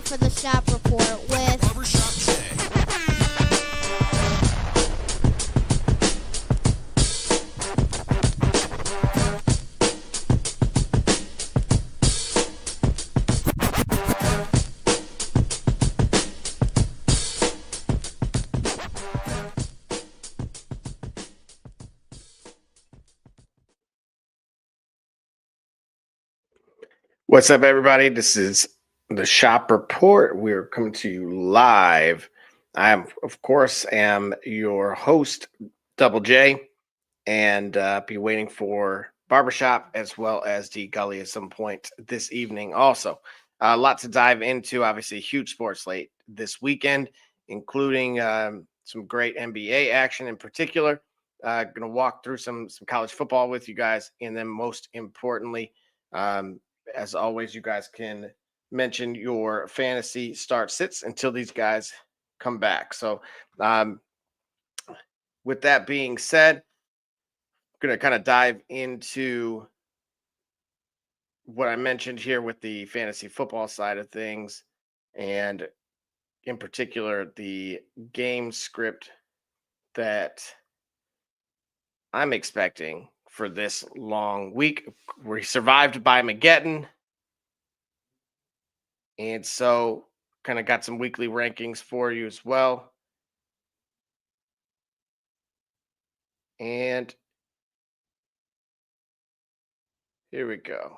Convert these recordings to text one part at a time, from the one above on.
for the Shop Report with Barbershop Jay. What's up, everybody? This is the Shop Report. We're coming to you live. I am, of course, your host, Double J, and be waiting for Barbershop as well as the Gully at some point this evening. Also, a lot to dive into. Obviously, a huge sports slate this weekend, including some great NBA action in particular. Going to walk through some college football with you guys, and then most importantly, as always, you guys can mention your fantasy start sits until these guys come back. So, with that being said, I'm going to kind of dive into what I mentioned here with the fantasy football side of things, and in particular, the game script that I'm expecting for this long week. We survived by Mageddon. And so kind of got some weekly rankings for you as well. And here we go.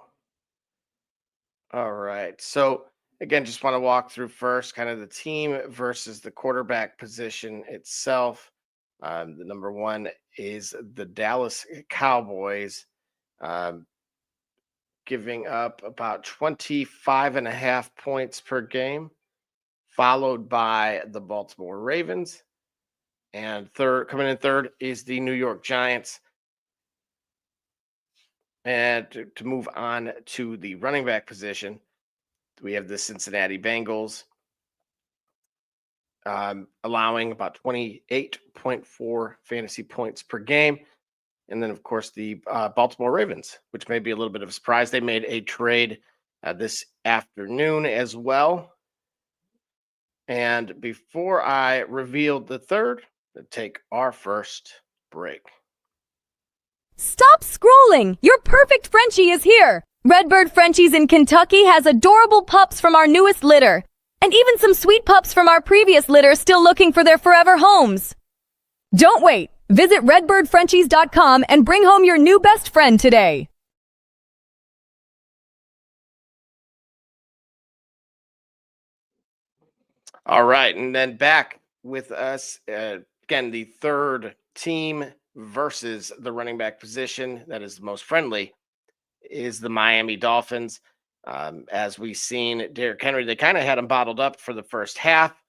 All right. So again, just want to walk through first kind of the team versus the quarterback position itself. The number one is the Dallas Cowboys, giving up about 25.5 points per game, followed by the Baltimore Ravens. And coming in third is the New York Giants. And to move on to the running back position, we have the Cincinnati Bengals, allowing about 28.4 fantasy points per game. And then, of course, the Baltimore Ravens, which may be a little bit of a surprise. They made a trade this afternoon as well. And before I reveal the third, let's take our first break. Stop scrolling! Your perfect Frenchie is here! Redbird Frenchies in Kentucky has adorable pups from our newest litter, and even some sweet pups from our previous litter still looking for their forever homes. Don't wait! Visit redbirdfrenchies.com and bring home your new best friend today. All right, and then back with us, again, the third team versus the running back position that is the most friendly is the Miami Dolphins. As we've seen, Derrick Henry, they kind of had him bottled up for the first half,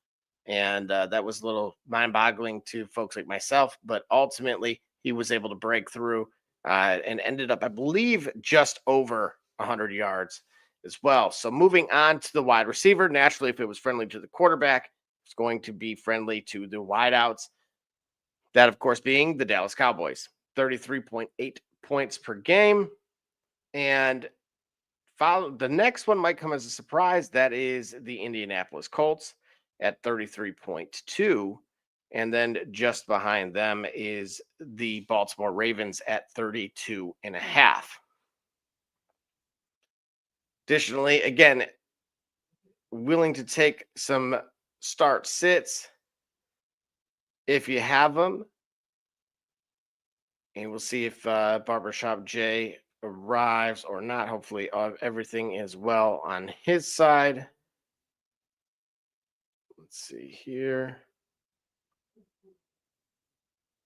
and that was a little mind-boggling to folks like myself, but ultimately he was able to break through and ended up, I believe, just over 100 yards as well. So moving on to the wide receiver, naturally, if it was friendly to the quarterback, it's going to be friendly to the wideouts. That, of course, being the Dallas Cowboys, 33.8 points per game. And the next one might come as a surprise. That is the Indianapolis Colts at 33.2. And then just behind them is the Baltimore Ravens at 32.5. Additionally, again, willing to take some start sits if you have them. And we'll see if Barbershop Jay arrives or not. Hopefully everything is well on his side. Let's see here.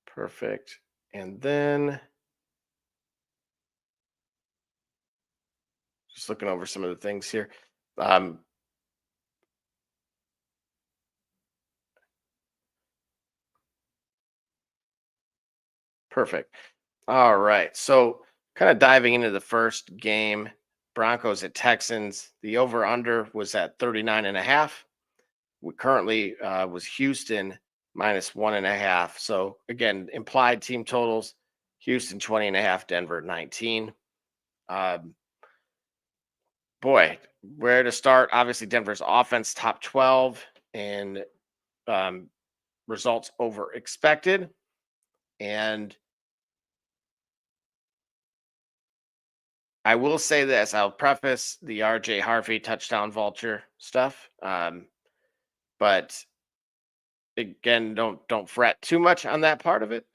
Perfect. And then just looking over some of the things here. Perfect. All right. So kind of diving into the first game, Broncos at Texans. The over-under was at 39.5. We currently was Houston minus 1.5. So again, implied team totals: Houston 20.5, Denver 19. Boy, where to start? Obviously, Denver's offense top 12 and results over expected. And I will say this, I'll preface the RJ Harvey touchdown vulture stuff. But again, don't fret too much on that part of it.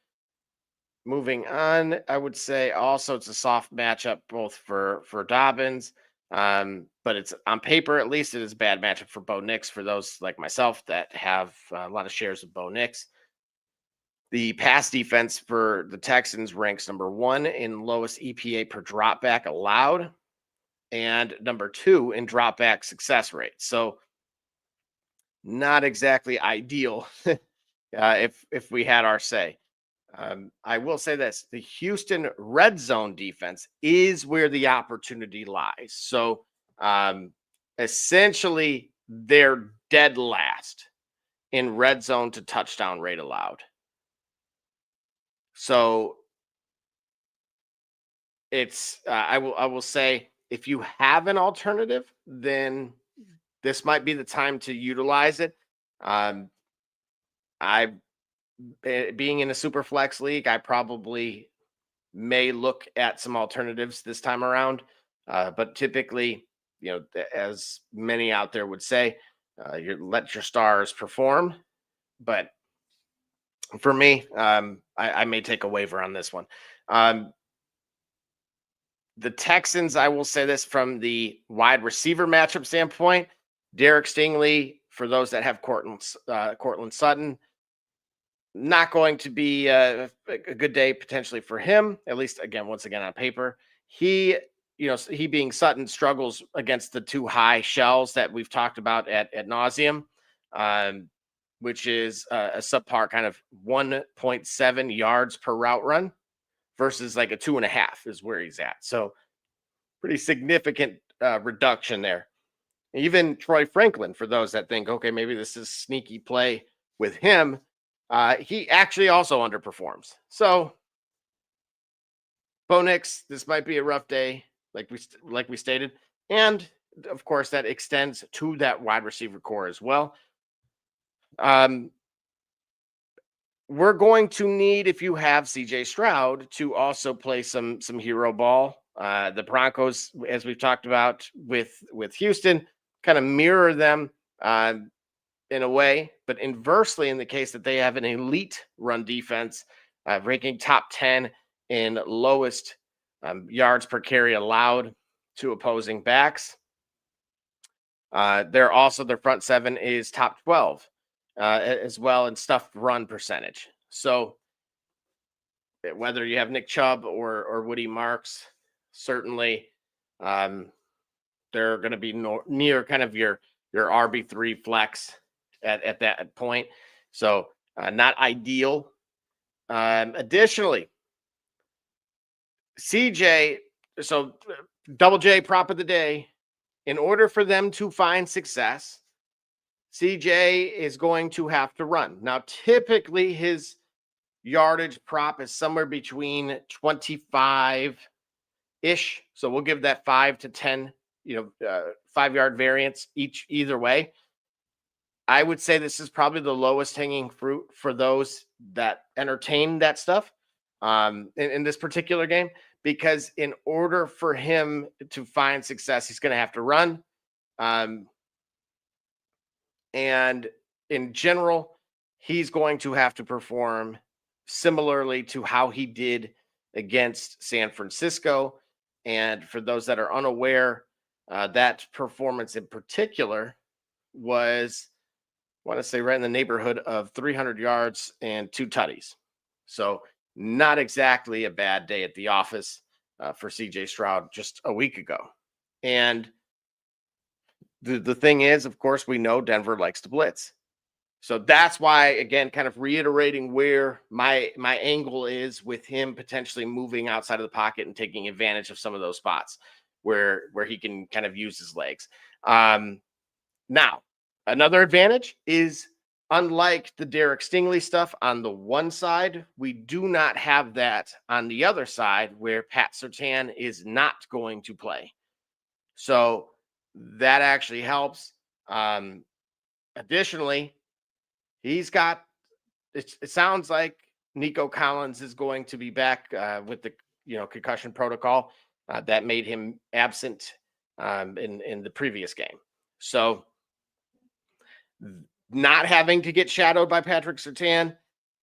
Moving on, I would say also it's a soft matchup both for Dobbins. But it's on paper, at least it is a bad matchup for Bo Nix for those like myself that have a lot of shares of Bo Nix. The pass defense for the Texans ranks number 1 in lowest EPA per dropback allowed and number 2 in dropback success rate. So not exactly ideal if we had our say. I will say this, the Houston red zone defense is where the opportunity lies. So essentially they're dead last in red zone to touchdown rate allowed. So it's I will say if you have an alternative, then this might be the time to utilize it. Being in a super flex league, I probably may look at some alternatives this time around. But typically, as many out there would say, you let your stars perform. But for me, I may take a waiver on this one. The Texans, I will say this from the wide receiver matchup standpoint, Derek Stingley, for those that have Cortland Sutton, not going to be a good day potentially for him, at least once again on paper. He being Sutton struggles against the two high shells that we've talked about at nauseum, which is a subpar kind of 1.7 yards per route run versus like a 2.5 is where he's at. So pretty significant reduction there. Even Troy Franklin, for those that think, okay, maybe this is sneaky play with him, he actually also underperforms. So Bo Nix, this might be a rough day, like we stated, and of course that extends to that wide receiver core as well. We're going to need, if you have CJ Stroud, to also play some hero ball. The Broncos, as we've talked about with Houston, kind of mirror them in a way, but inversely in the case that they have an elite run defense, ranking top 10 in lowest yards per carry allowed to opposing backs. Their front seven is top 12 as well in stuffed run percentage. So whether you have Nick Chubb or Woody Marks, certainly they're going to be near kind of your RB3 flex at that point. So not ideal. Additionally, CJ, so Double J prop of the day, in order for them to find success, CJ is going to have to run. Now, typically his yardage prop is somewhere between 25-ish. So we'll give that 5 to 10, 5-yard variance either way. I would say this is probably the lowest hanging fruit for those that entertain that stuff in this particular game, because in order for him to find success, he's going to have to run. And in general, he's going to have to perform similarly to how he did against San Francisco. And for those that are unaware, that performance in particular was, I want to say, right in the neighborhood of 300 yards and 2 tutties. So not exactly a bad day at the office for CJ Stroud just a week ago. And the thing is, of course, we know Denver likes to blitz. So that's why, again, kind of reiterating where my angle is with him potentially moving outside of the pocket and taking advantage of some of those spots where he can kind of use his legs. Now, another advantage is, unlike the Derek Stingley stuff on the one side, we do not have that on the other side where Pat Surtain is not going to play. So that actually helps. Additionally, he's got, it sounds like Nico Collins is going to be back with the concussion protocol that made him absent in the previous game. So not having to get shadowed by Patrick Surtain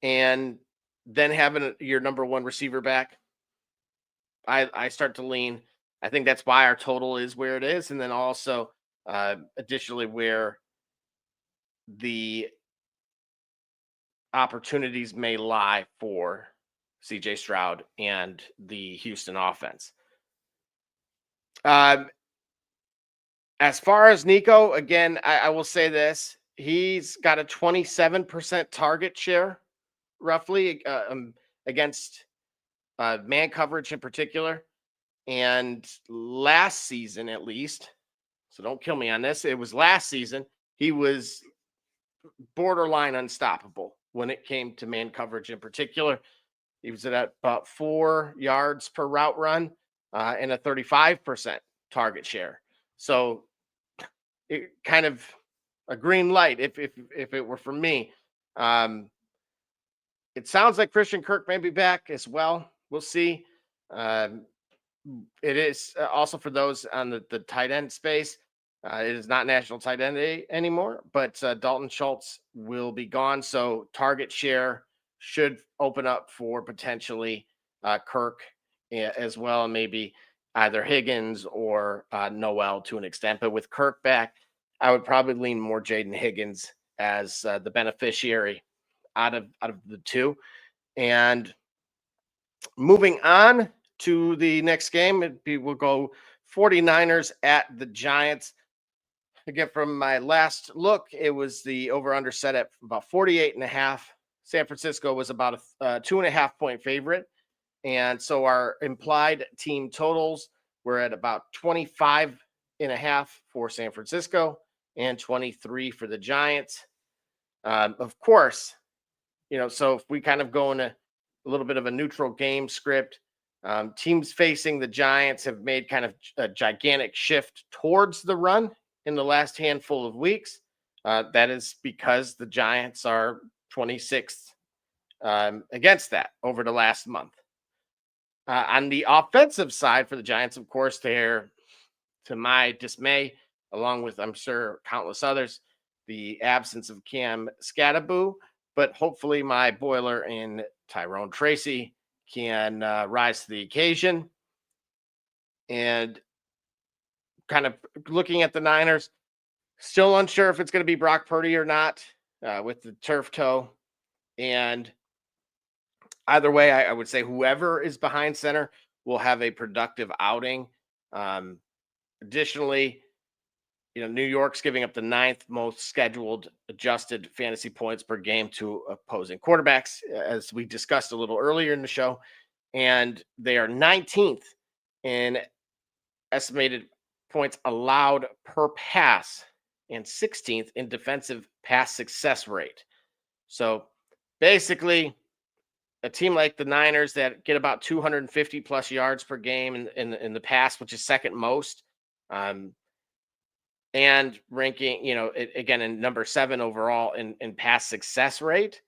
and then having your number one receiver back, I start to lean. I think that's why our total is where it is. And then also additionally where the opportunities may lie for CJ Stroud and the Houston offense. As far as Nico, again, I will say this. He's got a 27% target share, roughly, against man coverage in particular. And last season, at least, so don't kill me on this, it was last season, he was borderline unstoppable when it came to man coverage in particular. He was at about 4 yards per route run and a 35% target share. So it kind of a green light if it were for me. It sounds like Christian Kirk may be back as well. We'll see. It is also for those on the tight end space. It is not National Tight End Day anymore, but Dalton Schultz will be gone. So target share should open up for potentially Kirk as well, and maybe either Higgins or Noel to an extent. But with Kirk back, I would probably lean more Jaden Higgins as the beneficiary out of the two. And moving on to the next game, we'll go 49ers at the Giants. Again, from my last look, it was the over-under set at about 48.5. San Francisco was about a 2.5 point favorite. And so our implied team totals were at about 25.5 for San Francisco and 23 for the Giants. Of course, so if we kind of go in a little bit of a neutral game script, teams facing the Giants have made kind of a gigantic shift towards the run in the last handful of weeks. That is because the Giants are 26th against that over the last month. On the offensive side for the Giants, of course, they're, to my dismay, along with, I'm sure, countless others, the absence of Cam Scatterboo. But hopefully my boiler in Tyrone Tracy can rise to the occasion. And kind of looking at the Niners, still unsure if it's going to be Brock Purdy or not with the turf toe. And either way, I would say whoever is behind center will have a productive outing. Additionally, New York's giving up the 9th most scheduled adjusted fantasy points per game to opposing quarterbacks, as we discussed a little earlier in the show. And they are 19th in estimated points allowed per pass and 16th in defensive pass success rate. So basically, a team like the Niners that get about 250 plus yards per game in the pass, which is second most, and ranking, again, in number 7 overall in pass success rate,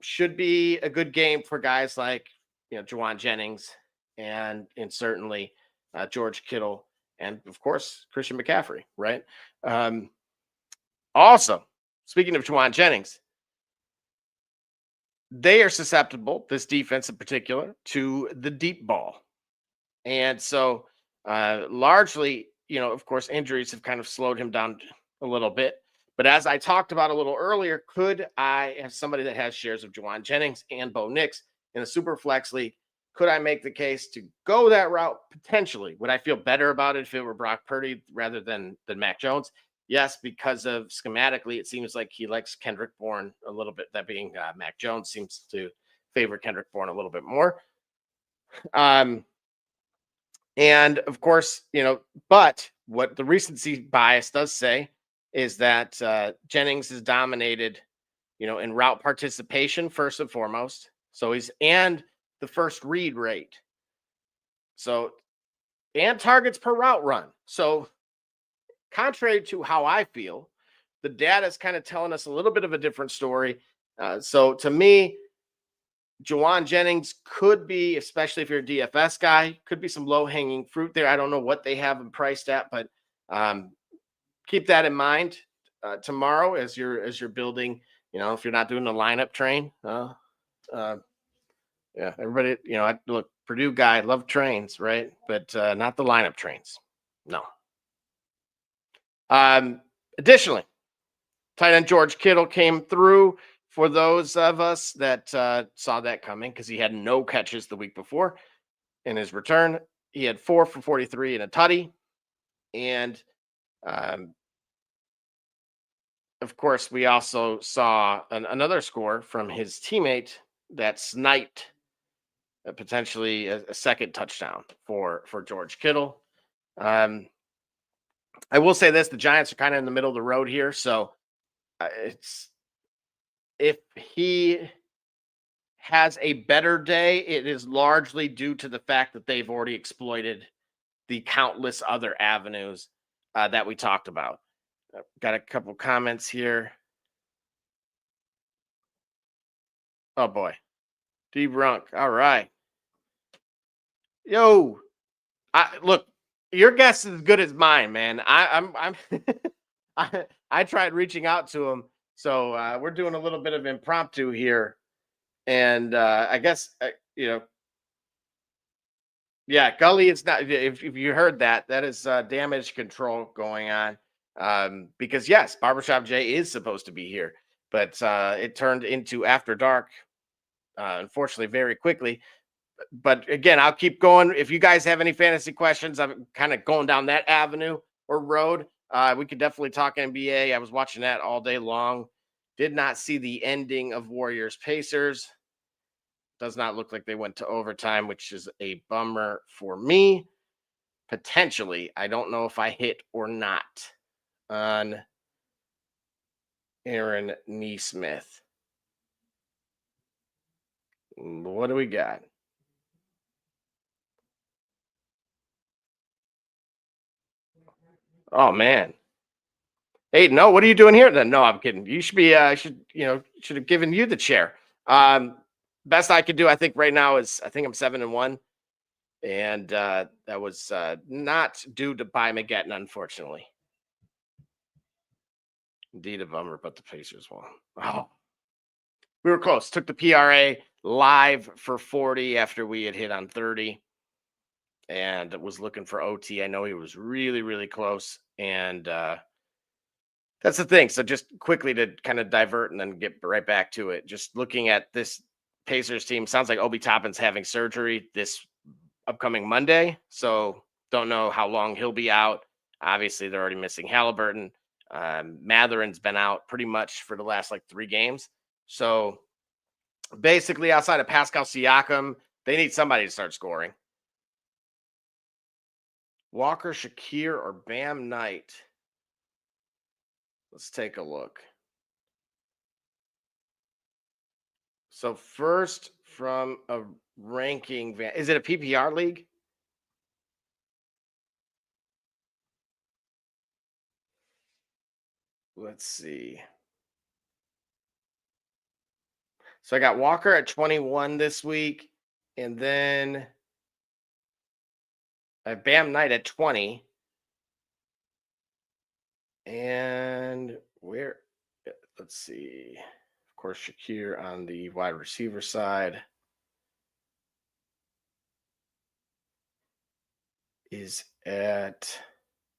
should be a good game for guys like, Juwan Jennings and certainly George Kittle and, of course, Christian McCaffrey, right? Also, speaking of Juwan Jennings, they are susceptible, this defense in particular, to the deep ball. And so largely, of course, injuries have kind of slowed him down a little bit. But as I talked about a little earlier, could I, as somebody that has shares of Juwan Jennings and Bo Nix in the Super Flex League, could I make the case to go that route? Potentially. Would I feel better about it if it were Brock Purdy rather than Mac Jones? Yes, because of schematically, it seems like he likes Kendrick Bourne a little bit. That being Mac Jones seems to favor Kendrick Bourne a little bit more. And of course, but what the recency bias does say is that Jennings is dominated, in route participation first and foremost. So and the first read rate. So, and targets per route run. So contrary to how I feel, the data is kind of telling us a little bit of a different story. So to me, Jawan Jennings could be, especially if you're a DFS guy, could be some low hanging fruit there. I don't know what they have him priced at, but keep that in mind tomorrow as you're building. If you're not doing the lineup train, yeah, everybody, look, Purdue guy, love trains, right? But not the lineup trains. No. Additionally, tight end George Kittle came through for those of us that saw that coming because he had no catches the week before. In his return, he had 4 for 43 and a tutty. And of course, we also saw another score from his teammate that sniped potentially a second touchdown for George Kittle. I will say this: the Giants are kind of in the middle of the road here, so if he has a better day, it is largely due to the fact that they've already exploited the countless other avenues that we talked about. Got a couple comments here. Oh boy, D Brunk. All right. Yo, look, your guess is as good as mine, man. I'm I tried reaching out to him, so we're doing a little bit of impromptu here, and I guess yeah, Gully is not. If you heard that, that is damage control going on, because yes, Barbershop J is supposed to be here, but it turned into After Dark, unfortunately, very quickly. But again, I'll keep going. If you guys have any fantasy questions, I'm kind of going down that avenue or road. We could definitely talk NBA. I was watching that all day long. Did not see the ending of Warriors Pacers. Does not look like they went to overtime, which is a bummer for me. Potentially, I don't know if I hit or not on Aaron Nesmith. What do we got? Oh man. Hey, no, what are you doing here then? No, I'm kidding. You should be should have given you the chair. Best I could do, I think right now is I think I'm 7-1. And that was not due to By Mageddon, unfortunately. Indeed a bummer, but the Pacers won. Oh. We were close. Took the PRA live for 40 after we had hit on 30. And was looking for OT. I know he was really, really close. And that's the thing. So just quickly to kind of divert and then get right back to it. Just looking at this Pacers team, sounds like Obi Toppin's having surgery this upcoming Monday. So don't know how long he'll be out. Obviously, they're already missing Halliburton. Matherin's been out pretty much for the last 3 games. So basically, outside of Pascal Siakam, they need somebody to start scoring. Walker, Shakir, or Bam Knight? Let's take a look. So first, from a ranking, is it a PPR league? Let's see. So I got Walker at 21 this week, and then I have Bam Knight at 20. And let's see. Of course, Shakir on the wide receiver side is at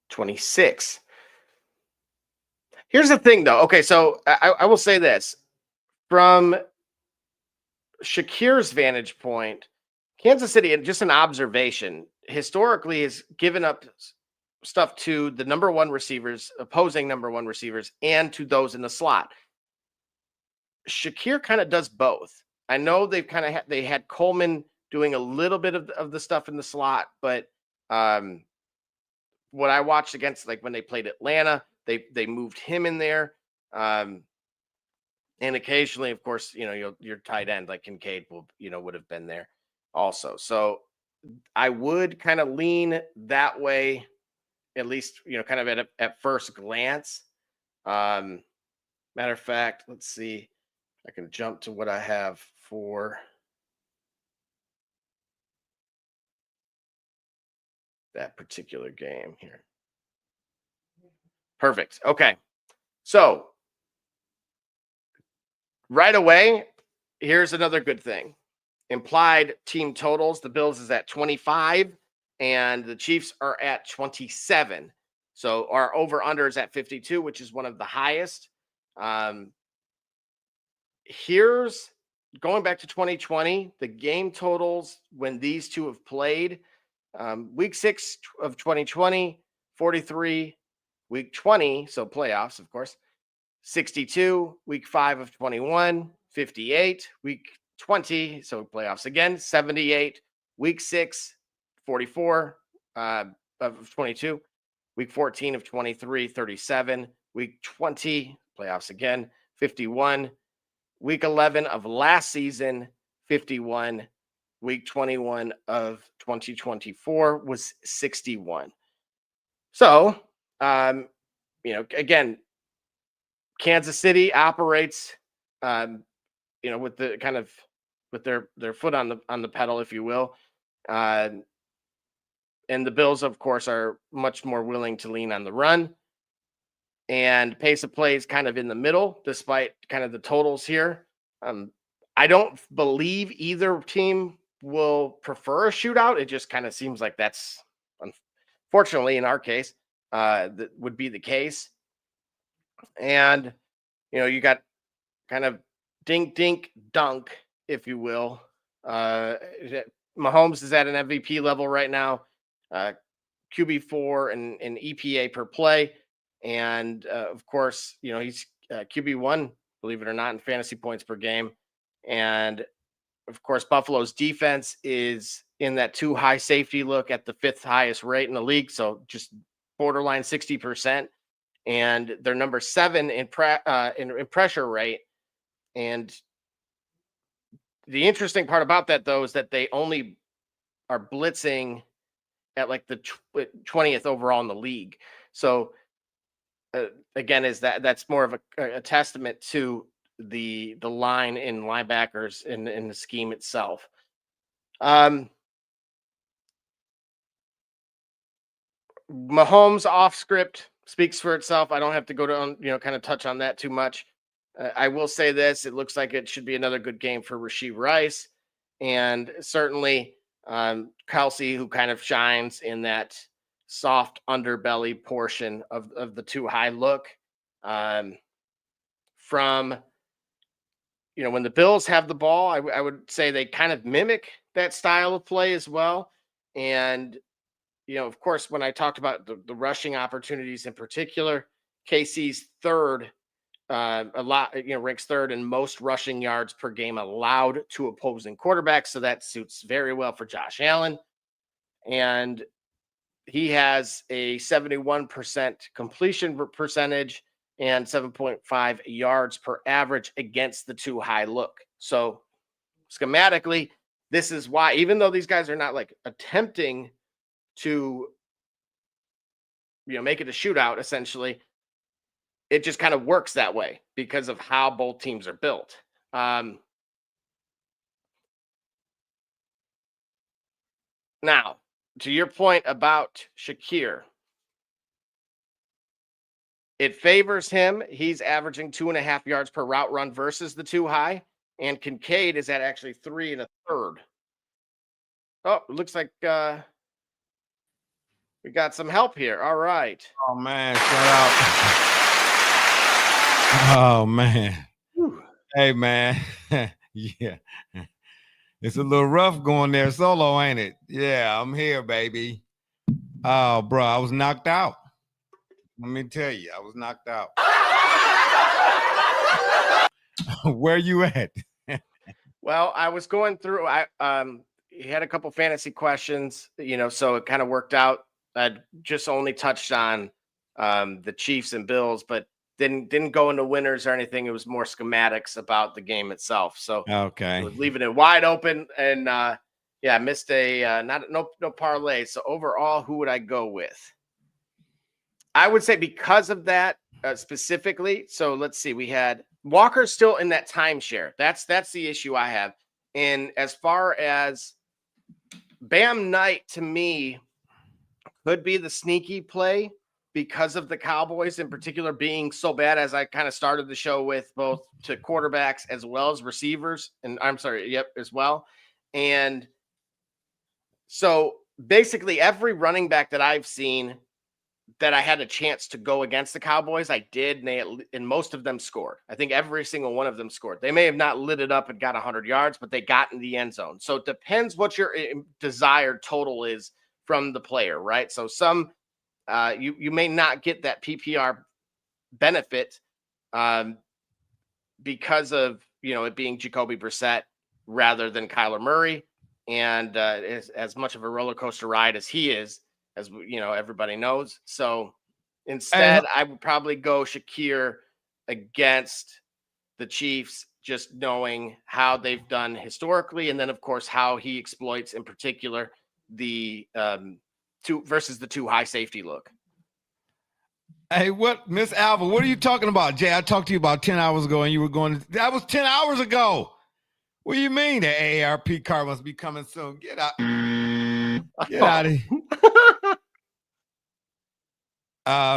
26. Here's the thing, though. Okay, so I will say this. From Shakir's vantage point, Kansas City, and just an observation, historically has given up stuff to the number one receivers, opposing number one receivers, and to those in the slot. Shakir kind of does both. I know they've kind of they had Coleman doing a little bit of the stuff in the slot, but what I watched against, when they played Atlanta, they moved him in there. And occasionally, of course, your tight end like Kincaid would have been there also. So I would kind of lean that way at least, kind of at first glance. Matter of fact, let's see. I can jump to what I have for that particular game here. Perfect. Okay. So right away, here's another good thing. Implied team totals. The Bills is at 25 and the Chiefs are at 27. So our over under is at 52, which is one of the highest. Here's going back to 2020, the game totals when these two have played. Week 6 of 2020, 43. Week 20, so playoffs, of course, 62. Week 5 of 21, 58. Week 20, so playoffs again, 78. Week 6, 44 of 22. Week 14 of 23, 37. Week 20, playoffs again, 51. Week 11 of last season, 51. Week 21 of 2024 was 61. So, again, Kansas City operates, with the kind of with their foot on the pedal, if you will. And the Bills, of course, are much more willing to lean on the run. And pace of play is kind of in the middle, despite kind of the totals here. I don't believe either team will prefer a shootout. It just kind of seems like that's, unfortunately, in our case, that would be the case. And, you got kind of dink, dink, dunk, if you will. Mahomes is at an MVP level right now, QB4 and EPA per play. And, of course, he's QB1, believe it or not, in fantasy points per game. And, of course, Buffalo's defense is in that too high safety look at the 5th highest rate in the league. So just borderline 60%. And they're number 7 in pressure rate. And the interesting part about that, though, is that they only are blitzing at like the 20th overall in the league. So, again, that's more of a testament to the line in linebackers in the scheme itself. Mahomes off script speaks for itself. I don't have to go to kind of touch on that too much. I will say this: it looks like it should be another good game for Rashee Rice, and certainly Kelsey, who kind of shines in that soft underbelly portion of the too high look. From when the Bills have the ball, I would say they kind of mimic that style of play as well. And of course, when I talked about the rushing opportunities in particular, KC's third, ranks third in most rushing yards per game allowed to opposing quarterbacks. So that suits very well for Josh Allen. And he has a 71% completion percentage and 7.5 yards per average against the too high look. So schematically, this is why, even though these guys are not like attempting to make it a shootout, essentially, it just kind of works that way because of how both teams are built. Now, to your point about Shakir, it favors him. He's averaging 2.5 yards per route run versus the too high, and Kincaid is at actually 3 1/3. Oh, it looks like we got some help here. All right. Oh man, shout out. Oh man. Whew. Hey man. Yeah. It's a little rough going there solo, ain't it? Yeah, I'm here, baby. Oh, bro, I was knocked out. Let me tell you, I was knocked out. Where you at? Well, I was going through. He had a couple fantasy questions, so it kind of worked out. I just only touched on the Chiefs and Bills, but didn't go into winners or anything. It was more schematics about the game itself. So Okay, leaving it wide open, and missed a no parlay. So overall, who would I go with? I would say because of that specifically. So let's see. We had Walker still in that timeshare. That's the issue I have. And as far as Bam Knight, to me, could be the sneaky play because of the Cowboys in particular being so bad, as I kind of started the show with, both to quarterbacks as well as receivers. And I'm sorry, yep, as well. And so basically every running back that I've seen that I had a chance to go against the Cowboys, I did, and most of them scored. I think every single one of them scored. They may have not lit it up and got 100 yards, but they got in the end zone. So it depends what your desired total is from the player, right? So some you may not get that PPR benefit because of it being Jacoby Brissett rather than Kyler Murray, and as much of a roller coaster ride as he is, as everybody knows. So instead, I would probably go Shakir against the Chiefs, just knowing how they've done historically, and then of course how he exploits in particular the two high safety look. Hey, what, Miss Alva, what are you talking about? Jay, I talked to you about 10 hours ago and you were that was 10 hours ago. What do you mean the AARP car must be coming soon? Get out. Get out of here.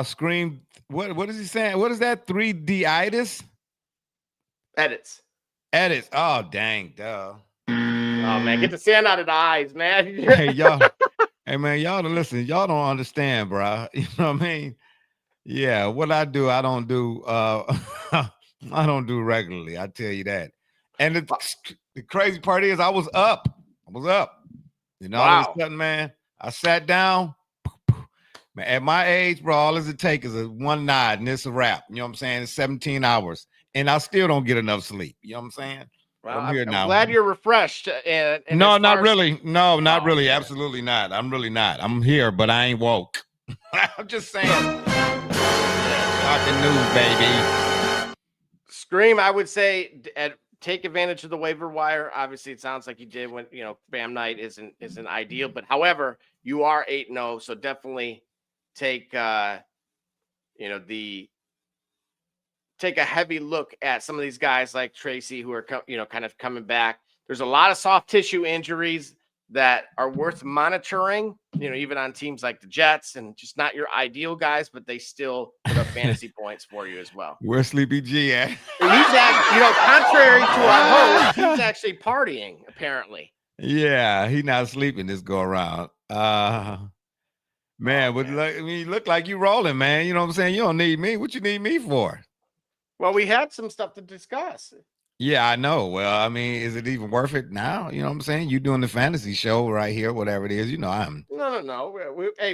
Scream. What is he saying? What is that? 3D-itis? Edits. Oh, dang. Duh. Oh, man. Get the sand out of the eyes, man. Hey, y'all. Hey, man, y'all listen. Y'all don't understand, bro. You know what I mean? Yeah, what I do, I don't do. I don't do regularly. I tell you that. And the crazy part is, I was up. Wow. All of a sudden, man, I sat down. Man, at my age, bro, all it takes is a one nod, and it's a wrap. You know what I'm saying? It's 17 hours, and I still don't get enough sleep. You know what I'm saying? Well, I'm glad you're refreshed. And no, not really. No, not really. Man. Absolutely not. I'm really not. I'm here, but I ain't woke. I'm just saying. Talking news, baby. Scream, I would say take advantage of the waiver wire. Obviously, it sounds like you did when Bam Knight isn't ideal, but however, you are 8-0, so definitely take take a heavy look at some of these guys like Tracy who are kind of coming back. There's a lot of soft tissue injuries that are worth monitoring, even on teams like the Jets, and just not your ideal guys, but they still put up fantasy points for you as well. Where's Sleepy G at? He's actually, contrary to our host, he's actually partying, apparently. Yeah, he's not sleeping this go around. Man, but you look like you rolling, man. You know what I'm saying? You don't need me. What you need me for? Well, we had some stuff to discuss. Yeah, I know. Well, I mean, is it even worth it now? You know what I'm saying? You doing the fantasy show right here, whatever it is. I'm. No.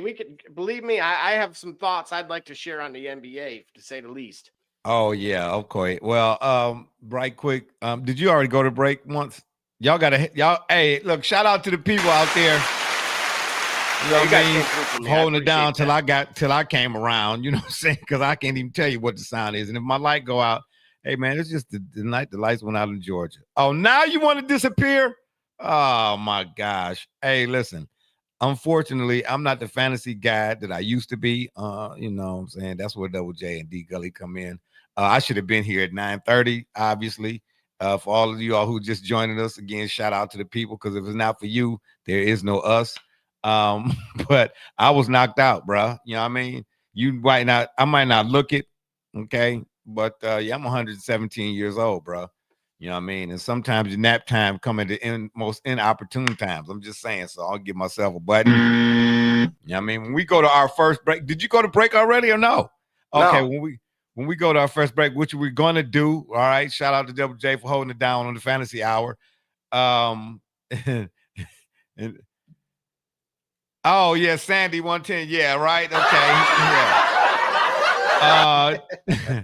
We could, believe me, I have some thoughts I'd like to share on the NBA, to say the least. Oh yeah, okay. Well, right quick. Did you already go to break once? Y'all hey, look, shout out to the people out there. You know what I mean? Holding it down till I came around, you know what I'm saying? Because I can't even tell you what the sound is. And if my light go out, hey man, it's just the night the lights went out in Georgia. Oh, now you want to disappear? Oh my gosh. Hey, listen. Unfortunately, I'm not the fantasy guy that I used to be. You know what I'm saying? That's where Double J and D Gully come in. I should have been here at 9:30, obviously. For all of you all who just joining us, again, shout out to the people, because if it's not for you, there is no us. But I was knocked out, bro. You know what I mean? I might not look it, okay? But yeah, I'm 117 years old, bro. You know what I mean? And sometimes your nap time come at the most inopportune times. I'm just saying, so I'll give myself a button. You know what I mean? When we go to our first break, did you go to break already or no? Okay, no. When we go to our first break, which we're going to do, all right, shout out to Double J for holding it down on the fantasy hour. Oh, yeah, Sandy 110. Yeah, right. Okay. Yeah.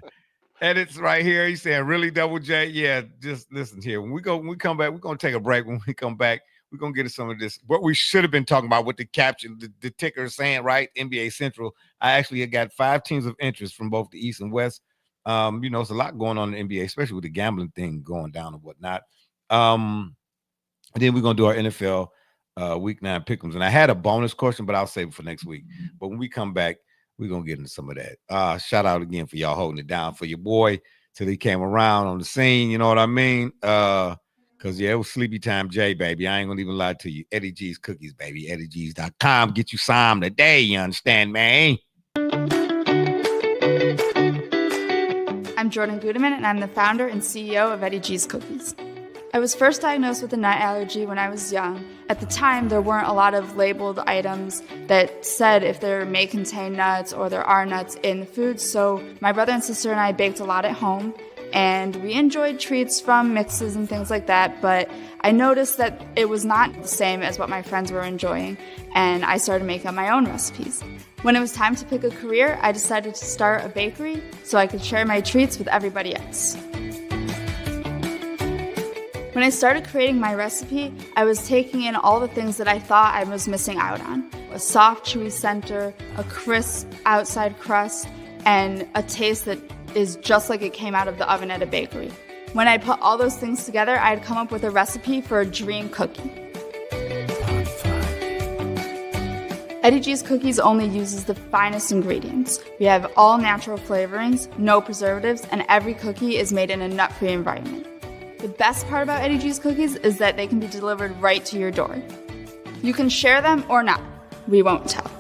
Edits right here. He's saying, really, Double J? Yeah, just listen here. When we come back, we're going to take a break. When we come back, we're going to get some of this. What we should have been talking about with the caption, the ticker saying, right, NBA Central. I actually got 5 teams of interest from both the East and West. It's a lot going on in the NBA, especially with the gambling thing going down and whatnot. Then we're going to do our NFL Week 9 pick'ems. And I had a bonus question, but I'll save it for next week. But when we come back, We're going to get into some of that. Shout out again for y'all holding it down for your boy till he came around on the scene. You know what I mean? Because, yeah, it was sleepy time J, baby. I ain't going to even lie to you. Eddie G's Cookies, baby. EddieG's.com. Get you some today, you understand, man? I'm Jordan Gudeman, and I'm the founder and CEO of Eddie G's Cookies. I was first diagnosed with a nut allergy when I was young. At the time, there weren't a lot of labeled items that said if there may contain nuts or there are nuts in the food, so my brother and sister and I baked a lot at home, and we enjoyed treats from mixes and things like that, but I noticed that it was not the same as what my friends were enjoying, and I started making my own recipes. When it was time to pick a career, I decided to start a bakery so I could share my treats with everybody else. When I started creating my recipe, I was taking in all the things that I thought I was missing out on. A soft, chewy center, a crisp outside crust, and a taste that is just like it came out of the oven at a bakery. When I put all those things together, I'd come up with a recipe for a dream cookie. Eddie G's Cookies only uses the finest ingredients. We have all natural flavorings, no preservatives, and every cookie is made in a nut-free environment. The best part about Eddie G's Cookies is that they can be delivered right to your door. You can share them or not. We won't tell.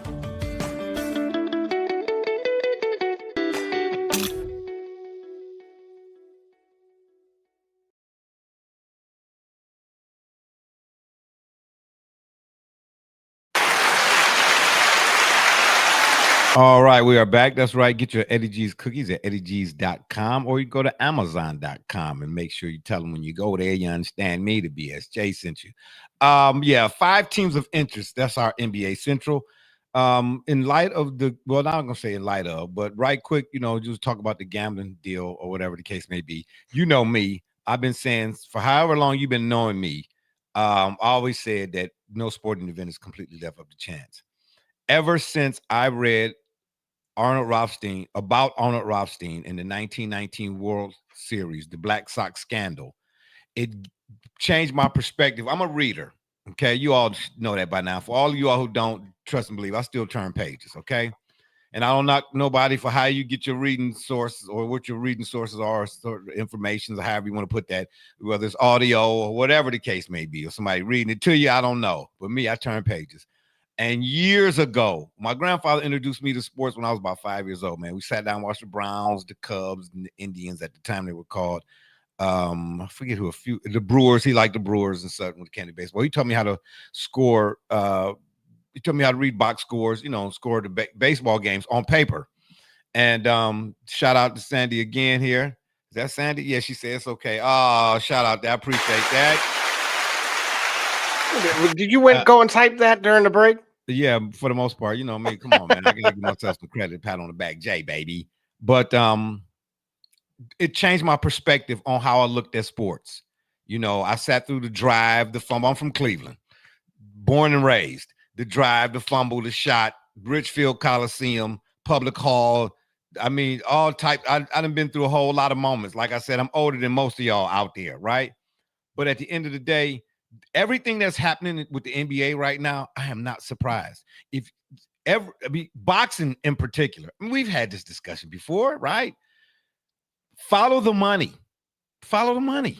All right, we are back. That's right. Get your Eddie G's Cookies at EddieG's.com, or you go to Amazon.com and make sure you tell them when you go there, you understand me, the BSJ sent you. Yeah, 5 teams of interest. That's our NBA Central. In light of the, well, not going to say in light of, but right quick, you know, just talk about the gambling deal or whatever the case may be. You know me. I've been saying for however long you've been knowing me, I always said that no sporting event is completely left up to chance. Ever since I read Arnold Rothstein in the 1919 World Series, the Black Sox scandal, it changed my perspective. I'm a reader. Okay. You all know that by now. For all of you all who don't trust and believe, I still turn pages. Okay. And I don't knock nobody for how you get your reading sources or what your reading sources are, sort of information, or however you want to put that, whether it's audio or whatever the case may be, or somebody reading it to you. I don't know. But me, I turn pages. And years ago, my grandfather introduced me to sports when I was about 5 years old, man. We sat down and watched the Browns, the Cubs, and the Indians at the time they were called. I forget who the Brewers. He liked the Brewers and stuff with Candy baseball. He taught me how to score. He taught me how to read box scores, you know, score the baseball games on paper. And shout out to Sandy again here. Is that Sandy? Yeah, she said it's okay. Oh, shout out. I appreciate that. Did you go and type that during the break? Yeah, for the most part, you know, man, come on, man. I can give myself some credit, pat on the back, Jay, baby. But it changed my perspective on how I looked at sports. You know, I sat through the drive, the fumble. I'm from Cleveland, born and raised. The drive, the fumble, the shot, Richfield Coliseum, Public Hall. I mean, all type. I done been through a whole lot of moments. Like I said, I'm older than most of y'all out there, right? But at the end of the day, everything that's happening with the NBA right now, I am not surprised. Boxing in particular, I mean, we've had this discussion before, right? Follow the money. Follow the money.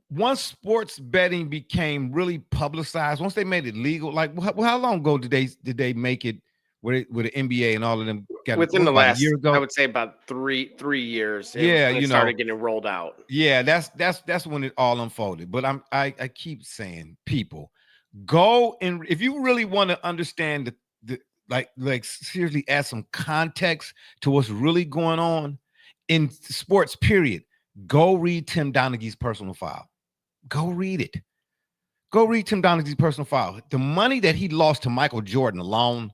Once sports betting became really publicized, once they made it legal, like how long ago did they make it with the NBA and all of them? Within the last year ago, I would say about three years. It started getting rolled out. Yeah, that's when it all unfolded. But I keep saying, people, go and if you really want to understand the like seriously add some context to what's really going on in sports, period. Go read Tim Donaghy's personal file. Go read it. Go read Tim Donaghy's personal file. The money that he lost to Michael Jordan alone,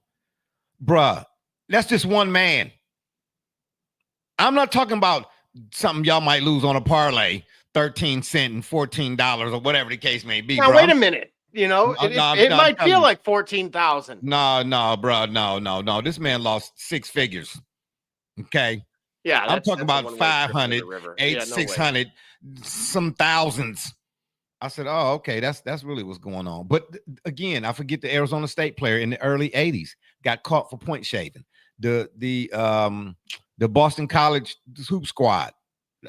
bruh, that's just one man. I'm not talking about something y'all might lose on a parlay, 13 cents and $14 or whatever the case may be. Now, wait a minute. You know, it might feel like 14,000. No, bro. No. This man lost 6 figures. Okay. Yeah. I'm talking about 500, 600, some thousands. I said, oh, okay, that's really what's going on. But again, I forget the Arizona State player in the early 80s got caught for point shaving. The Boston College hoop squad,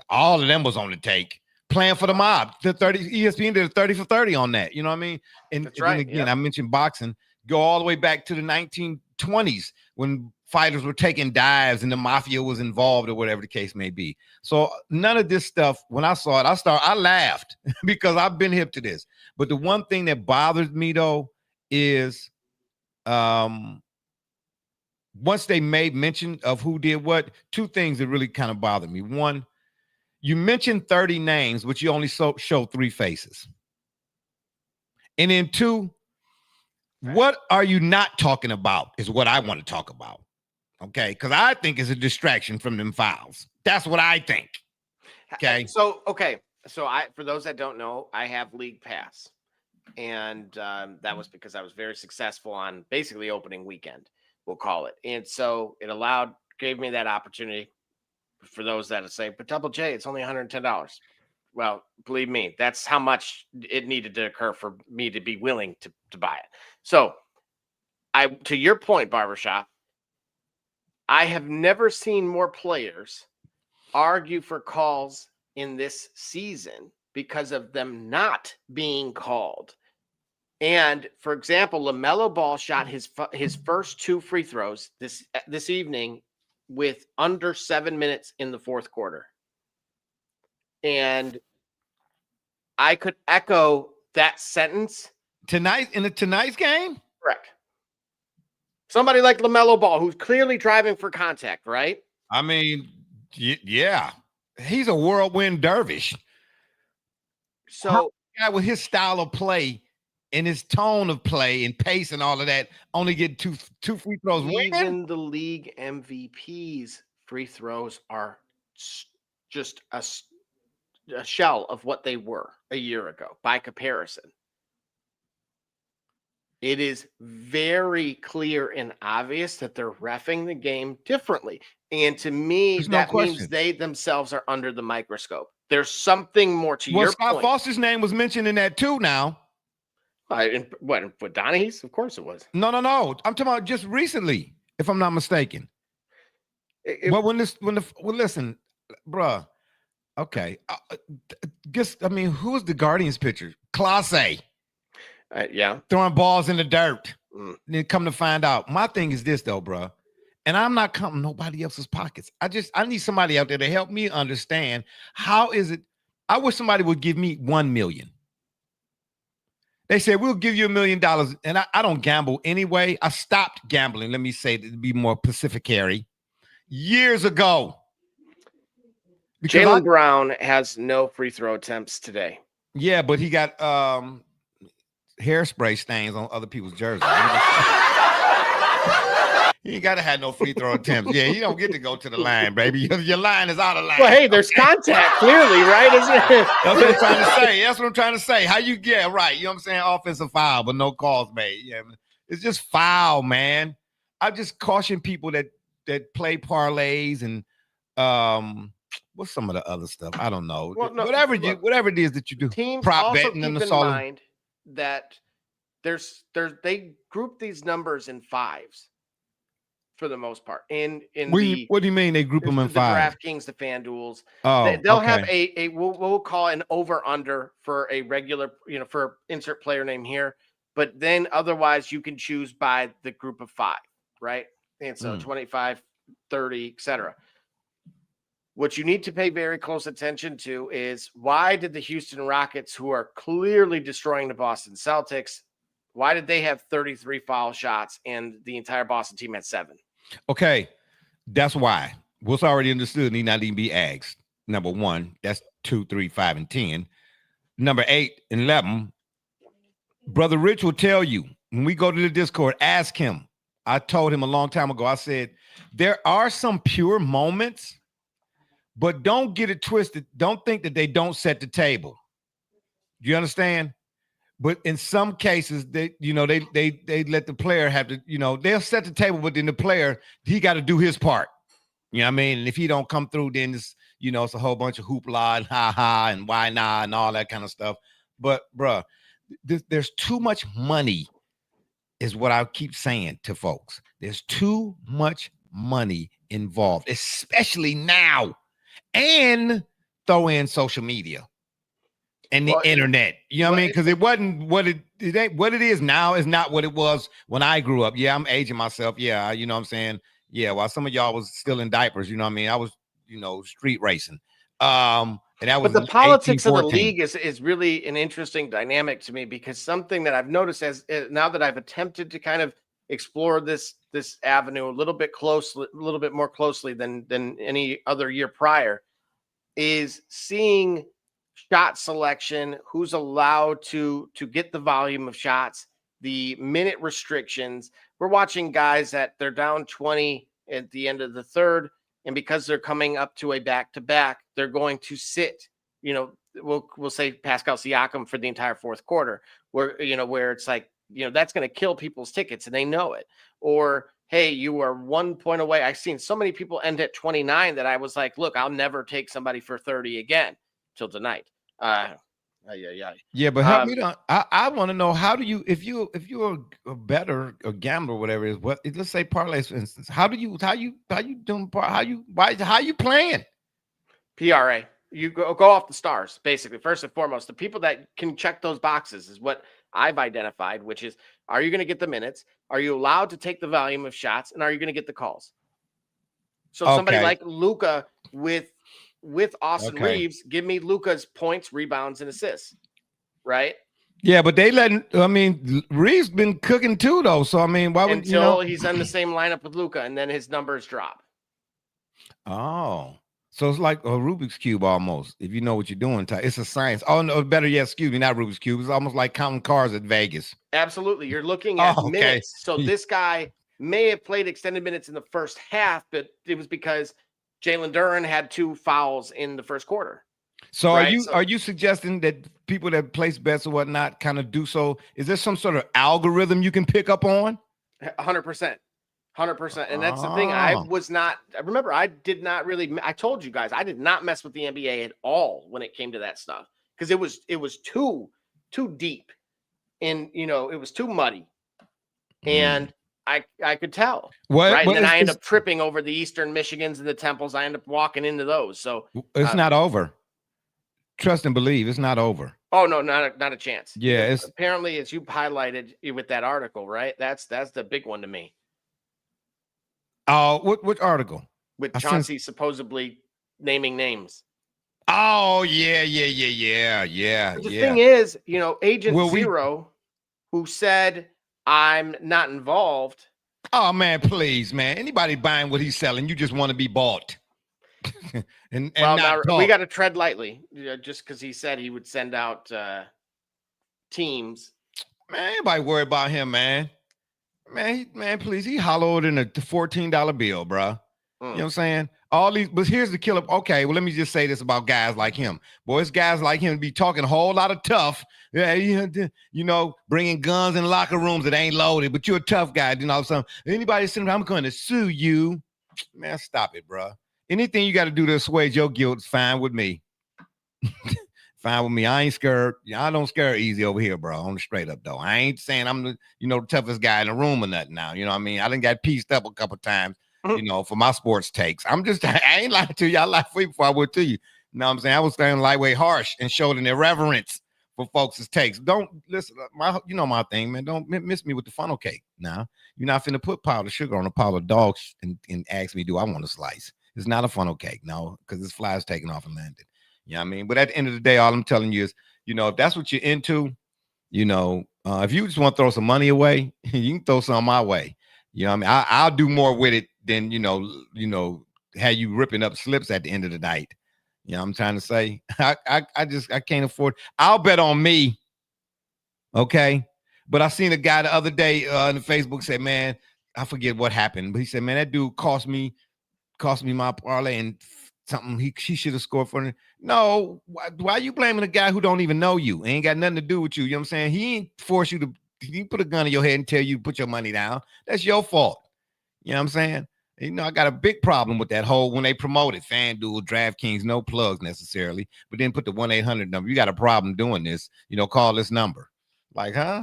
all of them was on the take, playing for the mob. The 30 ESPN did a 30 for 30 on that. You know what I mean? And That's right. then again, I mentioned boxing. Go all the way back to the 1920s when fighters were taking dives and the mafia was involved or whatever the case may be. So none of this stuff, when I saw it, I laughed because I've been hip to this. But the one thing that bothers me though is once they made mention of who did what, two things that really kind of bothered me. One, you mentioned 30 names, but you only show 3 faces. And then 2, what are you not talking about is what I want to talk about. Okay. Because I think it's a distraction from them fouls. That's what I think. Okay. So for those that don't know, I have League Pass. And that was because I was very successful on basically opening weekend, we'll call it. And so it gave me that opportunity for those that say, but Double J, it's only $110. Well, believe me, that's how much it needed to occur for me to be willing to buy it. So to your point, Barbershop, I have never seen more players argue for calls in this season because of them not being called. And for example, LaMelo Ball shot his first 2 free throws this evening with under 7 minutes in the fourth quarter. And I could echo that sentence Tonight in tonight's game? Correct. Somebody like LaMelo Ball, who's clearly driving for contact, right? I mean, yeah. He's a whirlwind dervish. So guy with his style of play and his tone of play and pace and all of that only get two free throws. Even the league MVP's free throws are just a shell of what they were a year ago by comparison. It is very clear and obvious that they're reffing the game differently. And to me, that means they themselves are under the microscope. There's something more to your Scott point. Foster's name was mentioned in that too now. What Donaghy's? Of course it was. No. I'm talking about just recently, if I'm not mistaken. Listen, bruh. Okay. Who's the Guardians pitcher? Clase. Yeah. Throwing balls in the dirt. Then come to find out. My thing is this though, bruh. And I'm not counting nobody else's pockets. I need somebody out there to help me understand how is it. I wish somebody would give me $1 million. They said, we'll give you $1 million. And I don't gamble anyway. I stopped gambling. Let me say to be more pacificary years ago. Jaylen Brown has no free throw attempts today. Yeah, but he got hairspray stains on other people's jerseys. You ain't got to have no free throw attempts. Yeah, you don't get to go to the line, baby. Your line is out of line. Well, hey, there's contact clearly, right? Isn't it? That's what I'm trying to say. That's what I'm trying to say. How you get right? You know what I'm saying? Offensive foul, but no calls made. Yeah, it's just foul, man. I just caution people that play parlays and what's some of the other stuff? I don't know. Well, no, whatever it is that you do. Teams prop also betting keep and in mind that they group these numbers in fives. For the most part, what do you mean they group them in five? DraftKings, the FanDuels, they'll have a we'll call an over under for a regular, for insert player name here, but then otherwise you can choose by the group of 5, right? And so 25, 30, etc. What you need to pay very close attention to is why did the Houston Rockets, who are clearly destroying the Boston Celtics, why did they have 33 foul shots and the entire Boston team had 7? Okay, that's why. What's already understood need not even be asked. Number 1, that's 2, 3, 5, and 10. Number 8 and 11. Brother Rich will tell you when we go to the Discord, ask him. I told him a long time ago, I said, there are some pure moments, but don't get it twisted. Don't think that they don't set the table. Do you understand? But in some cases, they let the player have to, they'll set the table, but then the player, he got to do his part. You know what I mean? And if he don't come through, then it's, it's a whole bunch of hoopla and ha-ha and why not and all that kind of stuff. But bruh, there's too much money, is what I keep saying to folks. There's too much money involved, especially now. And throw in social media and the internet. You know what I mean? Because it wasn't what it ain't what it is now, is not what it was when I grew up. Yeah, I'm aging myself. Yeah, you know what I'm saying? Yeah, while some of y'all was still in diapers, you know what I mean? I was, street racing. And that was But the politics 18, of the league is really an interesting dynamic to me, because something that I've noticed now that I've attempted to kind of explore this avenue a little bit more closely than any other year prior, is seeing shot selection, who's allowed to get the volume of shots, the minute restrictions. We're watching guys that they're down 20 at the end of the third, and because they're coming up to a back-to-back, they're going to sit, we'll say Pascal Siakam for the entire fourth quarter, where it's like, that's going to kill people's tickets and they know it. Or, hey, you are 1 point away. I've seen so many people end at 29 that I was like, look, I'll never take somebody for 30 again till tonight. Yeah, but help me to, I want to know, how do you, if you're a better a gambler or whatever it is, let's say parlays, for instance, how you doing, how you playing? PRA. You go off the stars, basically. First and foremost, the people that can check those boxes is what I've identified, which is, are you going to get the minutes? Are you allowed to take the volume of shots? And are you going to get the calls? So somebody like Luka with Austin Reeves, give me Luka's points, rebounds, and assists, right? Yeah, but Reeves been cooking too, though. So, why would until he's in the same lineup with Luka, and then his numbers drop. Oh. So it's like a Rubik's Cube almost, if you know what you're doing. It's a science. Oh, no, better yet, excuse me, not Rubik's Cube. It's almost like counting cars at Vegas. Absolutely. You're looking at minutes. So this guy may have played extended minutes in the first half, but it was because Jalen Duren had 2 fouls in the first quarter. So are you suggesting that people that place bets or whatnot kind of do so? Is there some sort of algorithm you can pick up on? 100%. 100%. And that's the thing. I did not really, I told you guys, I did not mess with the NBA at all when it came to that stuff, because it was too deep, and it was too muddy. And I could tell. And then I end up tripping over the Eastern Michigans and the Temples. I end up walking into those. So it's not over. Trust and believe, it's not over. Oh no, not a chance. Yeah, it's apparently, as you highlighted with that article, right? That's the big one to me. What article? With Chauncey supposedly naming names. Oh, yeah. The thing is, Agent Zero, who said, I'm not involved. Oh, man, please, man. Anybody buying what he's selling, you just want to be bought. and we got to tread lightly, just because he said he would send out teams. Man, anybody worry about him, man. Man, please. He hollowed in a $14 bill, bro. You know what I'm saying? All these, but here's the killer. Okay, well, let me just say this about guys like him. Boys, guys like him be talking a whole lot of tough. Yeah, bringing guns in locker rooms that ain't loaded, but you're a tough guy. All of a sudden, anybody saying, I'm going to sue you. Man, stop it, bro. Anything you got to do to assuage your guilt is fine with me. Fine with me. I ain't scared. I don't scare easy over here, bro. On the straight up, though. I ain't saying I'm the toughest guy in the room or nothing now. You know what I mean? I done got pieced up a couple times, for my sports takes. I ain't lying to you. I lied for you before I would to you. You know what I'm saying? I was staying lightweight harsh and showed an irreverence for folks' takes. Don't listen. My thing, man. Don't miss me with the funnel cake. Now, you're not finna put powdered sugar on a pile of dogs and ask me, do I want a slice? It's not a funnel cake, no, because this fly's taken off and landed. You know what I mean? But at the end of the day, all I'm telling you is, if that's what you're into, if you just want to throw some money away, you can throw some my way. You know what I mean? I'll do more with it than, have you ripping up slips at the end of the night. You know what I'm trying to say? I can't afford. I'll bet on me. Okay. But I seen a guy the other day on Facebook said, man, I forget what happened, but he said, man, that dude cost me my parlay and something he should have scored for him. No, why are you blaming a guy who don't even know you? Ain't got nothing to do with you. You know what I'm saying? He ain't force you to, he put a gun in your head and tell you to put your money down. That's your fault. You know what I'm saying? You know, I got a big problem with that whole when they promoted FanDuel, DraftKings, no plugs necessarily, but then put the 1-800 number. You got a problem doing this, you know, call this number. Like, huh?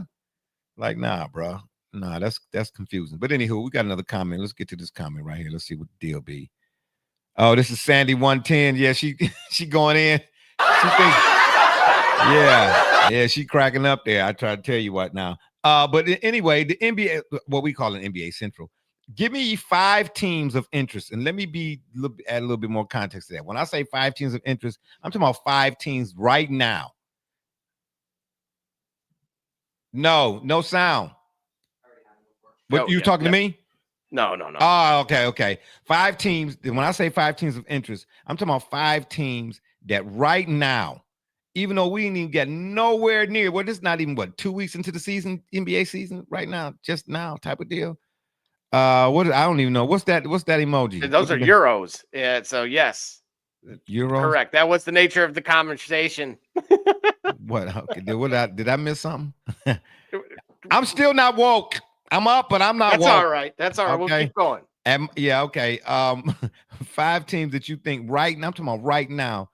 Like, nah, bro. Nah, that's confusing. But anywho, we got another comment. Let's get to this comment right here. Let's see what the deal be. Oh, this is Sandy 110. Yeah, she she going in. She thinks, yeah, she cracking up there. I try to tell you what now. But anyway, the NBA, what we call an NBA Central. Give me 5 teams of interest, and let me add a little bit more context to that. When I say 5 teams of interest, I'm talking about 5 teams right now. No sound. What you talking to me? No. Oh, okay. 5 teams. When I say 5 teams of interest, I'm talking about 5 teams that right now, even though we didn't even get nowhere near, well, this is not even 2 weeks into the season, NBA season right now, just now type of deal. I don't even know. What's that emoji? Those are euros. Yeah, so yes. Euros? Correct. That was the nature of the conversation. What? Okay. Did I miss something? I'm still not woke. I'm up, but I'm not That's woke. all right. That's all right. Okay. We'll keep going. Yeah, okay. 5 teams that you think right now, I'm talking about right now.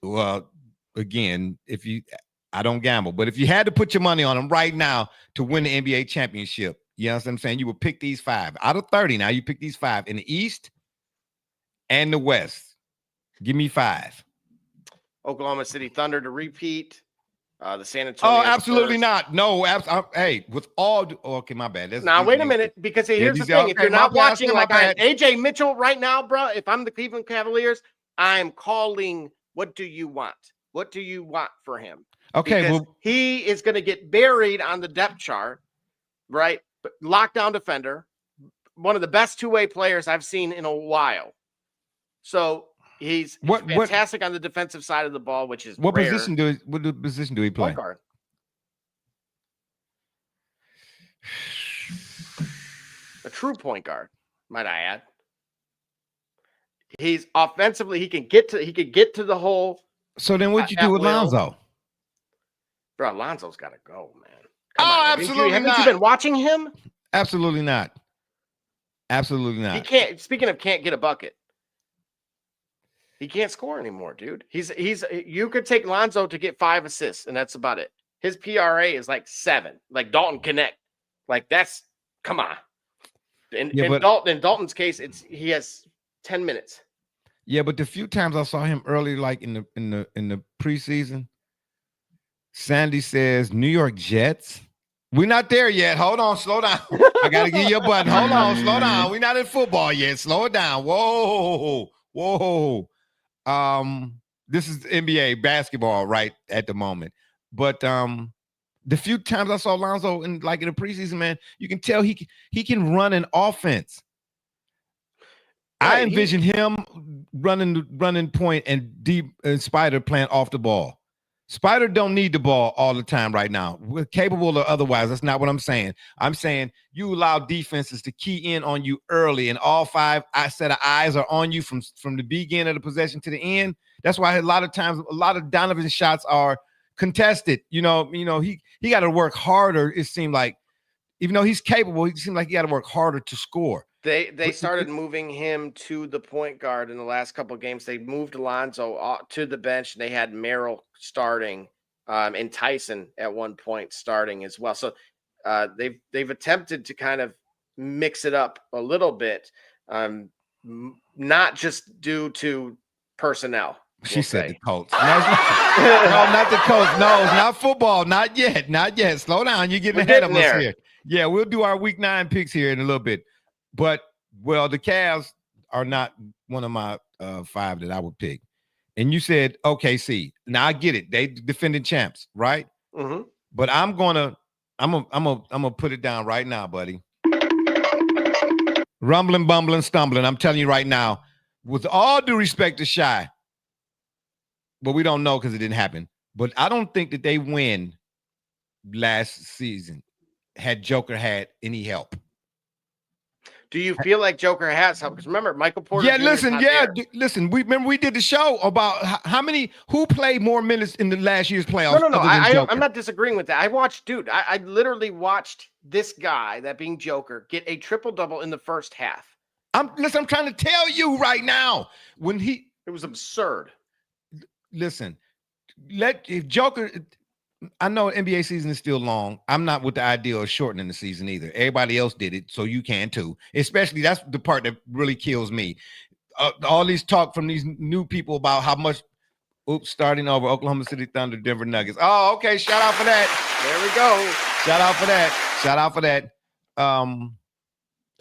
Well, again, I don't gamble, but if you had to put your money on them right now to win the NBA championship, you know what I'm saying? You would pick these 5 out of 30. Now you pick these 5 in the East and the West. Give me 5. Oklahoma City Thunder to repeat. The San Antonio. Oh, absolutely Spurs. not. No, hey, with all. Okay, my bad. Now wait a minute, because here's the thing: if you're not watching, like AJ Mitchell right now, bro, if I'm the Cleveland Cavaliers, I'm calling. What do you want? What do you want for him? Okay, because he is going to get buried on the depth chart, right? Lockdown defender, one of the best two-way players I've seen in a while. So he's fantastic on the defensive side of the ball, which is what rare. position do he play? Point guard. A true point guard, might I add. He's offensively, he could get to the hole. So then what'd you do with Lonzo? Bro, Lonzo's got to go, man. Absolutely not. Haven't you been watching him? Absolutely not. Absolutely not. He can't. Speaking of can't get a bucket, he can't score anymore, dude. You could take Lonzo to get 5 assists, and that's about it. His PRA is like 7, like Dalton Connect. Like come on. In Dalton's case, he has 10 minutes. Yeah, but the few times I saw him early, like in the preseason, Sandy says New York Jets. We're not there yet. Hold on, slow down. I gotta give you a button. Hold on, slow down. We're not in football yet. Slow it down. Whoa. This is NBA basketball right at the moment. But the few times I saw Lonzo in the preseason, man, you can tell he can run an offense. Right, I envision him running point and deep and Spider playing off the ball. Spider don't need the ball all the time right now. We're capable or otherwise. That's not what I'm saying. I'm saying you allow defenses to key in on you early, and all 5 set of eyes are on you from the beginning of the possession to the end. That's why a lot of times a lot of Donovan's shots are contested. You know, he got to work harder. It seemed like, even though he's capable, he seemed like he got to work harder to score. They started moving him to the point guard in the last couple of games. They moved Alonzo to the bench, and they had Merrill starting, and Tyson at one point starting as well. So they've attempted to kind of mix it up a little bit, not just due to personnel. She said the Colts. No, not the Colts. No, it's not football. Not yet. Slow down. You're getting ahead of us here. Yeah, we'll do our week 9 picks here in a little bit. But, well, the Cavs are not one of my 5 that I would pick. And you said OKC. Now I get it. They defending champs, right? Mm-hmm. But I'm gonna put it down right now, buddy. Rumbling, bumbling, stumbling. I'm telling you right now, with all due respect to Shy, but we don't know because it didn't happen. But I don't think that they win last season had Joker had any help. Do you feel like Joker has help? Because remember, Michael Porter. Yeah, listen. We did the show about who played more minutes in the last year's playoffs. No. I'm not disagreeing with that. I literally watched this guy, that being Joker, get a triple-double in the first half. I'm trying to tell you right now. It was absurd. Listen, if Joker, I know NBA season is still long. I'm not with the idea of shortening the season either. Everybody else did it, so you can too. Especially that's the part that really kills me. All these talk from these new people about how much. Starting over Oklahoma City Thunder, Denver Nuggets. Oh, okay. Shout out for that. There we go. Shout out for that.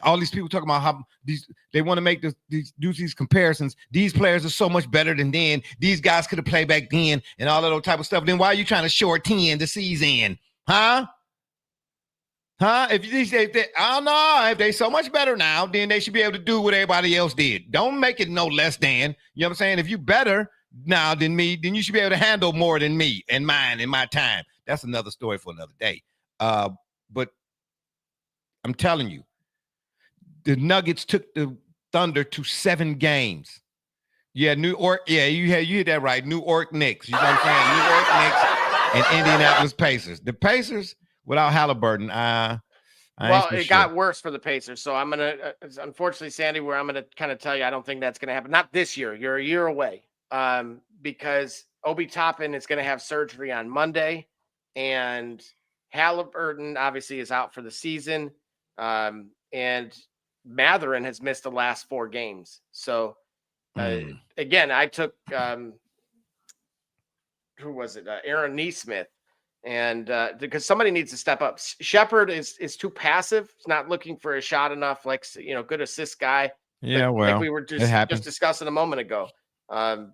All these people talking about how they want to make these comparisons. These players are so much better than then. These guys could have played back then and all of those type of stuff. Then why are you trying to shorten the season? Huh? If they're so much better now, then they should be able to do what everybody else did. Don't make it no less than. You know what I'm saying? If you better now than me, then you should be able to handle more than me and mine and my time. That's another story for another day. But I'm telling you, the Nuggets took the Thunder to 7 games. Yeah, New York. Yeah, you had that right. New York Knicks. You know what I'm saying? New York Knicks and Indianapolis Pacers. The Pacers without Halliburton. It got worse for the Pacers. So I'm gonna, unfortunately, Sandy, where I'm gonna kind of tell you, I don't think that's gonna happen. Not this year. You're a year away. Because Obi Toppin is going to have surgery on Monday, and Halliburton obviously is out for the season, and Matherin has missed the last 4 games. So again, I took who was it? Aaron Nesmith, and because somebody needs to step up. Shepherd is too passive. He's not looking for a shot enough. Good assist guy. Yeah, like we were just discussing a moment ago. But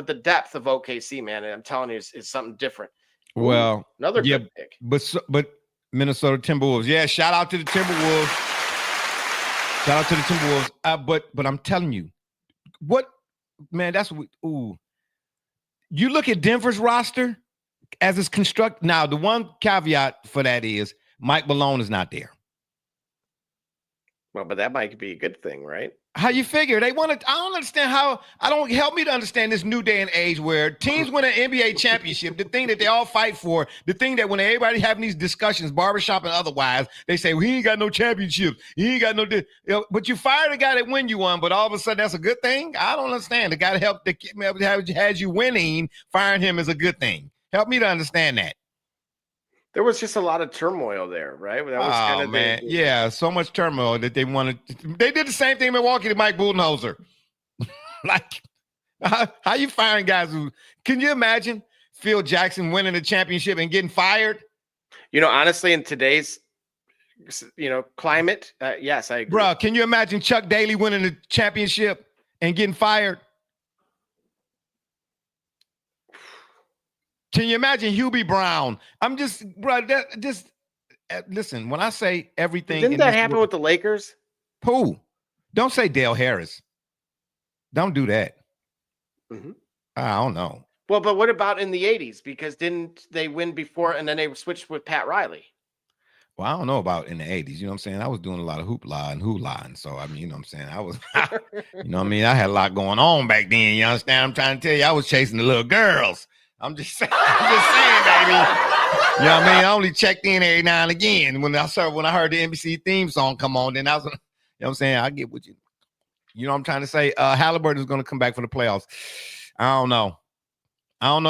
the depth of OKC, man, I'm telling you, is something different. Well, another good pick. But Minnesota Timberwolves. Yeah, shout out to the Timberwolves. But I'm telling you, you look at Denver's roster as it's constructed. Now, the one caveat for that is Mike Malone is not there. Well, but that might be a good thing, right? How you figure they want to? I don't understand how. Help me to understand this new day and age where teams win an NBA championship. The thing that they all fight for, the thing that when everybody having these discussions, barbershop and otherwise, they say, well, he ain't got no championship. He ain't got no. But you fire the guy that win you one, but all of a sudden that's a good thing. I don't understand. The guy that has you winning, firing him is a good thing. Help me to understand that. There was just a lot of turmoil there, right? That was yeah, so much turmoil that they wanted. They did the same thing in Milwaukee to Mike Budenholzer. How you firing guys who? Can you imagine Phil Jackson winning a championship and getting fired? Honestly, in today's climate, yes, I agree. Bro, can you imagine Chuck Daly winning a championship and getting fired? Can you imagine Hubie Brown? Listen, when I say everything. Didn't that happen with the Lakers? Who? Don't say Dale Harris. Don't do that. Mm-hmm. I don't know. Well, but what about in the 80s? Because didn't they win before and then they switched with Pat Riley? Well, I don't know about in the 80s. You know what I'm saying? I was doing a lot of hoopla and hula. And so, you know what I'm saying? I was, I had a lot going on back then. You understand? I'm trying to tell you, I was chasing the little girls. I'm just saying, baby. You know what I mean? I only checked in every now and again. When I heard the NBC theme song come on, then I was, you know what I'm saying? I get what you know what I'm trying to say? Halliburton is going to come back for the playoffs. I don't know.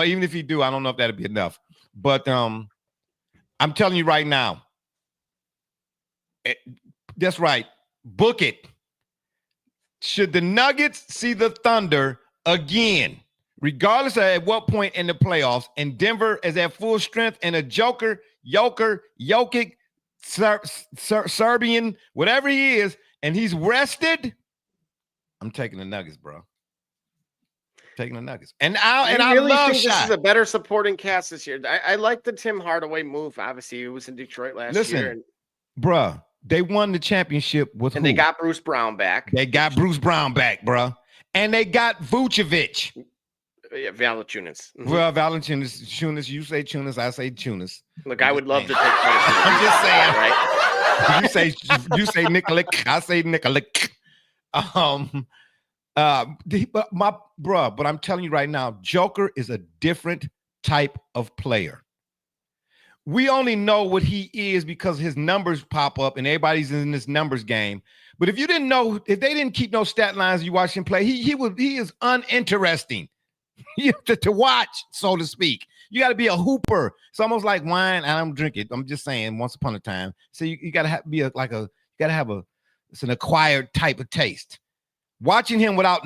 Even if he do, I don't know if that'll be enough. But I'm telling you right now, that's right. Book it. Should the Nuggets see the Thunder again, regardless of at what point in the playoffs, and Denver is at full strength, and a Jokic, Serbian, whatever he is, and he's rested, I'm taking the Nuggets, bro. Taking the Nuggets. And I really love think Shaq. This is a better supporting cast this year. I like the Tim Hardaway move. Obviously, he was in Detroit last year. Bruh, they won the championship with and who? They got Bruce Brown back. They got Bruce Brown back, bruh. And they got Vucevic. Yeah, Valanciunas. Mm-hmm. Well, Valanciunas, you say Chunas, I say Chunas. Look, I would love to take credit. I'm just saying, right? You say Nikolic, I say Nikolic. But I'm telling you right now, Joker is a different type of player. we only know what he is because his numbers pop up and everybody's in this numbers game. But if you didn't know, if they didn't keep no stat lines, you watch him play, he is uninteresting to watch, so to speak. You got to be a hooper. It's almost like wine. I don't drink it. I'm just saying, once upon a time. So you got to be it's an acquired type of taste. Watching him without,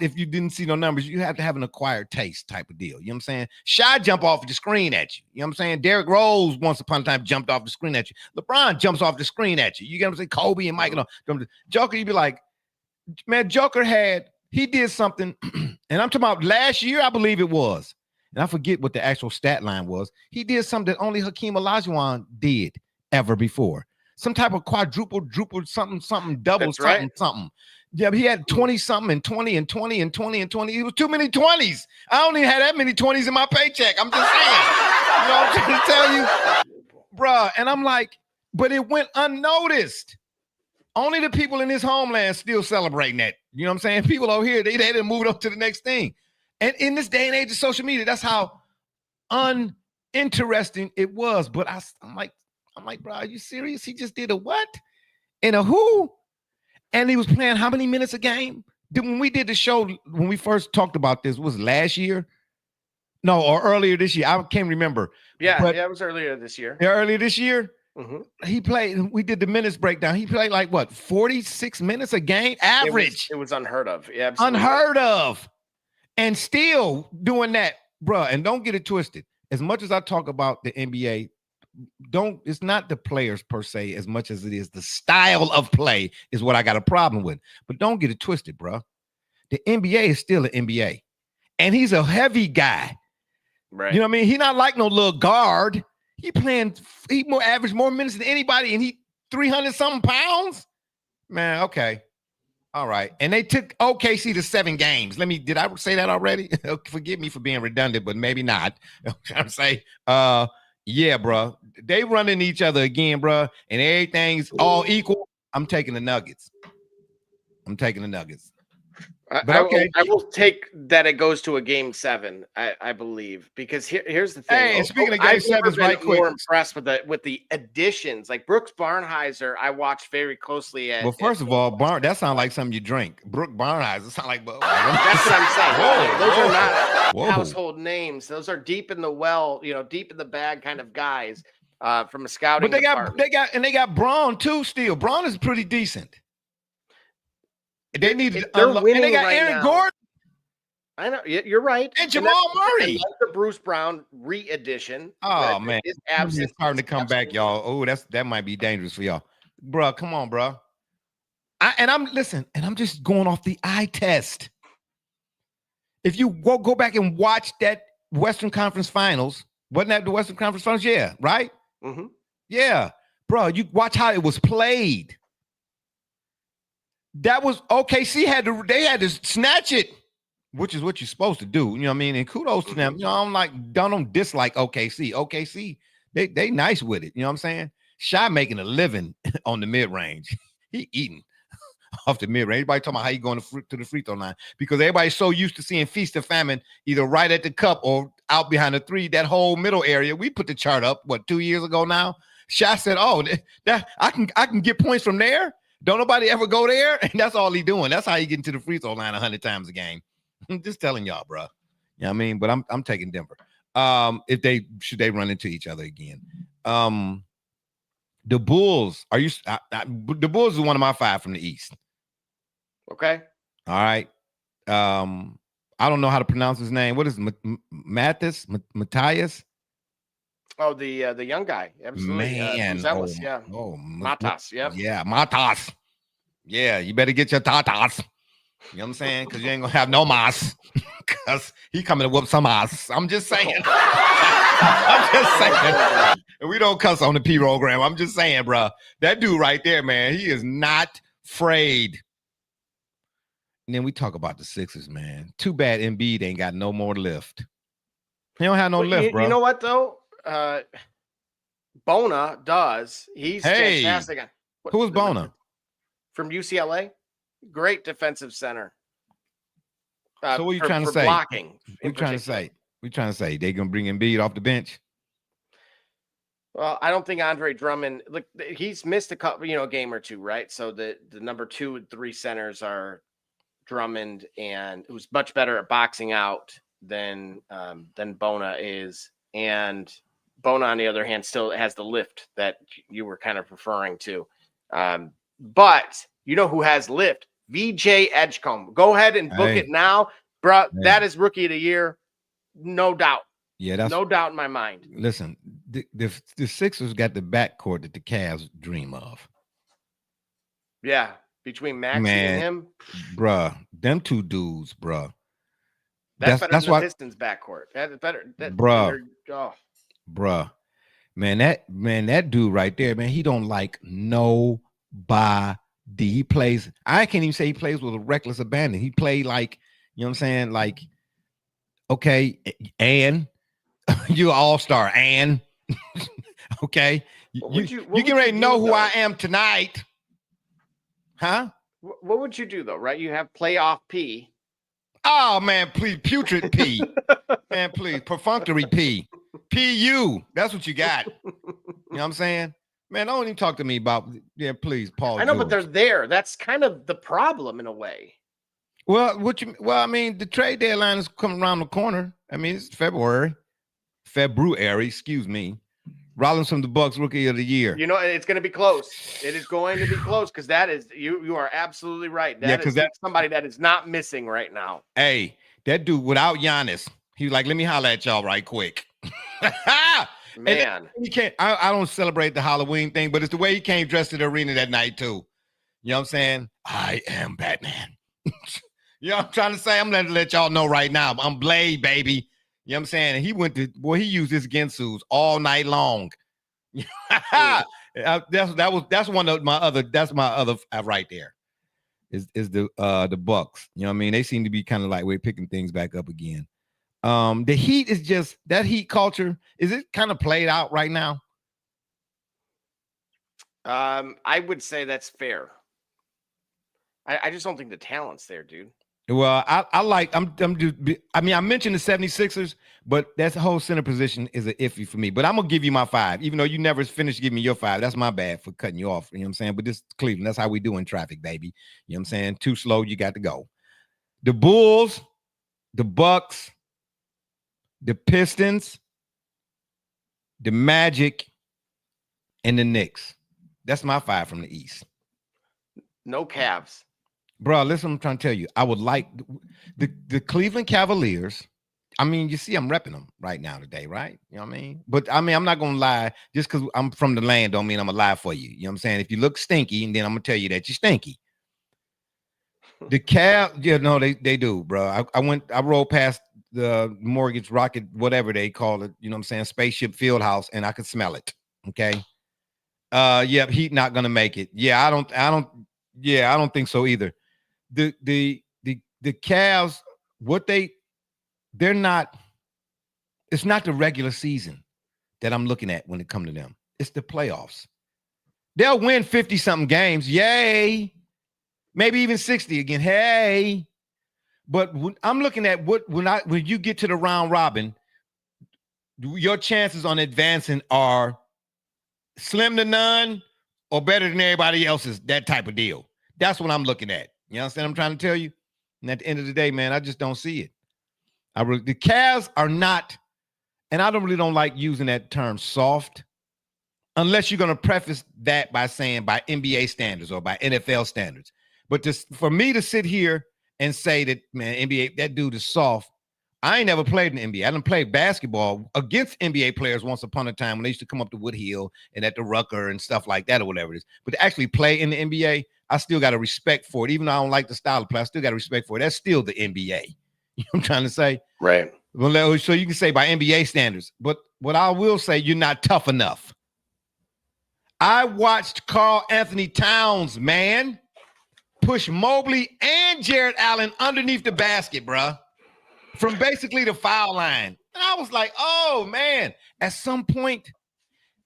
if you didn't see no numbers, you have to have an acquired taste type of deal. You know what I'm saying? Shy jump off the screen at you. You know what I'm saying? Derrick Rose once upon a time jumped off the screen at you. LeBron jumps off the screen at you. You get what I'm saying? Kobe and Mike. Joker, you'd be like, man, Joker he did something, and I'm talking about last year, I believe it was. And I forget what the actual stat line was. He did something that only Hakeem Olajuwon did ever before. Some type of quadruple, something, double, something. Yeah, he had 20-something and 20 and 20 and 20 and 20. It was too many 20s. I don't even have that many 20s in my paycheck. I'm just saying. You know what I'm trying to tell you? Bruh, and I'm like, but it went unnoticed. Only the people in his homeland still celebrating that. You know what I'm saying? People over here, they didn't move up to the next thing. And in this day and age of social media, that's how uninteresting it was. But I'm like, bro, are you serious? He just did a what? And a who? And he was playing how many minutes a game? When we did the show, when we first talked about this, was last year? No, or earlier this year. I can't remember. Yeah, it was earlier this year. Yeah, earlier this year? Mm-hmm. He played, we did the minutes breakdown. He played like what, 46 minutes a game? Average. It was unheard of. Yeah, absolutely. Unheard of. And still doing that, bro. And don't get it twisted. As much as I talk about the NBA, it's not the players per se as much as it is the style of play is what I got a problem with. But don't get it twisted, bro. The NBA is still an NBA. And he's a heavy guy. Right. You know what I mean? He's not like no little guard. He average more minutes than anybody, and he 300-something pounds. Man, okay. All right. And they took OKC to 7 games. Did I say that already? Forgive me for being redundant, but maybe not. I'm trying to say, yeah, bro. They running each other again, bro, and everything's all equal. I'm taking the Nuggets. I will take that it goes to a game 7, I believe, because here's the thing. Hey, and speaking of game 7s, right quick. More impressed with the additions, like Brooks Barnhizer. I watched very closely. Well, first of all, that sounds like something you drink. Brooks Barnhizer sound like. That's what I'm saying. Those are not Whoa. household names. Those are deep in the well, deep in the bag kind of guys from a scouting. But they got Braun too. Still, Braun is pretty decent. They need to unlock, and they got right Aaron Gordon. I know you're right. And Jamal Murray. Like the Bruce Brown re-edition. Oh man, it's starting to come back, y'all. Oh, that might be dangerous for y'all, bro. Come on, bro. I'm just going off the eye test. If you go back and watch that Western Conference Finals, wasn't that the Western Conference Finals? Yeah, right. Mm-hmm. Yeah, bro. You watch how it was played. That was OKC they had to snatch it, which is what you're supposed to do. You know what I mean? And kudos to them. Don't dislike OKC. OKC, they nice with it. You know what I'm saying? Shy making a living on the mid-range. He eating off the mid-range. Everybody talking about how he going to the free throw line because everybody's so used to seeing feast or famine either right at the cup or out behind the 3, that whole middle area. We put the chart up, 2 years ago now? Shy said, oh, that I can get points from there. Don't nobody ever go there, and that's all he doing. That's how he getting to the free throw line 100 times a game. I'm just telling y'all, bro. You know what I mean? But I'm taking Denver. Should they run into each other again? The Bulls. The Bulls is one of my 5 from the East. Okay. All right. I don't know how to pronounce his name. What is Matthias? Oh, the young guy. Absolutely. Man. Zealous, yeah. Oh, Matas, yeah. Yeah, Matas. Yeah, you better get your tatas. You know what I'm saying? Because you ain't going to have no mas. Because he coming to whoop some ass. I'm just saying. I'm just saying. And we don't cuss on the P-program. I'm just saying, bro. That dude right there, man, he is not afraid. And then we talk about the Sixers, man. Too bad Embiid ain't got no more lift. He don't have no lift, bro. You know what, though? Bona does. He's fantastic. Who is Bona? From UCLA. Great defensive center. So what are you trying to say? Blocking. We're trying to say they gonna bring Embiid off the bench. Well, I don't think Andre Drummond. Look, he's missed a couple, game or two, right? So the number 2 and 3 centers are Drummond, and who's much better at boxing out than Bona is, and Bona, on the other hand, still has the lift that you were kind of referring to. But you know who has lift? VJ Edgecombe. Go ahead and book it now, bro. That is rookie of the year, no doubt. Yeah, that's no doubt in my mind. Listen, the Sixers got the backcourt that the Cavs dream of. Yeah, between Maxey and him, bruh, them two dudes, bruh. That's better than the Pistons backcourt. That's better, bruh. Bruh, man, that dude right there, man, he don't like nobody. He plays. I can't even say he plays with a reckless abandon. He played like, you know what I'm saying, like, okay, and you all-star, and okay, you can already know who I am tonight, huh? What would you do though? Right, you have playoff P. Oh man, please, putrid P, man, please, perfunctory P, PU. That's what you got. You know what I'm saying? Man, don't even talk to me about, please, Paul. I know, George. but they're there. That's kind of the problem in a way. Well, I mean, the trade deadline is coming around the corner. I mean, it's February, excuse me. Rollins from the Bucks, rookie of the year. You know, it's going to be close. It is going to be close because that is you are absolutely right. That is somebody that is not missing right now. Hey, that dude without Giannis, he was like, let me holler at y'all right quick. Man, he can't. I don't celebrate the Halloween thing, but it's the way he came dressed to the arena that night too. You know what I'm saying? I am Batman. You know what I'm trying to say? I'm going to let y'all know right now. I'm Blade, baby. You know what I'm saying? And he used his Gensus all night long. That's one of my other. That's my other right there. Is the Bucks? You know what I mean? They seem to be kind of like we're picking things back up again. The Heat is just that Heat culture. Is it kind of played out right now? I would say that's fair. I just don't think the talent's there, dude. Well, I mentioned the 76ers, but that whole center position is an iffy for me. But I'm gonna give you my 5, even though you never finished giving me your 5. That's my bad for cutting you off. You know what I'm saying? But this is Cleveland. That's how we do in traffic, baby. You know what I'm saying? Too slow, you got to go. The Bulls, the Bucks, the Pistons, the Magic, and the Knicks. That's my 5 from the East. No Cavs. Bro, listen, I'm trying to tell you. I would like the Cleveland Cavaliers. I mean, you see, I'm repping them right now today, right? You know what I mean? But I mean, I'm not gonna lie. Just because I'm from the land don't mean I'm gonna lie for you. You know what I'm saying? If you look stinky, and then I'm gonna tell you that you're stinky. The Cavs, they do, bro. I rolled past the Mortgage Rocket, whatever they call it, you know what I'm saying, Spaceship Fieldhouse, and I could smell it. Okay. Heat not gonna make it. I don't think so either. The Cavs, they're not, it's not the regular season that I'm looking at when it comes to them. It's the playoffs. They'll win 50-something games. Yay. Maybe even 60 again. Hey. But I'm looking at when you get to the round robin, your chances on advancing are slim to none or better than everybody else's, that type of deal. That's what I'm looking at. You understand what I'm trying to tell you? And at the end of the day, man, I just don't see it. The Cavs are not, and I don't like using that term soft, unless you're going to preface that by saying by NBA standards or by NFL standards. But for me to sit here and say that, man, NBA, that dude is soft. I ain't never played in the NBA. I done played basketball against NBA players once upon a time when they used to come up to Wood Hill and at the Rucker and stuff like that or whatever it is. But to actually play in the NBA, I still got a respect for it. Even though I don't like the style of play, I still got a respect for it. That's still the NBA. You know what I'm trying to say? Right. Well, so you can say by NBA standards. But what I will say, you're not tough enough. I watched Karl Anthony Towns, man, push Mobley and Jared Allen underneath the basket, bruh. From basically the foul line. And I was like, oh, man. At some point,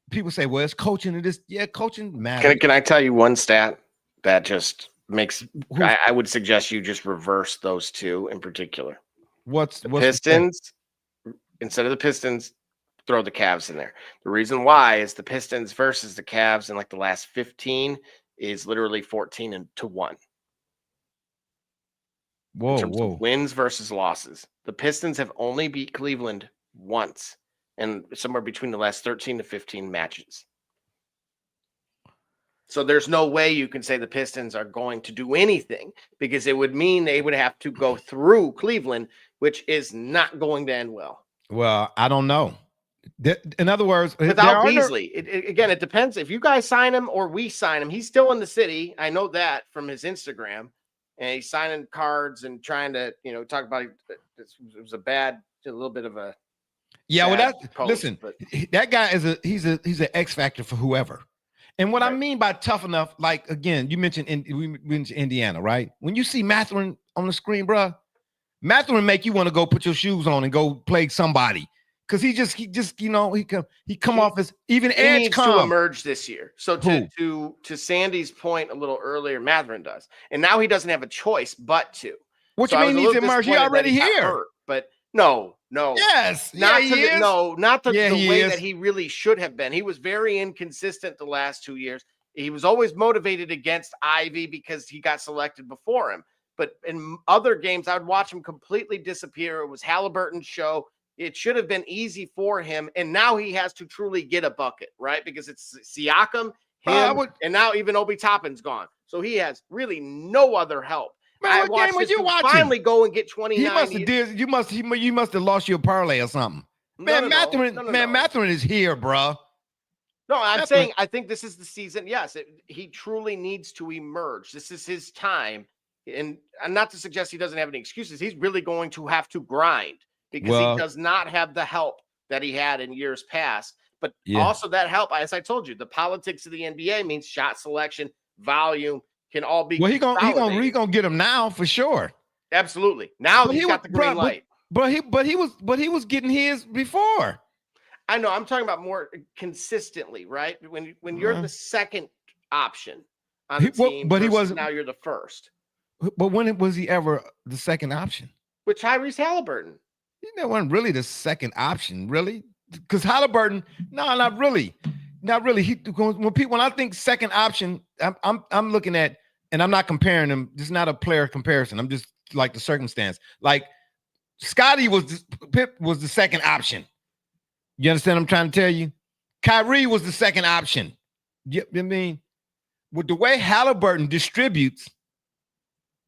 people say, well, it's coaching. It is. Yeah, coaching matters. Can I tell you one stat that just makes – I would suggest you just reverse those two in particular. What's Pistons, instead of the Pistons, throw the Cavs in there. The reason why is the Pistons versus the Cavs in like the last 15 is literally 14-1. Whoa, In terms whoa. of wins versus losses. The Pistons have only beat Cleveland once, and somewhere between the last 13 to 15 matches. So there's no way you can say the Pistons are going to do anything, because it would mean they would have to go through Cleveland, which is not going to end well. Well, I don't know. In other words, Without Beasley, again, it depends. If you guys sign him or we sign him, he's still in the city. I know that from his Instagram. And he's signing cards and trying to, talk about it was a little bit of a listen, but that guy he's an X factor for whoever. And what I mean by tough enough, like again, we mentioned Indiana, right? When you see Mathurin on the screen, bro, Mathurin make you want to go put your shoes on and go play somebody. Because he come off as even he Edge needs to emerge this year. So to Sandy's point a little earlier, Mathurin does, and now he doesn't have a choice but to. What you mean needs to emerge? He already here. Hurt, but no. Yes, not the way is. that he really should have been. He was very inconsistent the last 2 years. He was always motivated against Ivy because he got selected before him. But in other games, I would watch him completely disappear. It was Halliburton's show. It should have been easy for him, and now he has to truly get a bucket, right? Because it's Siakam, him, and now even Obi Toppin's gone. So he has really no other help. Man, what game was you watching? Finally go and get 29. You must have lost your parlay or something. Man, Mathurin is here, bro. No, I'm saying I think this is the season. Yes, he truly needs to emerge. This is his time, and not to suggest he doesn't have any excuses. He's really going to have to grind. Because he does not have the help that he had in years past. But also that help, as I told you, the politics of the NBA means shot selection, volume can all be. Well, he gonna get him now for sure. Absolutely. Now he's got the green light. But he was getting his before. I know. I'm talking about more consistently, right? When you're the second option on the team, but he wasn't. Now you're the first. But when was he ever the second option? With Tyrese Halliburton. That wasn't really the second option, really, because Halliburton. No, not really, not really. When I think second option, I'm looking at, and I'm not comparing them. This is not a player comparison. I'm just like the circumstance. Like Scotty Pip was the second option. You understand what I'm trying to tell you? Kyrie was the second option. You know what I mean? With the way Halliburton distributes,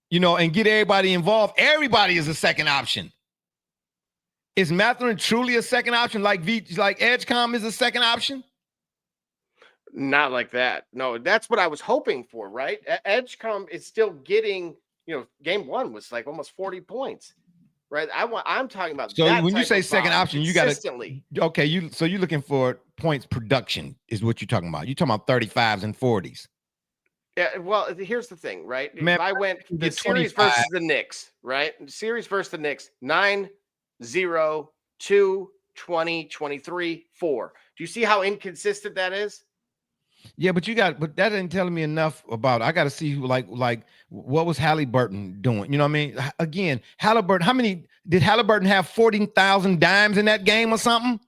and get everybody involved, everybody is a second option. Is Mathurin truly a second option like Edgecom is a second option? Not like that. No, that's what I was hoping for, right? Edgecom is still getting, game one was like almost 40 points, right? I'm talking about. So when you say second option, you got consistently. Okay, you're looking for points production is what you're talking about. You're talking about 35s and 40s. Yeah, well, here's the thing, right? Man, if I went the series versus the Knicks, right? Series versus the Knicks, 9-0, 2, 20, 23, 4. Do you see how inconsistent that is? Yeah, but that ain't telling me enough about it. I got to see like what was Halliburton doing? You know what I mean? Again, Halliburton, did Halliburton have 14,000 dimes in that game or something?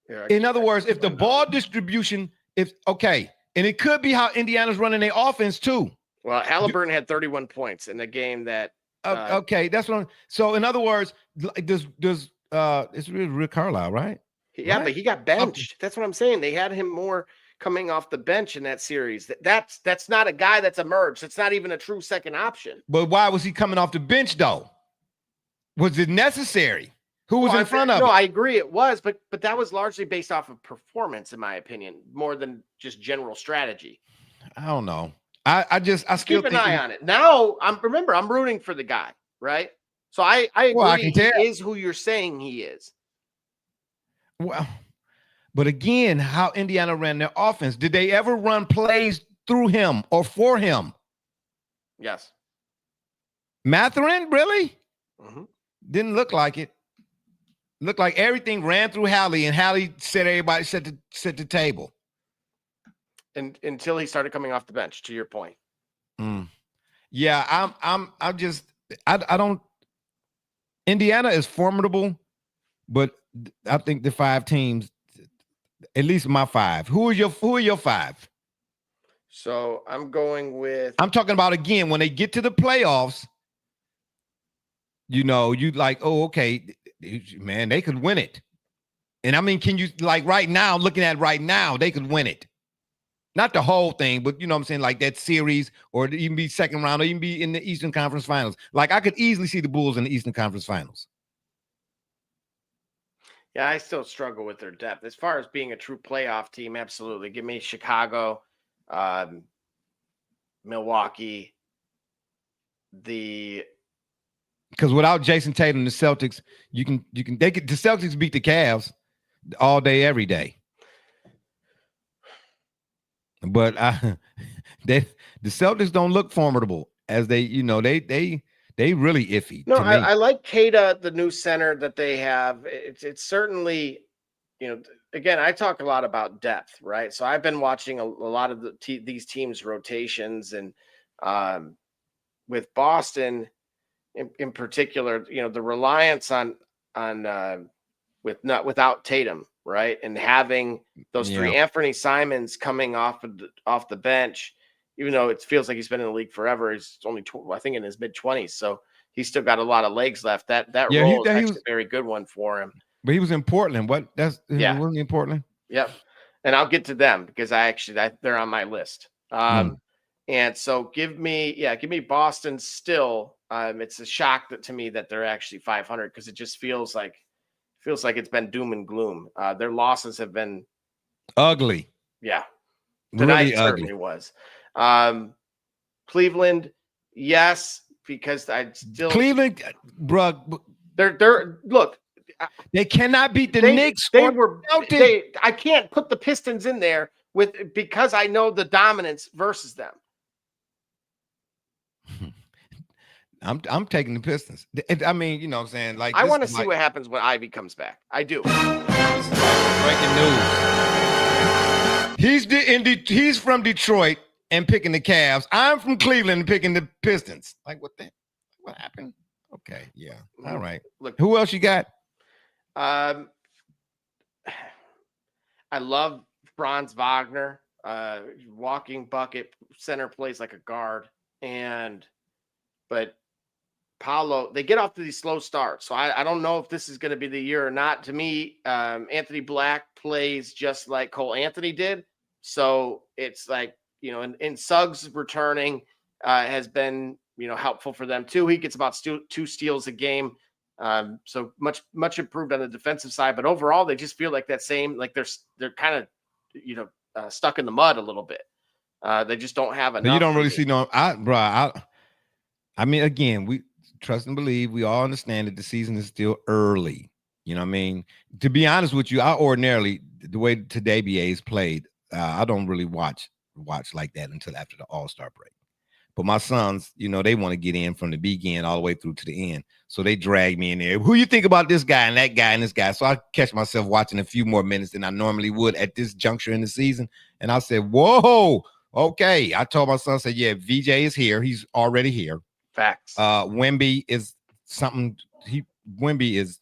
Yeah, in other words, if the ball distribution, and it could be how Indiana's running their offense too. Well, Halliburton had 31 points in the game that. Okay, that's what. So in other words, does it's really Rick Carlisle, right? Yeah, right? But he got benched. That's what I'm saying. They had him more coming off the bench in that series. That's not a guy that's emerged. It's not even a true second option. But why was he coming off the bench though? Was it necessary? Who was in front of him? No, I agree it was, but that was largely based off of performance, in my opinion, more than just general strategy. I don't know. I still keep an eye on it. Now I'm rooting for the guy, right? So I agree. Well, I can tell. He is who you're saying he is. Well, but again, how Indiana ran their offense. Did they ever run plays through him or for him? Yes. Mathurin, really? Mm-hmm. Didn't look like it. Looked like everything ran through Hallie, and Hallie set the table. And until he started coming off the bench, to your point. Yeah, I don't. Indiana is formidable, but I think the 5 teams, at least my 5. Who are your 5? So I'm going with. I'm talking about, again, when they get to the playoffs, you like, oh, okay, man, they could win it. And I mean, can you, like, right now, looking at right now, they could win it. Not the whole thing, but you know what I'm saying, like that series, or even be second round, or even be in the Eastern Conference Finals. Like, I could easily see the Bulls in the Eastern Conference Finals. Yeah, I still struggle with their depth. As far as being a true playoff team, absolutely. Give me Chicago, Milwaukee, because without Jason Tatum, the Celtics, the Celtics beat the Cavs all day, every day. But the Celtics don't look formidable as they really iffy. No, I like Kata, the new center that they have. It's certainly, again, I talk a lot about depth, right? So I've been watching a lot of these teams' rotations, and with Boston in particular, the reliance on without Tatum, right, and having those 3 Anthony Simons coming off the bench, even though it feels like he's been in the league forever. He's only I think in his mid-20s, so he's still got a lot of legs left. That role is actually a very good one for him. But he was in Portland. Wasn't he in Portland? Yep. And I'll get to them because they're on my list. And so give me Boston still. It's a shock to me that they're actually 500, because it just feels like it's been doom and gloom. Their losses have been ugly. Yeah. Tonight really certainly was. Cleveland, yes, because Cleveland, bro. They're look. They cannot beat the Knicks. I can't put the Pistons in there because I know the dominance versus them. I'm taking the Pistons. I mean, you know what I'm saying? Like, I want to see what happens when Ivy comes back. I do. Breaking news. He's from Detroit and picking the Cavs. I'm from Cleveland and picking the Pistons. Like, what happened? Okay, yeah. All right. Look, who else you got? I love Franz Wagner. Walking bucket, center, plays like a guard, but Paolo, they get off to these slow starts. So I don't know if this is going to be the year or not. To me, Anthony Black plays just like Cole Anthony did. So it's like, and Suggs returning has been, helpful for them too. He gets about 2 steals a game. So much improved on the defensive side, but overall they just feel like that same, like they're kind of, stuck in the mud a little bit. They just don't have enough. You don't really see I mean, again, we trust and believe. We all understand that the season is still early. You know what I mean? To be honest with you, I ordinarily, the way today BA is played, I don't really watch like that until after the All-Star break. But my sons, they want to get in from the beginning all the way through to the end. So they drag me in there. Who you think about this guy and that guy and this guy? So I catch myself watching a few more minutes than I normally would at this juncture in the season. And I said, whoa, okay. I told my son, I said, yeah, VJ is here. He's already here. Facts. Wemby is something. Wemby is,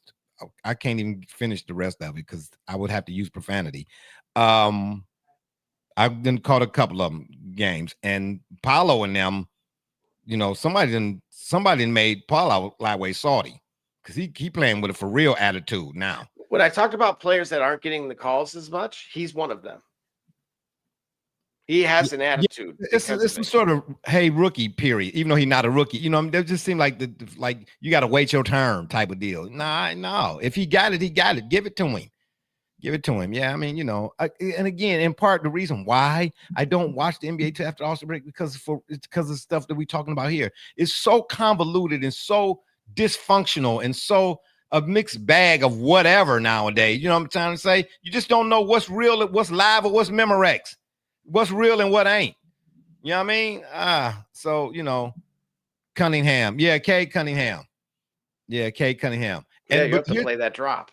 I can't even finish the rest of it because I would have to use profanity. I've been caught a couple of them games, and Paolo and them, somebody made Paolo lightweight salty because he playing with a for real attitude now. When I talked about players that aren't getting the calls as much, he's one of them. He has an attitude. It's some sort of rookie period, even though he's not a rookie. They just seem like like you got to wait your turn type of deal. No. If he got it, he got it. Give it to him. Give it to him. Yeah, I mean, and again, in part, the reason why I don't watch the NBA till after All-Star break it's because of stuff that we're talking about here. It's so convoluted and so dysfunctional and so a mixed bag of whatever nowadays. You know what I'm trying to say? You just don't know what's real, what's live, or what's Memorex, what's real and what ain't. You know what I mean? So, Cunningham. Yeah, Cade Cunningham. Yeah, you have to play that drop.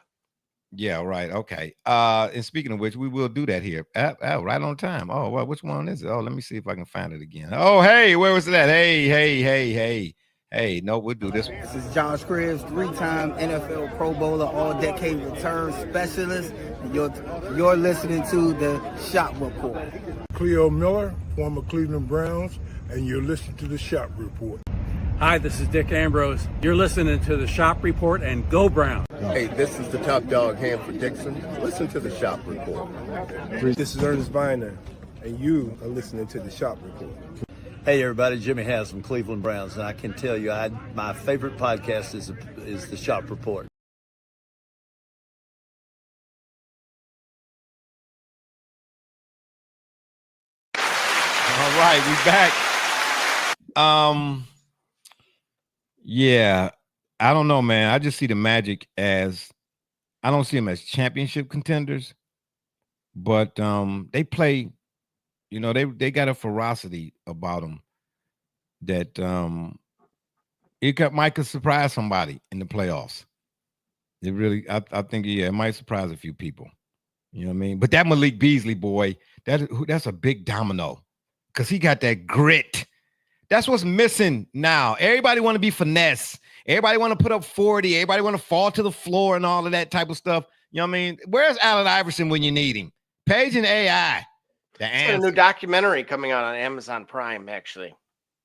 Yeah, right. Okay. And speaking of which, we will do that here. Right on time. Oh, well, which one is it? Oh, let me see if I can find it again. Oh, hey, where was that? Hey. Hey, no, we'll do this. This is Josh Cribbs, 3-time NFL Pro Bowler, all-decade return specialist. And you're listening to the Shop Report. Cleo Miller, former Cleveland Browns, and you're listening to the Shop Report. Hi, this is Dick Ambrose. You're listening to the Shop Report, and go Brown. Hey, this is the top dog, Hanford Dixon. Listen to the Shop Report. This is Ernest Viner, and you are listening to the Shop Report. Hey everybody, Jimmy Haslam, Cleveland Browns, and I can tell you, my favorite podcast is the Shop Report. All right, we back. Yeah, I don't know, man. I just see the Magic as, I don't see them as championship contenders, but they play. You know, they got a ferocity about them that might could surprise somebody in the playoffs. It really, I think, yeah, it might surprise a few people. You know what I mean? But that Malik Beasley boy, that's a big domino because he got that grit. That's what's missing now. Everybody want to be finesse. Everybody want to put up 40. Everybody want to fall to the floor and all of that type of stuff. You know what I mean? Where's Allen Iverson when you need him? Page and AI. A new documentary coming out on Amazon Prime, actually.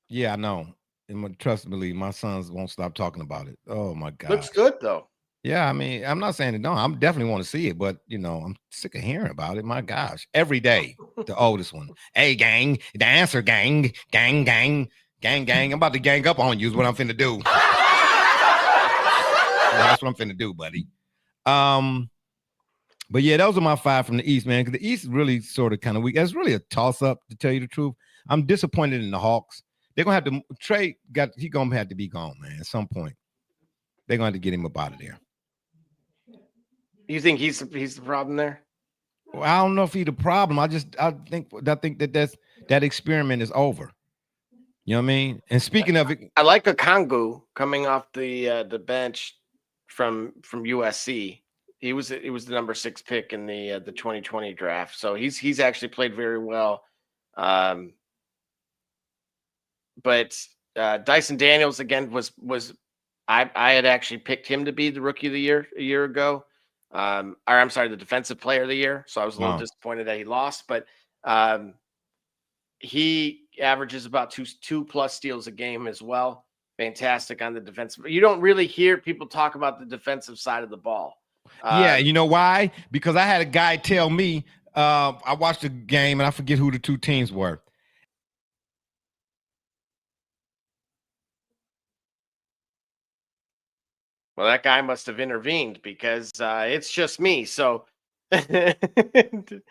Yeah, I know. And trust me, my sons won't stop talking about it. Oh my God. Looks good though. Yeah, I mean, I'm not saying it don't. I definitely want to see it, but you know, I'm sick of hearing about it. My gosh, every day, the oldest one. Hey, gang, the answer, gang, gang, gang, gang, gang. I'm about to gang up on you. Is what I'm finna do. That's what I'm finna do, buddy. But yeah, those are my 5 from the East, man. Because the East is really sort of kind of weak. It's really a toss-up, to tell you the truth. I'm disappointed in the Hawks. They're gonna have to Trey he gonna have to be gone, man. At some point, they're gonna have to get him up out of there. You think he's the problem there? Well, I don't know if he's the problem. I think that experiment is over. You know what I mean? And speaking of it, I like Okongwu coming off the bench from USC. He was the number 6 pick in the 2020 draft. So he's actually played very well. But Dyson Daniels again was I had actually picked him to be the rookie of the year a year ago. The defensive player of the year. So I was a little disappointed that he lost, but he averages about two plus steals a game as well. Fantastic on the defensive. You don't really hear people talk about the defensive side of the ball. Yeah, you know why? Because I had a guy tell me, I watched the game and I forget who the two teams were. Well, that guy must have intervened because it's just me. So, and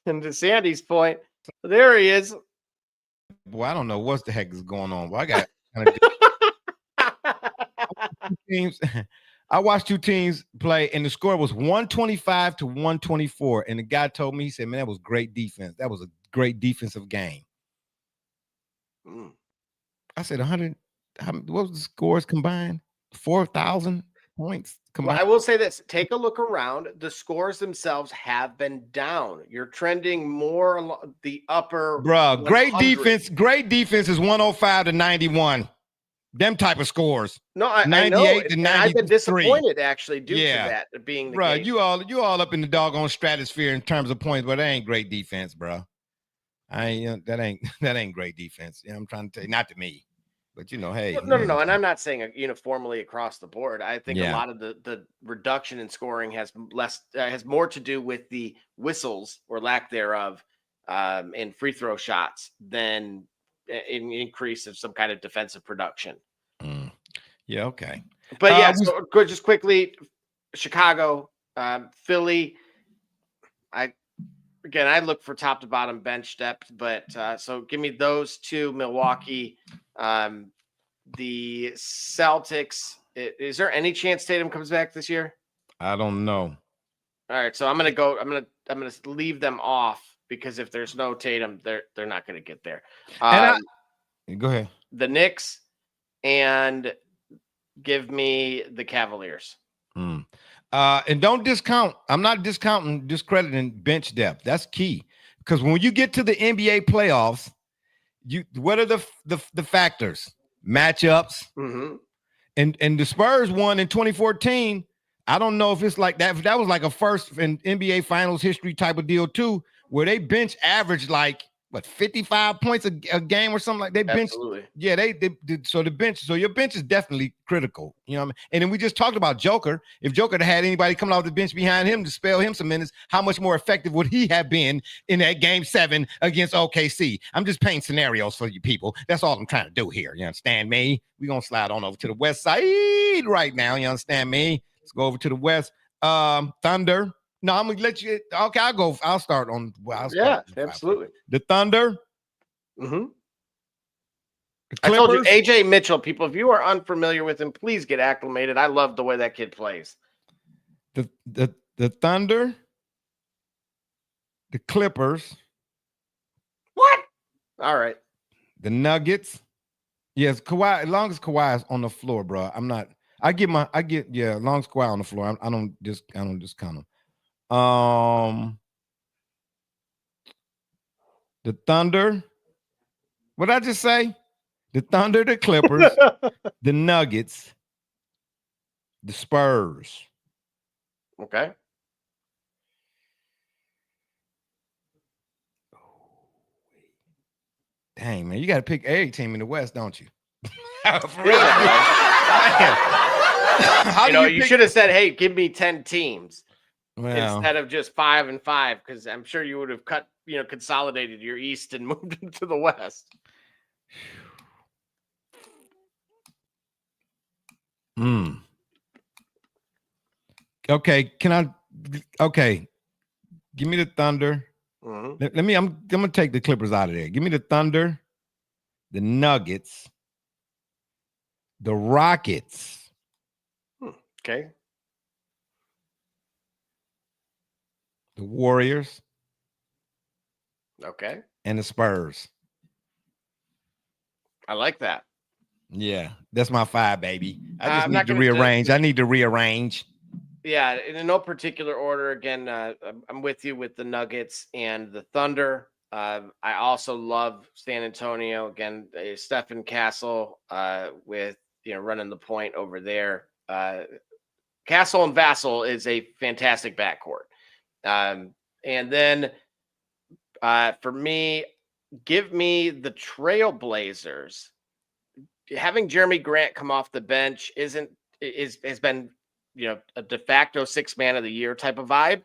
to Sandy's point, there he is. Boy, I don't know what the heck is going on. Well, I got teams. I watched 2 teams play, and the score was 125 to 124. And the guy told me, he said, "Man, that was great defense. That was a great defensive game." I said, 100. What was the scores combined? 4,000 points combined. Well, I will say this: take a look around. The scores themselves have been down. You're trending more along the upper. Bro, great 100. defense. Great defense is 105 to 91. Them type of scores. No, I know. To 93. I've been disappointed actually due to that being the case. You all up in the doggone stratosphere in terms of points, but that ain't great defense, bro. That ain't great defense. You know, I'm trying to tell you, not to me, but you know, hey. No. And I'm not saying uniformly across the board. I think a lot of the reduction in scoring has more to do with the whistles or lack thereof in free throw shots than an increase of some kind of defensive production. Yeah, okay. But so just quickly, Chicago, Philly. I look for top to bottom bench depth, but so give me those 2. Milwaukee, the Celtics. Is there any chance Tatum comes back this year? I don't know. All right, so I'm gonna leave them off because if there's no Tatum, they're not gonna get there. Go ahead. The Knicks, and give me the Cavaliers. And don't discount. I'm not discrediting bench depth. That's key because when you get to the NBA playoffs, what are the factors? matchups. Mm-hmm. And the Spurs won in 2014. I don't know if it's like that. That was like a first in NBA Finals history type of deal too, where they bench averaged like 55 points a game or something like they bench. Absolutely. Yeah, they so the bench. So your bench is definitely critical. You know what I mean? And then we just talked about Joker. If Joker had anybody coming off the bench behind him to spell him some minutes, how much more effective would he have been in that game 7 against OKC? I'm just painting scenarios for you people. That's all I'm trying to do here. You understand me? We're gonna slide on over to the west side right now. You understand me? Let's go over to the west. Thunder. No, I'm gonna let you. Okay, I'll start on. Well, absolutely. The Thunder. Mm-hmm. The I told you, Clippers. AJ Mitchell. People, if you are unfamiliar with him, please get acclimated. I love the way that kid plays. The Thunder. The Clippers. What? All right. The Nuggets. Yes, Kawhi. As long as Kawhi is on the floor, bro. I'm not. As long as Kawhi on the floor, I don't discount him. The Thunder. What did I just say? The Thunder, the Clippers, the Nuggets, the Spurs. Okay. Dang, man, you got to pick every team in the West, don't you? For real, How you should have said, "Hey, give me 10 teams." Well, Instead of just 5 and 5, because I'm sure you would have consolidated your East and moved into the West. Okay, okay. Give me the Thunder. Mm-hmm. I'm gonna take the Clippers out of there. Give me the Thunder, the Nuggets, the Rockets. Okay. The Warriors. Okay. And the Spurs. I like that. Yeah, that's my 5, baby. I just I'm need not to gonna rearrange. I need to rearrange. Yeah, in no particular order. Again, I'm with you with the Nuggets and the Thunder. I also love San Antonio. Again, Stephen Castle with running the point over there. Castle and Vassell is a fantastic backcourt. And then for me, give me the Trailblazers. Having Jeremy Grant come off the bench has been a de facto 6th man of the year type of vibe.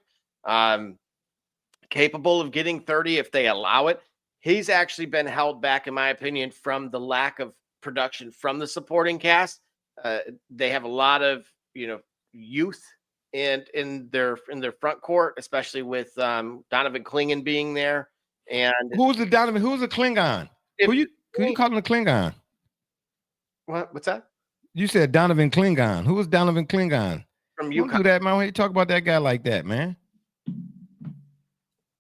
Capable of getting 30 if they allow it. He's actually been held back, in my opinion, from the lack of production from the supporting cast. They have a lot of youth and in their front court, especially with Donovan Clingan being there. And who's the Donovan? Who's the Klingon? Who you calling a Klingon? What's that? You said Donovan Klingon. Who was Donovan Klingon? From You UConn. do that, man. Why you talk about that guy like that, man?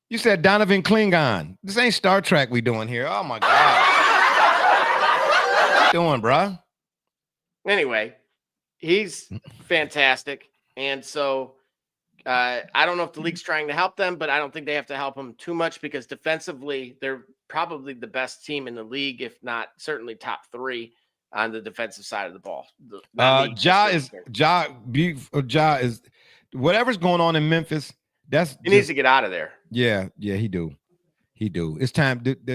You said Donovan Klingon. This ain't Star Trek we doing here. Oh my God. What you doing, bro? Anyway, he's fantastic. And so I don't know if the league's trying to help them, but I don't think they have to help them too much because defensively, they're probably the best team in the league, if not certainly top 3 on the defensive side of the ball. Ja is whatever's going on in Memphis. He needs to get out of there. Yeah, he do. It's time. What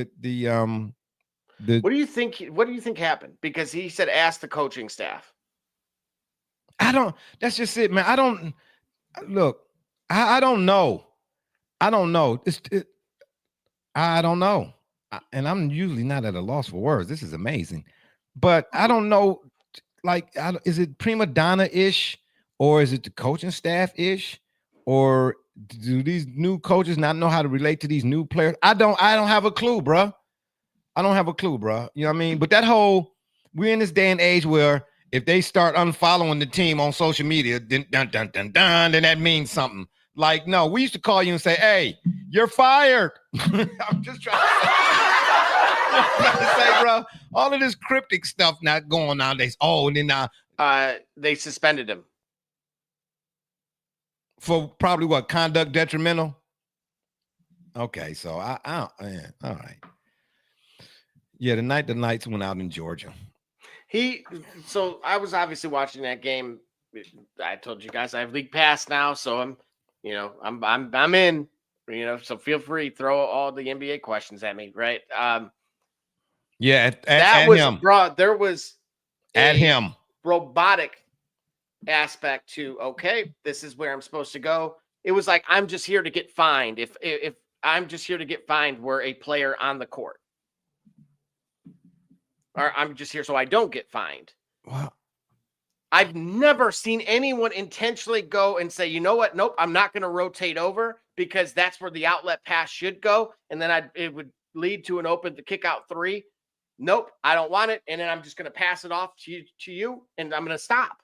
do you think? What do you think happened? Because he said, "Ask the coaching staff." That's just it, man. I don't know. I don't know. I don't know. And I'm usually not at a loss for words. This is amazing, but I don't know. Like, is it prima donna-ish, or is it the coaching staff-ish, or do these new coaches not know how to relate to these new players? I don't have a clue, bro. I don't have a clue, bro. You know what I mean? But we're in this day and age where if they start unfollowing the team on social media, then that means something. Like, no, we used to call you and say, "Hey, you're fired." I'm just trying to say, bro, all of this cryptic stuff not going nowadays. Oh, and then now they suspended him for probably what, conduct detrimental. Okay, so all right. Yeah, the Knights went out in Georgia. So I was obviously watching that game. I told you guys I have League Pass now, so I'm in. So feel free throw all the NBA questions at me, right? Yeah, that at was him. bro. There was At him. robotic aspect to this is where I'm supposed to go. It was like I'm just here to get fined. If I'm just here to get fined, we're a player on the court, or I'm just here so I don't get fined. Wow. I've never seen anyone intentionally go and say, you know what? Nope, I'm not going to rotate over because that's where the outlet pass should go. And then it would lead to an open kick out three. Nope, I don't want it. And then I'm just going to pass it off to you and I'm going to stop.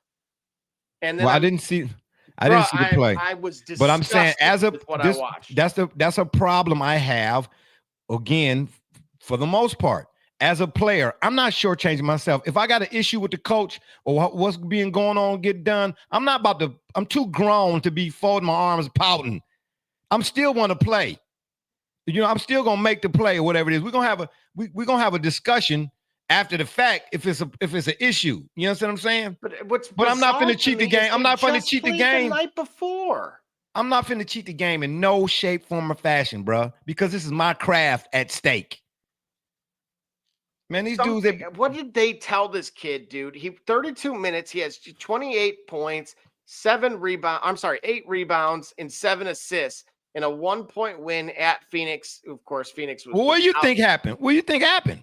And then I didn't see the play. I was disgusted but I'm saying with what I watched. That's a problem I have, again, for the most part. As a player, I'm not shortchanging myself. If I got an issue with the coach or what's being going on, get done, I'm too grown to be folding my arms pouting. I'm still want to play. I'm still gonna make the play or whatever it is. We're gonna have a discussion after the fact if it's an issue. You understand what I'm saying? But I'm not finna cheat the game. I'm not finna cheat the game. The night before. I'm not finna cheat the game in no shape, form, or fashion, bro. Because this is my craft at stake. Man, these dudes. What did they tell this kid, dude? 32 minutes. He has 28 points, 8 rebounds, and 7 assists in a 1-point win at Phoenix. Of course, Phoenix was. Well, what do you think happened? What do you think happened?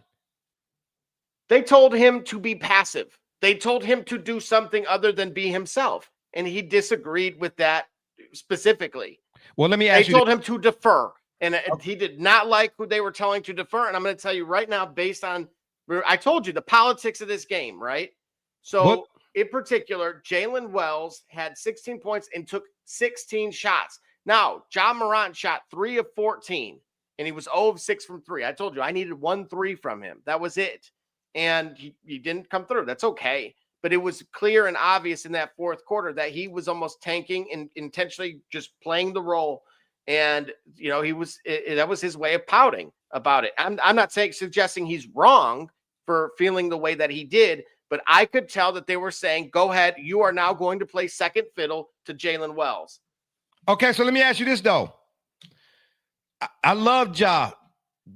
They told him to be passive. They told him to do something other than be himself, and he disagreed with that specifically. Well, let me ask you. They told him to defer, and he did not like who they were telling to defer. And I'm going to tell you right now, based on. I told you the politics of this game, right? So in particular, Jalen Wells had 16 points and took 16 shots. Now, Ja Morant shot 3 of 14, and he was 0 of 6 from 3. I told you I needed 1 3 from him. That was it. And he didn't come through. That's okay. But it was clear and obvious in that fourth quarter that he was almost tanking and intentionally just playing the role. And, that was his way of pouting about it. I'm not suggesting he's wrong for feeling the way that he did, but I could tell that they were saying, go ahead, you are now going to play second fiddle to Jalen Wells. Okay, so let me ask you this, though. I love Ja,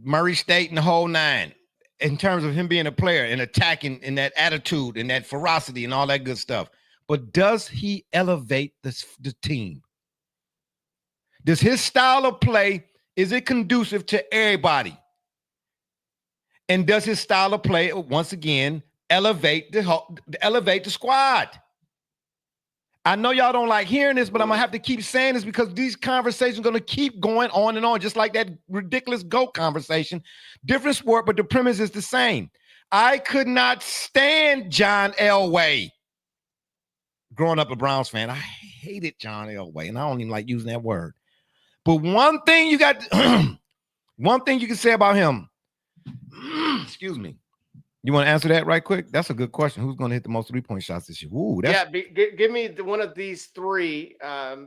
Murray State and the whole nine in terms of him being a player and attacking and that attitude and that ferocity and all that good stuff. But does he elevate the team? Does his style of play, is it conducive to everybody? And does his style of play, once again, elevate the squad? I know y'all don't like hearing this, but I'm going to have to keep saying this because these conversations are going to keep going on and on, just like that ridiculous GOAT conversation. Different sport, but the premise is the same. I could not stand John Elway. Growing up a Browns fan, I hated John Elway, and I don't even like using that word. But one thing you can say about him, excuse me. You want to answer that right quick? That's a good question. Who's going to hit the most 3-point shots this year? Ooh, give me one of these three: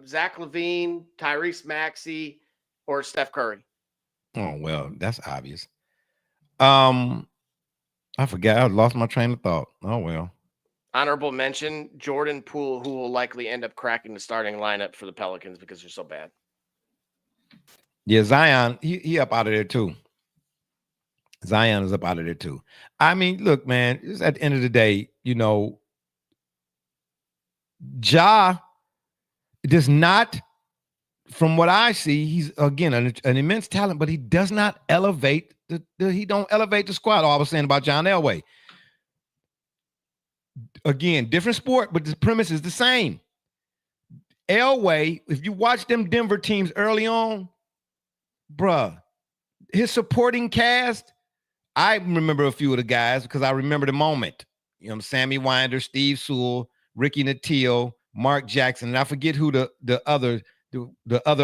Zach LaVine, Tyrese Maxey, or Steph Curry. Oh well, that's obvious. I forgot. I lost my train of thought. Oh well. Honorable mention: Jordan Poole, who will likely end up cracking the starting lineup for the Pelicans because they're so bad. Yeah, Zion, he up out of there too. Zion is up out of there too. I mean, look, man, it's at the end of the day, Ja does not, from what I see, he's again an immense talent, but he does not elevate he don't elevate the squad. All I was saying about John Elway. Again, different sport, but the premise is the same. Elway, if you watch them Denver teams early on, bruh, his supporting cast, I remember a few of the guys because I remember the moment. Sammy Winder, Steve Sewell, Ricky Nattil, Mark Jackson, and I forget who the other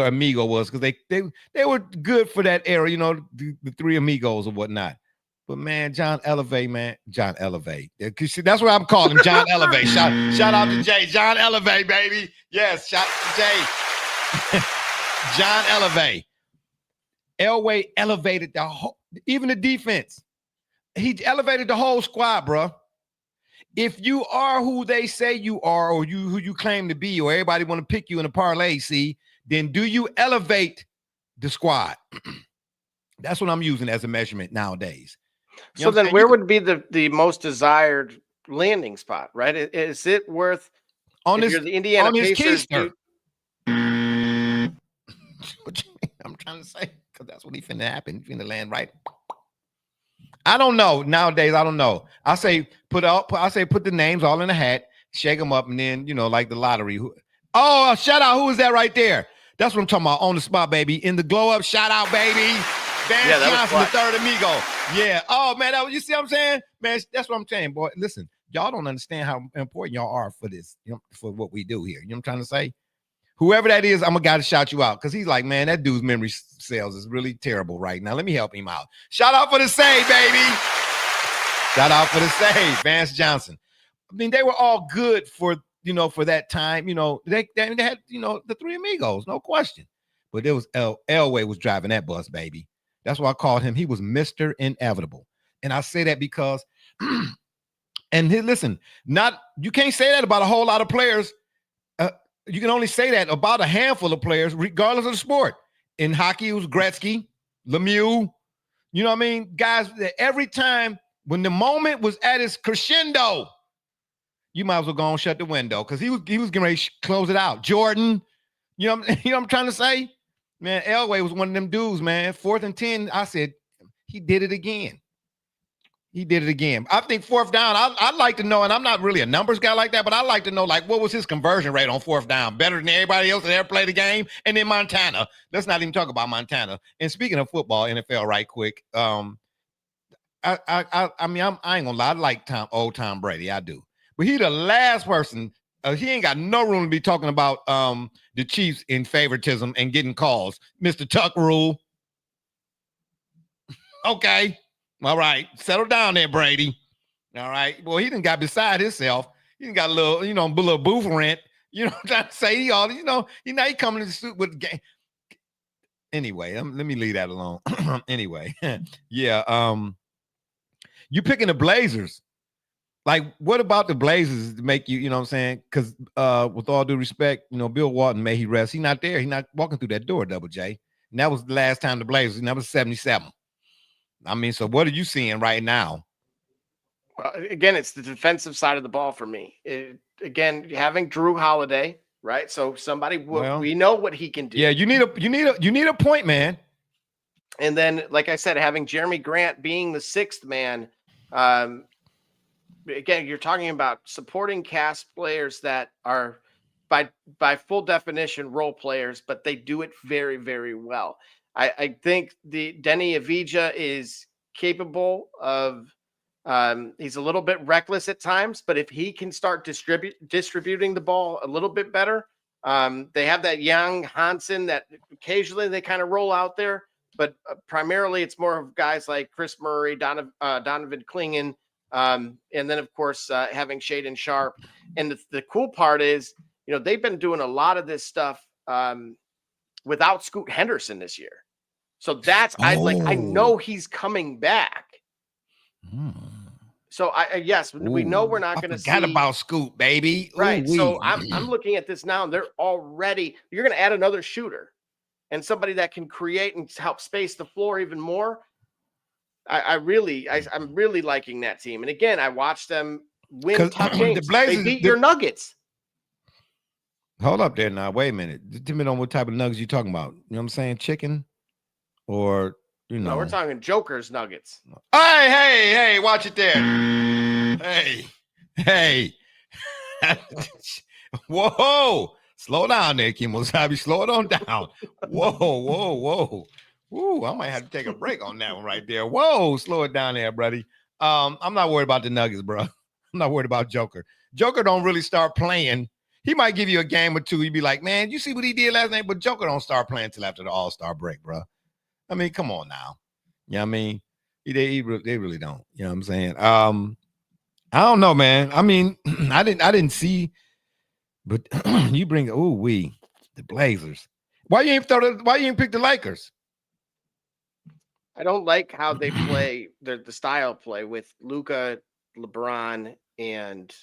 amigo was because they were good for that era, the three amigos or whatnot. But man, John Elevate. That's what I'm calling him, John Elevate. Shout out to Jay. John Elevate, baby. Yes, shout out to Jay. John Elevate. Elway elevated even the defense. He elevated the whole squad, bro. if you are who they say you are, or who you claim to be, or everybody want to pick you in a parlay, then do you elevate the squad? That's what I'm using as a measurement nowadays. You So then where would be the most desired landing spot, right? Is it worth on if this, you're the Indiana on this Pacers? keister? What you mean? I'm trying to say, because that's what he finna happen. He finna land right. I don't know. Nowadays, I don't know. I say put the names all in a hat, shake them up, and then, like the lottery. Oh, shout out. Who is that right there? That's what I'm talking about. On the spot, baby. In the glow up. Shout out, baby. Vance Johnson, the third amigo. Yeah. Oh, man. You see what I'm saying? Man, that's what I'm saying, boy. Listen, y'all don't understand how important y'all are for this, for what we do here. You know what I'm trying to say? Whoever that is, I'm a guy to shout you out, because he's like, man, that dude's memory cells is really terrible right now. Let me help him out. Shout out for the save, baby. Shout out for the save, Vance Johnson. I mean, they were all good for that time. They had, the three amigos, no question. But it was Elway was driving that bus, baby. That's why I called him. He was Mr. Inevitable. And I say that because, listen, you can't say that about a whole lot of players. You can only say that about a handful of players, regardless of the sport. In hockey, it was Gretzky, Lemieux. You know what I mean? Guys, that every time when the moment was at its crescendo, you might as well go and shut the window, because he was getting ready to close it out. Jordan, you know what I'm trying to say? Man, Elway was one of them dudes, man. 4th and 10, I said, he did it again. He did it again. I think 4th down, I'd like to know, and I'm not really a numbers guy like that, but I'd like to know, like, what was his conversion rate on 4th down? Better than everybody else that ever played the game? And then Montana. Let's not even talk about Montana. And speaking of football, NFL, right quick, I mean, I ain't gonna lie, I like old Tom Brady. I do. But he the last person, he ain't got no room to be talking about the Chiefs in favoritism and getting calls. Mr. Tuck rule. Okay. All right. Settle down there, Brady. All right. Well, he done got beside himself. He done got a little, a little booth rent. You know what I'm trying to say? He coming to the suit with the game. Anyway, let me leave that alone. Anyway, yeah. You picking the Blazers. Like, what about the Blazers to make you, you know what I'm saying? Because with all due respect, Bill Walton, may he rest. He's not there. He's not walking through that door, Double J. And that was the last time the Blazers, and that was 77. I mean, so what are you seeing right now? Well, again, it's the defensive side of the ball for me. Again, having Drew Holiday, right? So somebody we know what he can do. Yeah, you need a point man. And then, like I said, having Jeremy Grant being the 6th man. Again, you're talking about supporting cast players that are by full definition role players, but they do it very, very well. I think the Denny Avija is capable of. He's a little bit reckless at times, but if he can start distributing the ball a little bit better, they have that young Hansen that occasionally they kind of roll out there, but primarily it's more of guys like Chris Murray, Donovan Clingan, and then of course having Shaden Sharp. And the cool part is, they've been doing a lot of this stuff without Scoot Henderson this year. So that's I know he's coming back. So we know we're not going to see. Forgot about Scoot, baby. Right. So I'm looking at this now, and you're going to add another shooter and somebody that can create and help space the floor even more. I'm really liking that team. And again, I watched them win tough games. They beat your Nuggets. Hold up there now. Wait a minute. Depending on what type of nuggets you're talking about. You know what I'm saying? Chicken or, No, we're talking Joker's Nuggets. Hey, watch it there. Hey. Whoa. Slow down there, Kim Wasabi. Slow it on down. Whoa. Ooh, I might have to take a break on that one right there. Whoa, slow it down there, buddy. I'm not worried about the Nuggets, bro. I'm not worried about Joker. Joker don't really start playing. He might give you a game or two. You'd be like, man, you see what he did last night? But Joker don't start playing until after the All-Star break, bro. I mean, come on now. You know what I mean? They really don't. You know what I'm saying? I don't know, man. I mean, I didn't see, but you bring the Blazers. Why you ain't pick the Lakers? I don't like how they play the style play with Luka, LeBron, and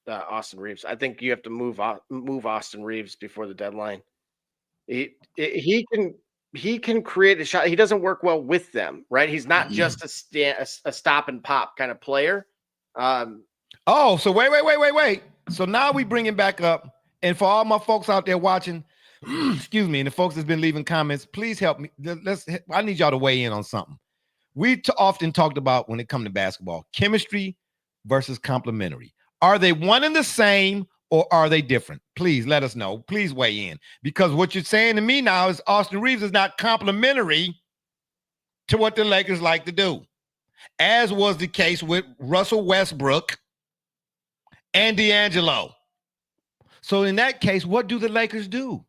Austin Reeves. I think you have to move Austin Reeves before the deadline. He can create a shot. He doesn't work well with them, right? He's not just a stop and pop kind of player. So wait. So now we bring him back up. And for all my folks out there watching, excuse me, and the folks that's been leaving comments, please help me. I need y'all to weigh in on something. We often talked about when it comes to basketball, chemistry versus complementary. Are they one and the same or are they different? Please let us know. Please weigh in. Because what you're saying to me now is Austin Reeves is not complementary to what the Lakers like to do, as was the case with Russell Westbrook and D'Angelo. So in that case, what do the Lakers do?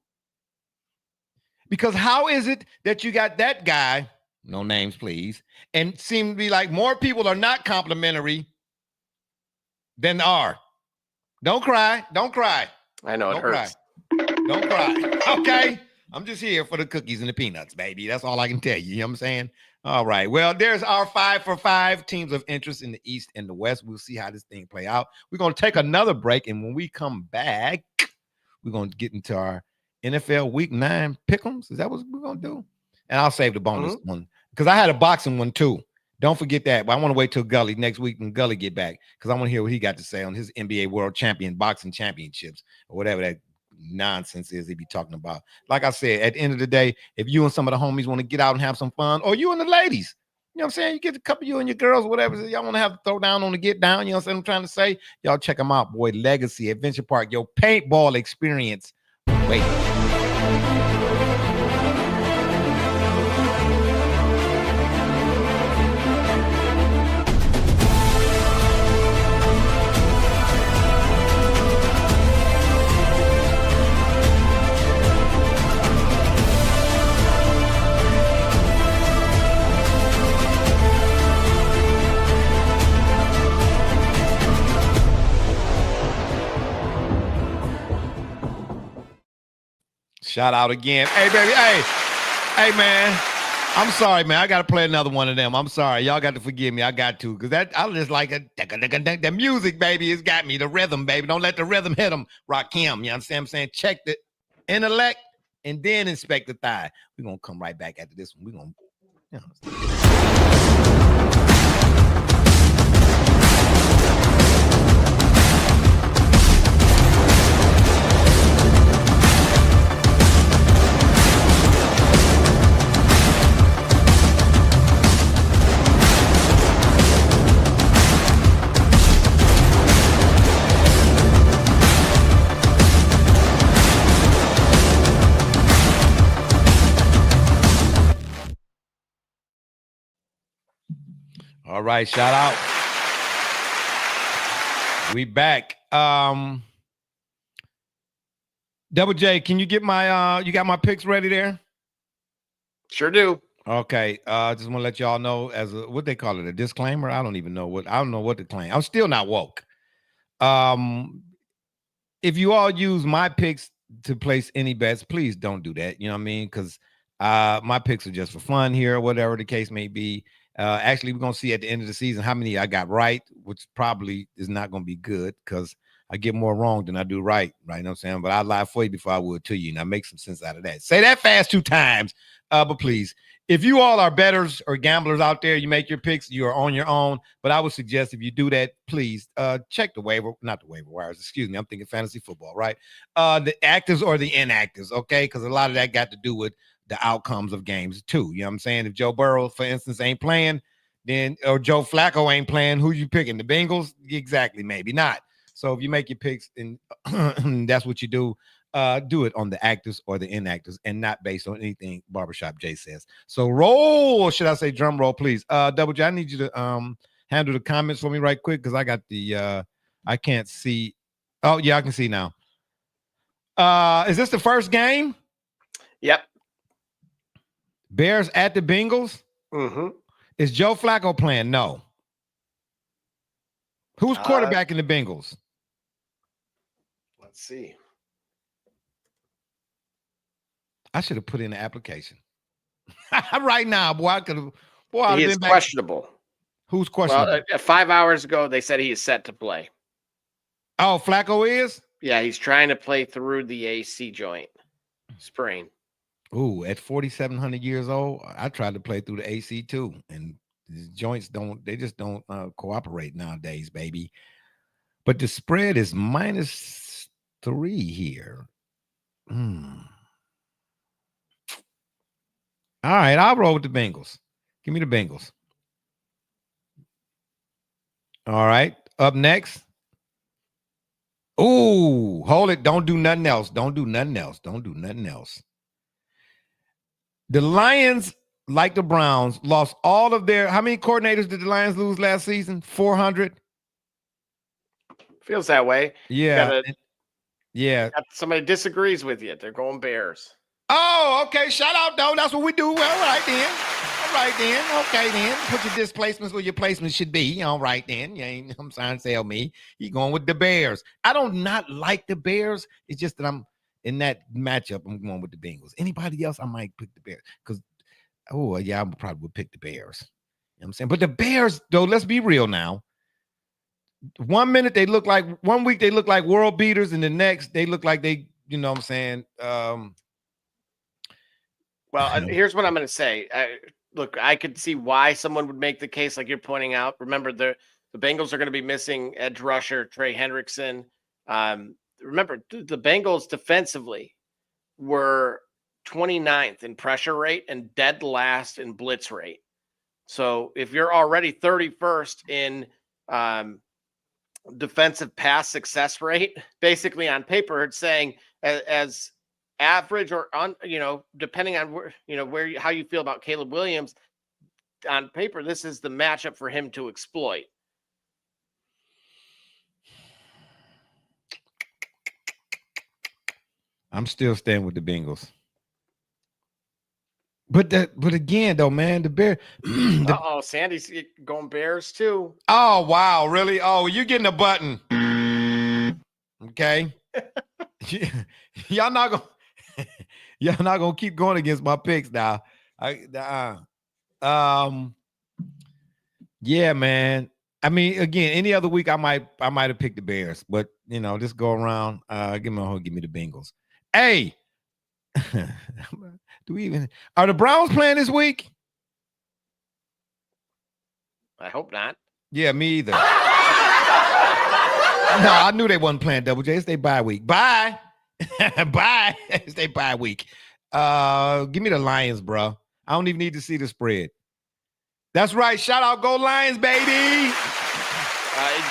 Because how is it that you got that guy, no names please, and seem to be like more people are not complimentary than are? Don't cry. I know it hurts. Don't cry. Okay? I'm just here for the cookies and the peanuts, baby. That's all I can tell you. You know what I'm saying? All right. Well, there's our 5 for 5 teams of interest in the East and the West. We'll see how this thing play out. We're going to take another break, and when we come back, we're going to get into our NFL Week 9 pick'ems. Is that what we're going to do? And I'll save the bonus one because I had a boxing one too. Don't forget that. But I want to wait till Gully next week when Gully get back because I want to hear what he got to say on his NBA World Champion Boxing Championships or whatever that nonsense is he be talking about. Like I said, at the end of the day, if you and some of the homies want to get out and have some fun, or you and the ladies, you know what I'm saying? You get a couple of you and your girls, whatever, y'all want to have to throw down on the get down, you know what I'm trying to say? Y'all check them out, boy. Legacy, Adventure Park, your paintball experience. Wait. Shout out again. Hey, baby. Hey, man. I'm sorry, man. I got to play another one of them. I'm sorry. Y'all got to forgive me. I got to. Because I just like it. The music, baby, has got me. The rhythm, baby. Don't let the rhythm hit them. Rakim. You understand what I'm saying? Check the intellect and then inspect the thigh. We're going to come right back after this one. We're going to... All right, shout out. We back. Double J, can you get my you got my picks ready there? Sure do. Okay. Just want to let y'all know as a what they call it, a disclaimer. I don't know what to claim. I'm still not woke. If you all use my picks to place any bets, please don't do that. You know what I mean? Because my picks are just for fun here, or whatever the case may be. Actually, we're going to see at the end of the season how many I got right, which probably is not going to be good because I get more wrong than I do right. Right. You know what I'm saying? But I lie for you before I would to you. And I make some sense out of that. Say that fast 2 times. But please, if you all are bettors or gamblers out there, you make your picks, you are on your own. But I would suggest if you do that, please check the waiver, not the waiver wires. Excuse me. I'm thinking fantasy football, right? The actives or the inactives. Okay. Because a lot of that got to do with the outcomes of games too. You know what I'm saying? If Joe Burrow, for instance, ain't playing, then or Joe Flacco ain't playing, who you picking? The Bengals? Exactly, maybe not. So if you make your picks and that's what you do it on the actives or the inactives and not based on anything Barbershop Jay says. So roll, should I say drum roll, please? Double J, I need you to handle the comments for me right quick because I got the I can't see. Oh, yeah, I can see now. Is this the first game? Yep. Bears at the Bengals? Mm-hmm. Is Joe Flacco playing? No. Who's quarterback in the Bengals? Let's see. I should have put in the application. Right now, boy. I could have. Boy, he is questionable. Who's questionable? Well, 5 hours ago, they said he is set to play. Oh, Flacco is? Yeah, he's trying to play through the AC joint sprain. Ooh, at 4,700 years old, I tried to play through the AC too, and the joints just don't cooperate nowadays, baby. But the spread is -3 here. All right, I'll roll with the Bengals. Give me the Bengals. All right, up next. Ooh, hold it. Don't do nothing else. Don't do nothing else. Don't do nothing else. The Lions, like the Browns, lost all of their. How many coordinators did the Lions lose last season? 400. Feels that way. Yeah. Yeah. Somebody disagrees with you. They're going Bears. Oh, okay. Shout out, though. That's what we do. Well, all right then. All right then. Okay then. Put your displacements where your placements should be. All right then. You ain't, I'm trying to tell me. You going with the Bears. I don't not like the Bears. It's just that I'm in that matchup. I'm going with the Bengals. Anybody else, I might pick the Bears. Because, oh, yeah, I probably would pick the Bears. You know what I'm saying? But the Bears, though, let's be real now. 1 minute they look like, 1 week they look like world beaters, and the next they look like they, you know what I'm saying? Well, here's what I'm going to say. Look, I could see why someone would make the case like you're pointing out. Remember, the Bengals are going to be missing edge rusher Trey Hendrickson. Remember, the Bengals defensively were 29th in pressure rate and dead last in blitz rate. So if you're already 31st in defensive pass success rate, basically on paper, it's saying as average or on, depending on where, how you feel about Caleb Williams on paper, this is the matchup for him to exploit. I'm still staying with the Bengals. But again, though, man, the Bears. Sandy's going Bears too. Oh, wow, really? Oh, you're getting a button. Okay. Y'all not gonna keep going against my picks now. Yeah, man. I mean, again, any other week I might have picked the Bears, but this go around, give me the Bengals. Hey, are the Browns playing this week? I hope not. Yeah, me either. No, I knew they wasn't playing Double J. It's their bye week. Bye. Bye. It's their bye week. Give me the Lions, bro. I don't even need to see the spread. That's right. Shout out, go Lions, baby.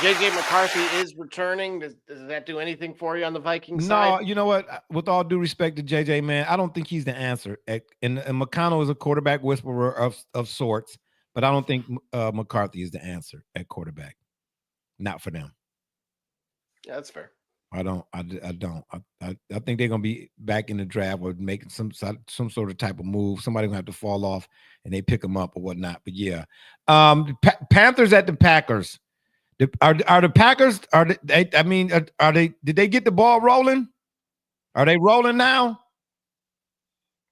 JJ McCarthy is returning. Does that do anything for you on the Vikings side? No, you know what? With all due respect to JJ, man, I don't think he's the answer. And McConnell is a quarterback whisperer of sorts, but I don't think McCarthy is the answer at quarterback. Not for them. Yeah, that's fair. I don't. I think they're gonna be back in the draft or making some sort of type of move. Somebody gonna have to fall off and they pick them up or whatnot. But yeah, Panthers at the Packers. Are the Packers? Are they? I mean, are they? Did they get the ball rolling? Are they rolling now?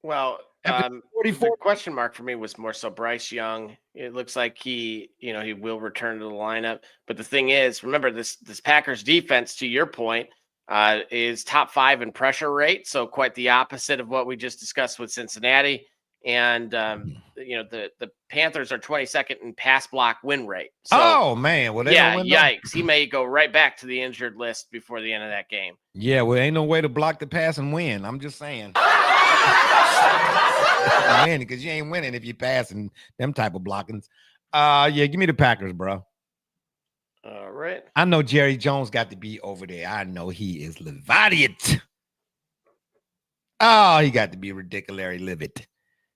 Well, the question mark for me was more so Bryce Young. It looks like he will return to the lineup. But the thing is, remember this Packers defense, to your point, is top 5 in pressure rate. So quite the opposite of what we just discussed with Cincinnati. And the Panthers are 22nd in pass block win rate. So, oh man, well yikes! He may go right back to the injured list before the end of that game. Yeah, well, ain't no way to block the pass and win. I'm just saying. Win because you ain't winning if you passing them type of blockings. Yeah, give me the Packers, bro. All right. I know Jerry Jones got to be over there. I know he is Levadiot. Oh, he got to be ridiculously livid.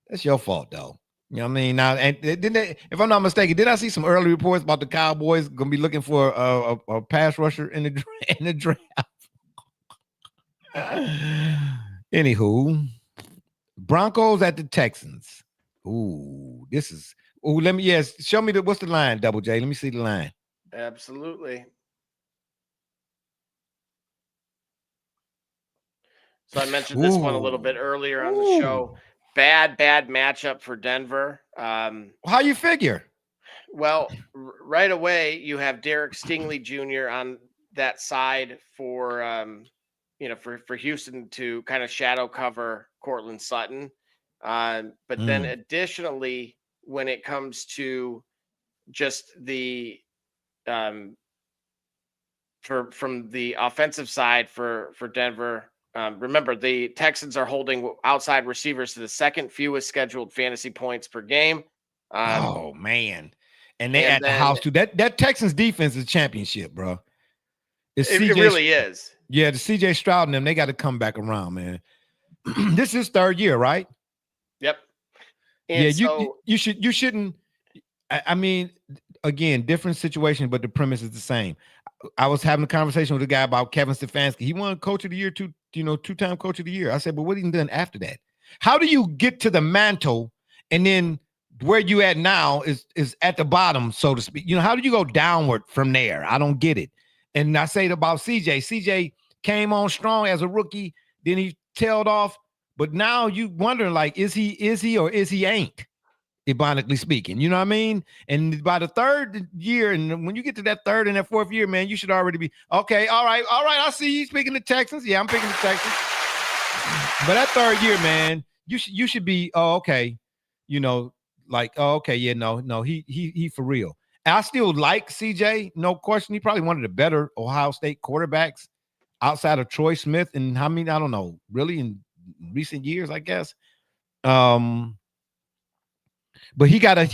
That's your fault, though. You know what I mean? Now, and if I'm not mistaken, did I see some early reports about the Cowboys going to be looking for a pass rusher in the draft? Anywho, Broncos at the Texans. Ooh, this is. Ooh, show me what's the line, Double J. Let me see the line. Absolutely. So I mentioned this one a little bit earlier on the show. Bad matchup for Denver. How you figure? Well, right away you have Derek Stingley Jr. on that side for for Houston to kind of shadow cover Cortland Sutton. But then additionally, when it comes to just the from the offensive side for Denver, remember the Texans are holding outside receivers to the second fewest scheduled fantasy points per game. Oh man, and they and at the then- house too. That Texans defense is championship, bro. It's It CJ really is. Yeah, the CJ Stroud and them, they got to come back around, man. This is third year, right? Yep. And yeah, so, you shouldn't. I mean, again, different situation, but the premise is the same. I was having a conversation with a guy about Kevin Stefanski. He won Coach of the Year, two-time Coach of the Year. I said, but what he done after that? How do you get to the mantle and then where you at now is at the bottom, so to speak? How do you go downward from there? I don't get it. And I say it about CJ. CJ came on strong as a rookie, then he tailed off. But now you wondering, like, is he or is he ain't? Ironically speaking, you know what I mean? And by the third year, and when you get to that third and that fourth year, man, you should already be okay. All right. I see you speaking the Texans. Yeah, I'm picking the Texans. But that third year, man, you should be okay. Like, okay, yeah, no, he for real. And I still like CJ, no question. He probably one of the better Ohio State quarterbacks outside of Troy Smith, and I don't know, really in recent years, I guess. But he gotta,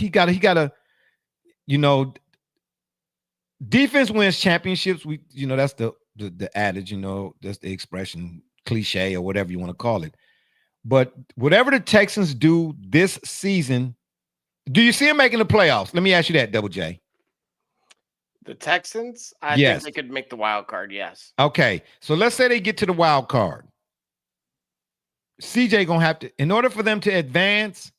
defense wins championships. That's the adage, that's the expression, cliche, or whatever you want to call it. But whatever the Texans do this season, do you see them making the playoffs? Let me ask you that, Double J. The Texans, I Yes. think they could make the wild card. Yes. Okay, so let's say they get to the wild card. CJ gonna have to, in order for them to advance,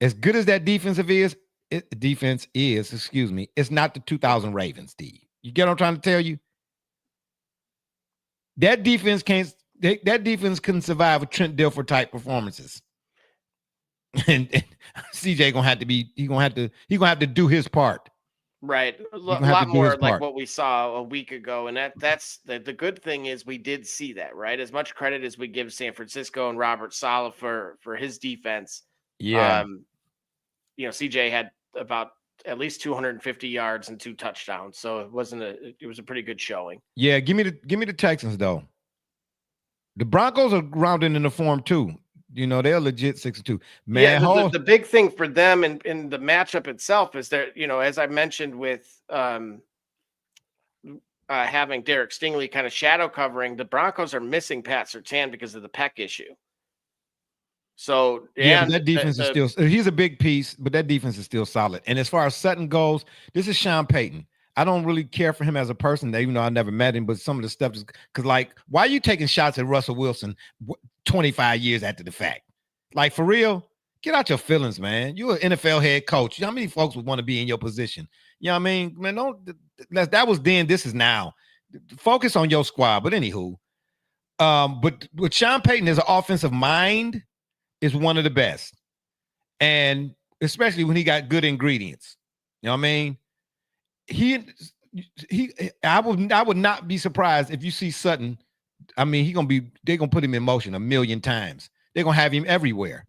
as good as that defense is, it's not the 2000 Ravens, D. You get what I'm trying to tell you? That defense couldn't survive a Trent Dilfer type performances. And CJ gonna have to do his part. Right. A gonna have lot to do more his like part. what we saw a week ago. And that's the good thing is we did see that, right? As much credit as we give San Francisco and Robert Saleh for his defense. Yeah. CJ had about at least 250 yards and 2 touchdowns. So it was a pretty good showing. Yeah, give me the Texans though. The Broncos are rounding in the form too. They're legit 6-2. Man, yeah, the big thing for them in the matchup itself is that, as I mentioned with having Derek Stingley kind of shadow covering, the Broncos are missing Pat Surtain because of the pec issue. So but that defense is still, he's a big piece, but that defense is still solid. And as far as Sutton goes, this is Sean Payton. I don't really care for him as a person, even though I never met him, but some of the stuff is because, like, why are you taking shots at Russell Wilson 25 years after the fact? Like, for real, get out your feelings, man. You're an NFL head coach. How many folks would want to be in your position? You know what I mean? Man, that was then, this is now. Focus on your squad. But anywho, but with Sean Payton, as an offensive mind, is one of the best. And especially when he got good ingredients. You know what I mean? I would not be surprised if you see Sutton. I mean, they're gonna put him in motion a million times. They're gonna have him everywhere.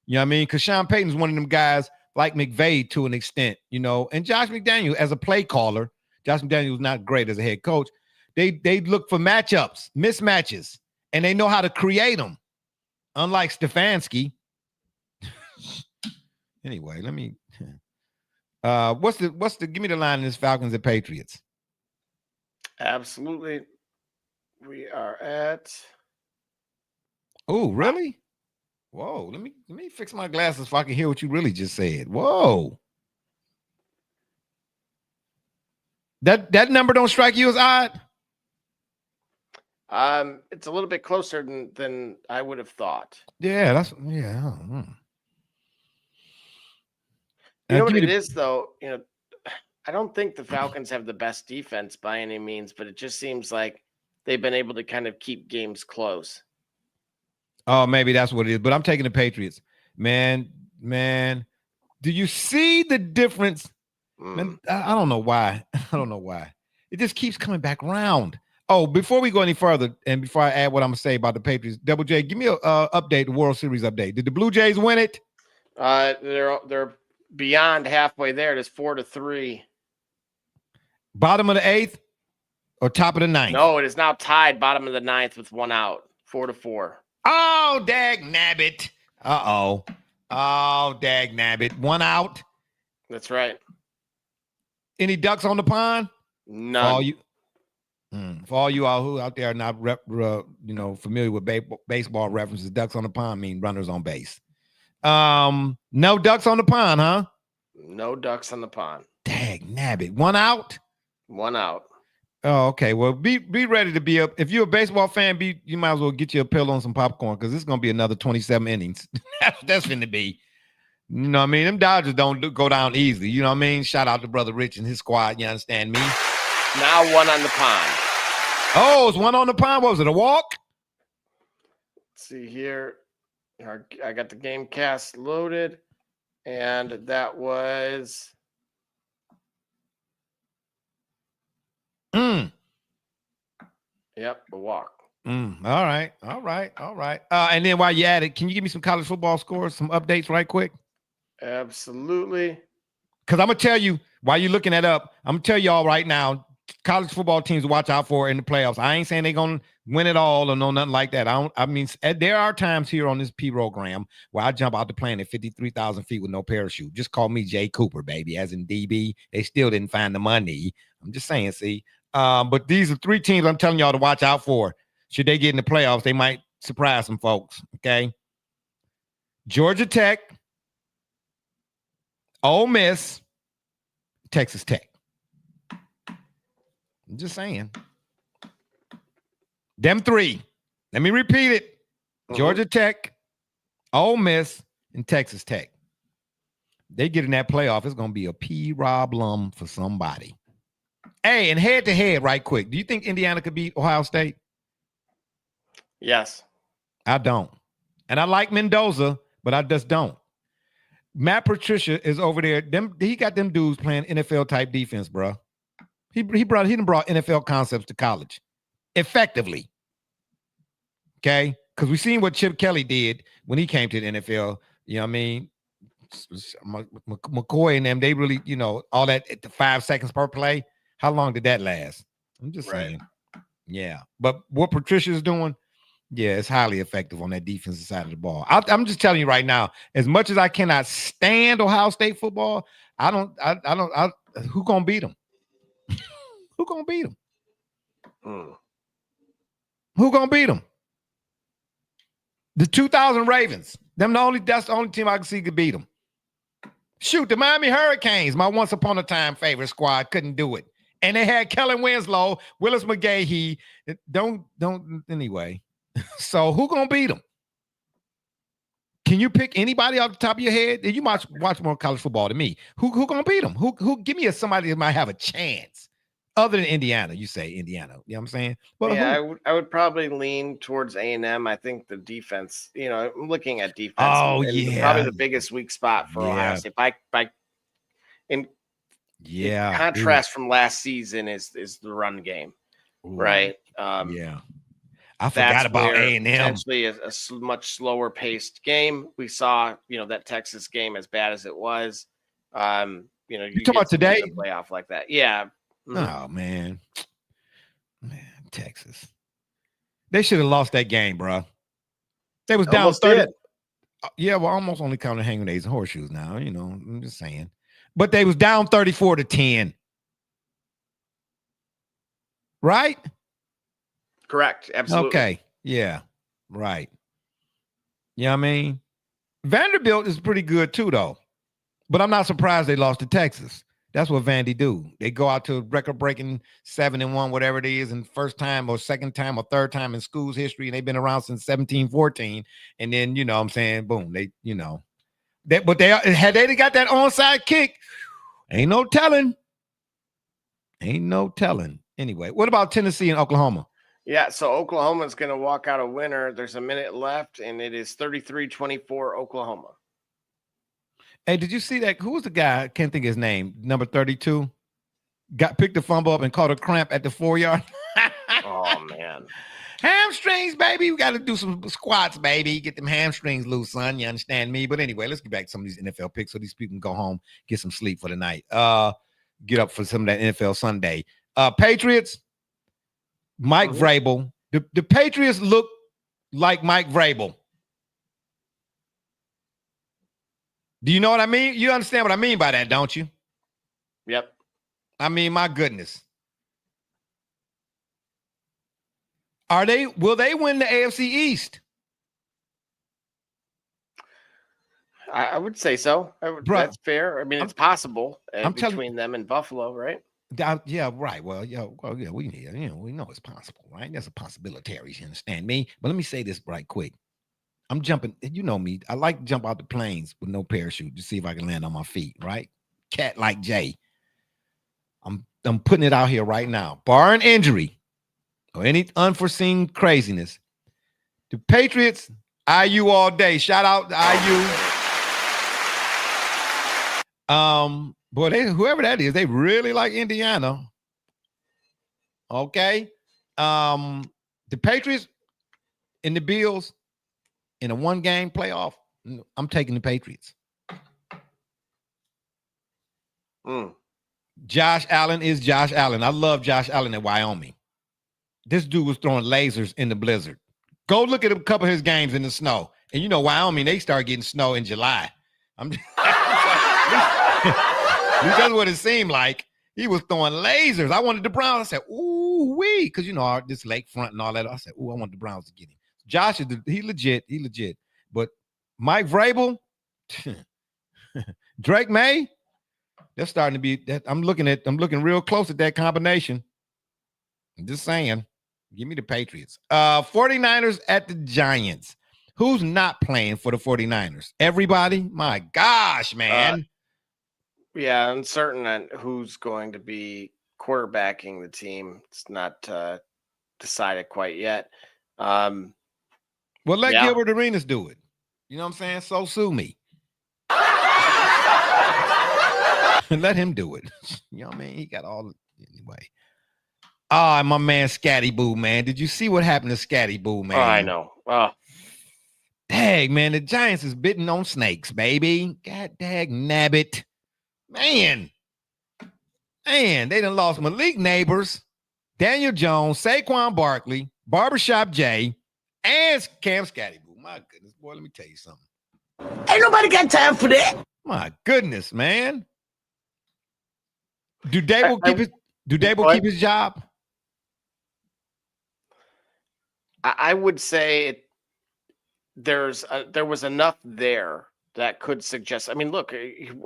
You know what I mean? Because Sean Payton's one of them guys like McVay to an extent, and Josh McDaniel as a play caller. Josh McDaniel was not great as a head coach. They look for matchups, mismatches, and they know how to create them. Unlike Stefanski. Anyway, let me. Give me the line in this Falcons and Patriots. Absolutely. We are at. Oh, really? Whoa, let me fix my glasses so I can hear what you really just said. Whoa. That number don't strike you as odd? It's a little bit closer than I would have thought. Yeah, You know what it is, though? I don't think the Falcons have the best defense by any means, but it just seems like they've been able to kind of keep games close. Oh, maybe that's what it is. But I'm taking the Patriots. Man, Do you see the difference? Mm. Man, I don't know why. I don't know why. It just keeps coming back around. Oh, before we go any further, and before I add what I'm gonna say about the Patriots, Double J, give me a update, the World Series update. Did the Blue Jays win it? They're beyond halfway there. It is 4-3. Bottom of the 8th or top of the 9th? No, it is now tied bottom of the 9th with 1 out. 4-4. Oh, dag nabbit. Uh-oh. Oh, dag nabbit. 1 out. That's right. Any ducks on the pond? None. For all you all who out there are not familiar with baseball references, ducks on the pond mean runners on base. No ducks on the pond, huh? No ducks on the pond. Dag nabbit. 1 out? 1 out. Oh, okay. Well, be ready to be up. If you're a baseball fan, you might as well get you a pillow and some popcorn because it's gonna be another 27 innings. That's finna be. You know what I mean? Them Dodgers don't go down easily. You know what I mean? Shout out to Brother Rich and his squad. You understand me? Now 1 on the pond. Oh, it's 1 on the pond. What was it, a walk? Let's see here. I got the game cast loaded, and that was Yep, a walk. All right. And then while you're at it, can you give me some college football scores, some updates right quick? Absolutely. Because I'm going to tell you, while you're looking that up, I'm going to tell y'all right now, college football teams to watch out for in the playoffs. I ain't saying they're going to win it all or no nothing like that. I mean, there are times here on this program where I jump out the plane at 53,000 feet with no parachute. Just call me Jay Cooper, baby, as in DB. They still didn't find the money. I'm just saying, see. But these are 3 teams I'm telling y'all to watch out for. Should they get in the playoffs, they might surprise some folks, okay? Georgia Tech, Ole Miss, Texas Tech. I'm just saying. Them 3. Let me repeat it. Georgia Tech, Ole Miss, and Texas Tech. They get in that playoff, it's going to be a problem for somebody. Hey, and head-to-head right quick. Do you think Indiana could beat Ohio State? Yes. I don't. And I like Mendoza, but I just don't. Matt Patricia is over there. He got them dudes playing NFL-type defense, bro. He done brought NFL concepts to college effectively. Okay? Because we've seen what Chip Kelly did when he came to the NFL. You know what I mean? McCoy and them, they really, all that at the 5 seconds per play. How long did that last? I'm just saying. Yeah. But what Patricia's doing, yeah, it's highly effective on that defensive side of the ball. I'm just telling you right now, as much as I cannot stand Ohio State football, who gonna beat them? Who gonna beat them? Who gonna beat them? The 2000 Ravens. That's the only team I can see could beat them. Shoot, the Miami Hurricanes, my once upon a time favorite squad, couldn't do it. And they had Kellen Winslow, Willis McGahee. Anyway. So who gonna beat them? Can you pick anybody off the top of your head? You might watch more college football than me. Who gonna beat them? Who give me somebody that might have a chance other than Indiana? You say Indiana. You know what I'm saying? Well, yeah, I would probably lean towards A&M. I think the defense, I'm looking at defense. Oh, and yeah. Probably the biggest weak spot for Ohio State. In contrast from last season is the run game, right? Yeah. I forgot about A&M. Potentially a much slower paced game. We saw, that Texas game, as bad as it was. You talking about today? Playoff like that. Yeah. Oh, man, Texas. They should have lost that game, bro. They was down 30. Yeah, well, almost only counting hanging days and horseshoes now, I'm just saying. But they was down 34-10. Right? Correct. Absolutely. Okay. Yeah. Right. You know what I mean? Vanderbilt is pretty good too, though. But I'm not surprised they lost to Texas. That's what Vandy do. They go out to record-breaking 7-1, whatever it is, and first time or second time or third time in school's history, and they've been around since 1714. And then, what I'm saying, boom, but had they got that onside kick, ain't no telling. Anyway, what about Tennessee and Oklahoma? Yeah, so Oklahoma's going to walk out a winner. There's a minute left, and it is 33-24 Oklahoma. Hey, did you see that? Who was the guy? I can't think of his name. Number 32. Picked the fumble up and caught a cramp at the 4-yard. Oh man. Hamstrings, baby. We got to do some squats, baby. Get them hamstrings loose, son. You understand me? But anyway, let's get back to some of these NFL picks so these people can go home, get some sleep for the night. Get up for some of that NFL Sunday. Patriots, Mike Vrabel. The Patriots look like Mike Vrabel. Do you know what I mean? You understand what I mean by that, don't you? Yep. I mean, my goodness. Will they win the AFC East? I would say so. That's fair. I mean, it's possible between them and Buffalo, right? Yeah, right. Well, we need, we know it's possible, right? There's a possibility. You understand me? But let me say this right quick. I'm jumping. You know me. I like to jump out the planes with no parachute to see if I can land on my feet, right? Cat like Jay. I'm putting it out here right now. Barring injury or any unforeseen craziness, the Patriots, IU all day. Shout out to IU. Boy, whoever that is, they really like Indiana. Okay. The Patriots and the Bills in a 1-game playoff, I'm taking the Patriots. Josh Allen is Josh Allen. I love Josh Allen at Wyoming. This dude was throwing lasers in the blizzard. Go look at a couple of his games in the snow. And you know, Wyoming, they start getting snow in July. That's what it seemed like. He was throwing lasers. I wanted the Browns. I said, ooh, wee. Because, you know, this lakefront and all that. I said, ooh, I want the Browns to get him. Josh, he legit. But Mike Vrabel, Drake May, they're starting to be that. I'm looking real close at that combination. I'm just saying. Give me the Patriots. 49ers at the Giants. Who's not playing for the 49ers? Everybody? My gosh, man. Yeah, uncertain on who's going to be quarterbacking the team. It's not decided quite yet. Well, let Gilbert Arenas do it. You know what I'm saying? So sue me. Let him do it. You know what I mean? He got all anyway. My man Scatty Boo, man. Did you see what happened to Scatty Boo, man? Oh, I know. Oh. Dang, man, the Giants is bitten on snakes, baby. God dag nabbit. Man, they done lost Malik Neighbors, Daniel Jones, Saquon Barkley, Barbershop Jay, and Cam Scatty Boo. My goodness, boy, let me tell you something. Ain't nobody got time for that. My goodness, man. Do Dable keep his job? I would say there was enough there that could suggest. I mean, look,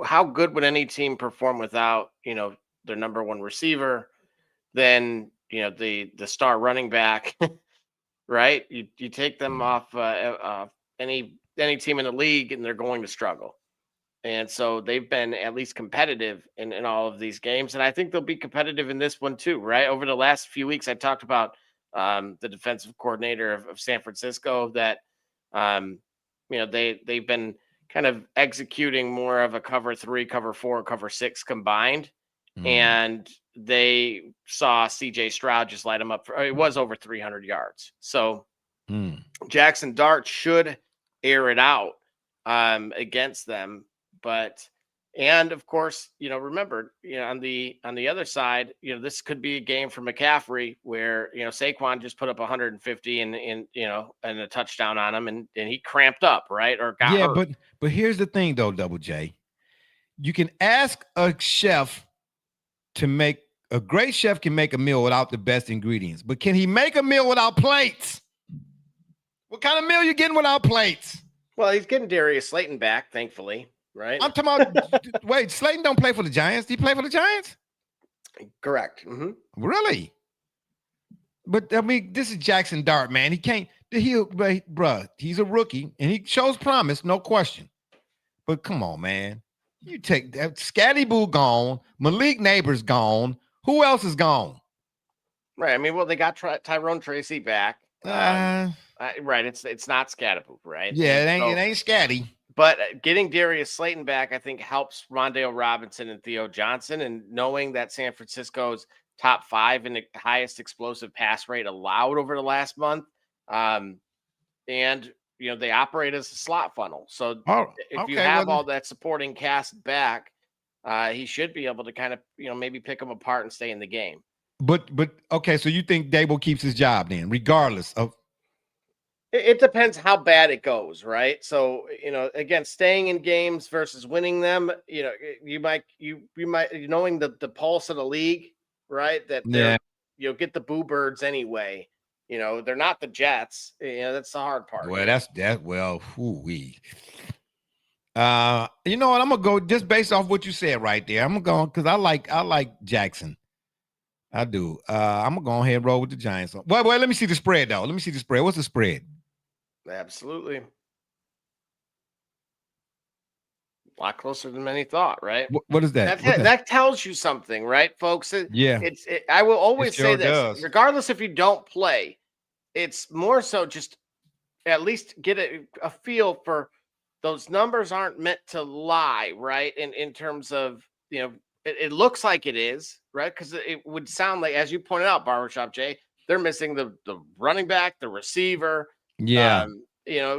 how good would any team perform without, their number one receiver? Then, the star running back, right? You take them off any team in the league, and they're going to struggle. And so they've been at least competitive in all of these games. And I think they'll be competitive in this one too, right? Over the last few weeks, I talked about the defensive coordinator of San Francisco that, they've been kind of executing more of a cover 3, cover 4, cover 6 combined. And they saw CJ Stroud just light him up. It was over 300 yards. So Jackson Dart should air it out against them. And of course, remember, on the other side, this could be a game for McCaffrey where, Saquon just put up 150 and a touchdown on him and he cramped up, right? Or got hurt. But here's the thing though, Double J. You can ask a chef a great chef can make a meal without the best ingredients, but can he make a meal without plates? What kind of meal you getting without plates? Well, he's getting Darius Slayton back, thankfully. Right. I'm talking about. Wait, Slayton don't play for the Giants. Do he play for the Giants? Correct. Mm-hmm. Really? But I mean, this is Jackson Dart, man. He can't. Bruh, he's a rookie and he shows promise, no question. But come on, man. You take that Scatty Boo gone, Malik Neighbors gone. Who else is gone? Right. I mean, well, they got Tyrone Tracy back. Right. It's not Scatty Boo, right? Yeah, it ain't Scatty. But getting Darius Slayton back, I think, helps Rondale Robinson and Theo Johnson. And knowing that San Francisco's top 5 in the highest explosive pass rate allowed over the last month. And, they operate as a slot funnel. So if you have all that supporting cast back, he should be able to kind of, maybe pick them apart and stay in the game. But okay, so you think Dable keeps his job then, regardless of? It depends how bad it goes, right? So, again, staying in games versus winning them, you might knowing the pulse of the league, right? That you'll get the boo birds anyway. They're not the Jets. That's the hard part. Well, that's that. Well, you know what? I'm gonna go just based off what you said right there. I'm gonna go because I like Jackson. I do. I'm gonna go ahead and roll with the Giants. Well, let me see the spread though. Let me see the spread. What's the spread? Absolutely. A lot closer than many thought, right? What is that? That tells you something, right, folks? Yeah. I will always say this, does. regardless if you don't play, it's more so just at least get a feel for those numbers aren't meant to lie, right? In terms of, it looks like it is, right? Because it would sound like, as you pointed out, Barbershop Jay, they're missing the running back, the receiver. Yeah.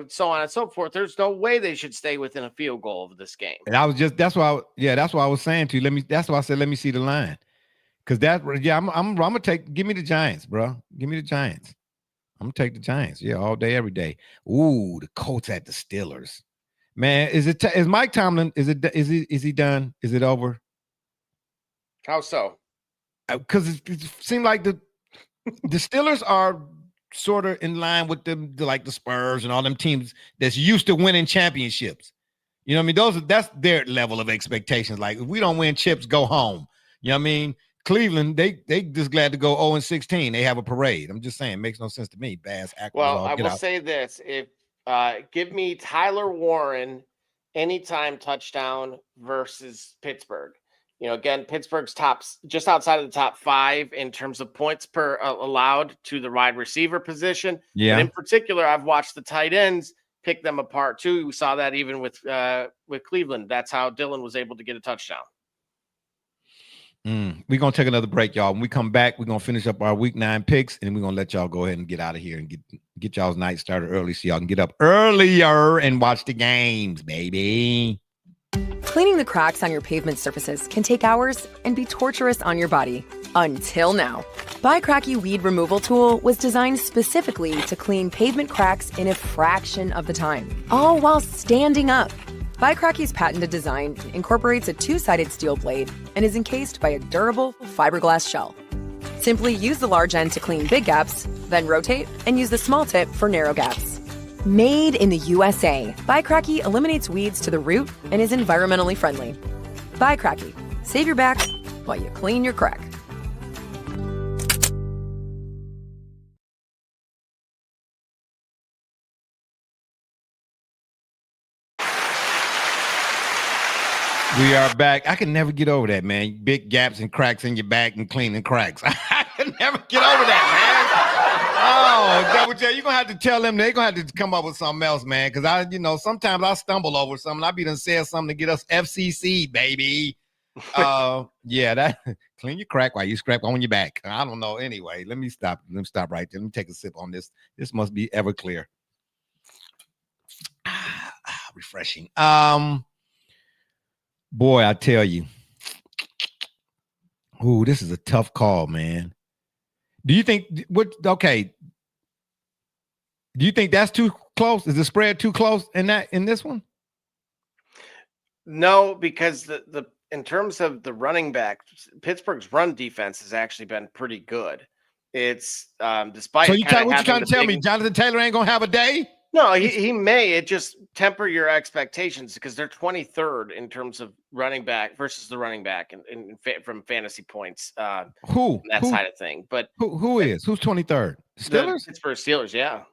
So on and so forth. There's no way they should stay within a field goal of this game. And I was just that's why I was saying to you. That's why I said let me see the line. Because I'm gonna give me the Giants, bro. Give me the Giants. I'm gonna take the Giants. Yeah, all day, every day. Ooh, the Colts at the Steelers. Man, is Mike Tomlin? Is he done? Is it over? How so? Because it seemed like the Steelers are sort of in line with them, like the Spurs and all them teams that's used to winning championships. You know what I mean? That's their level of expectations. Like, if we don't win chips, go home. You know what I mean? Cleveland, they just glad to go 0-16. They have a parade. I'm just saying, it makes no sense to me. Well, I will say this: if give me Tyler Warren anytime touchdown versus Pittsburgh. Again, Pittsburgh's just outside of the top 5 in terms of points per allowed to the wide receiver position. Yeah. And in particular, I've watched the tight ends pick them apart too. We saw that even with Cleveland. That's how Dylan was able to get a touchdown. We're going to take another break, y'all. When we come back, we're going to finish up our week 9 picks, and we're going to let y'all go ahead and get out of here and get y'all's night started early so y'all can get up earlier and watch the games, baby. Cleaning the cracks on your pavement surfaces can take hours and be torturous on your body. Until now. Bicracky Weed Removal Tool was designed specifically to clean pavement cracks in a fraction of the time, all while standing up. Bicracky's patented design incorporates a 2-sided steel blade and is encased by a durable fiberglass shell. Simply use the large end to clean big gaps, then rotate and use the small tip for narrow gaps. Made in the USA, Bicracky eliminates weeds to the root and is environmentally friendly. Bicracky. Save your back while you clean your crack. We are back. I can never get over that, man. Big gaps and cracks in your back and cleaning cracks. I can never get over that, man. Oh, Double J, you're going to have to tell them they're going to have to come up with something else, man. Because sometimes I stumble over something. I be done said something to get us FCC, baby. That clean your crack while you scrap on your back. I don't know. Anyway, let me stop right there. Let me take a sip on this. This must be Everclear. Refreshing. Boy, I tell you. Ooh, this is a tough call, man. Do you think do you think that's too close? Is the spread too close in this one? No, because the in terms of the running back, Pittsburgh's run defense has actually been pretty good. It's despite. So what you trying to tell me? Jonathan Taylor ain't gonna have a day? No, he may. It just temper your expectations because they're 23rd in terms of running back versus the running back from fantasy points. Side of thing. But who's 23rd? Steelers? The Pittsburgh Steelers, yeah.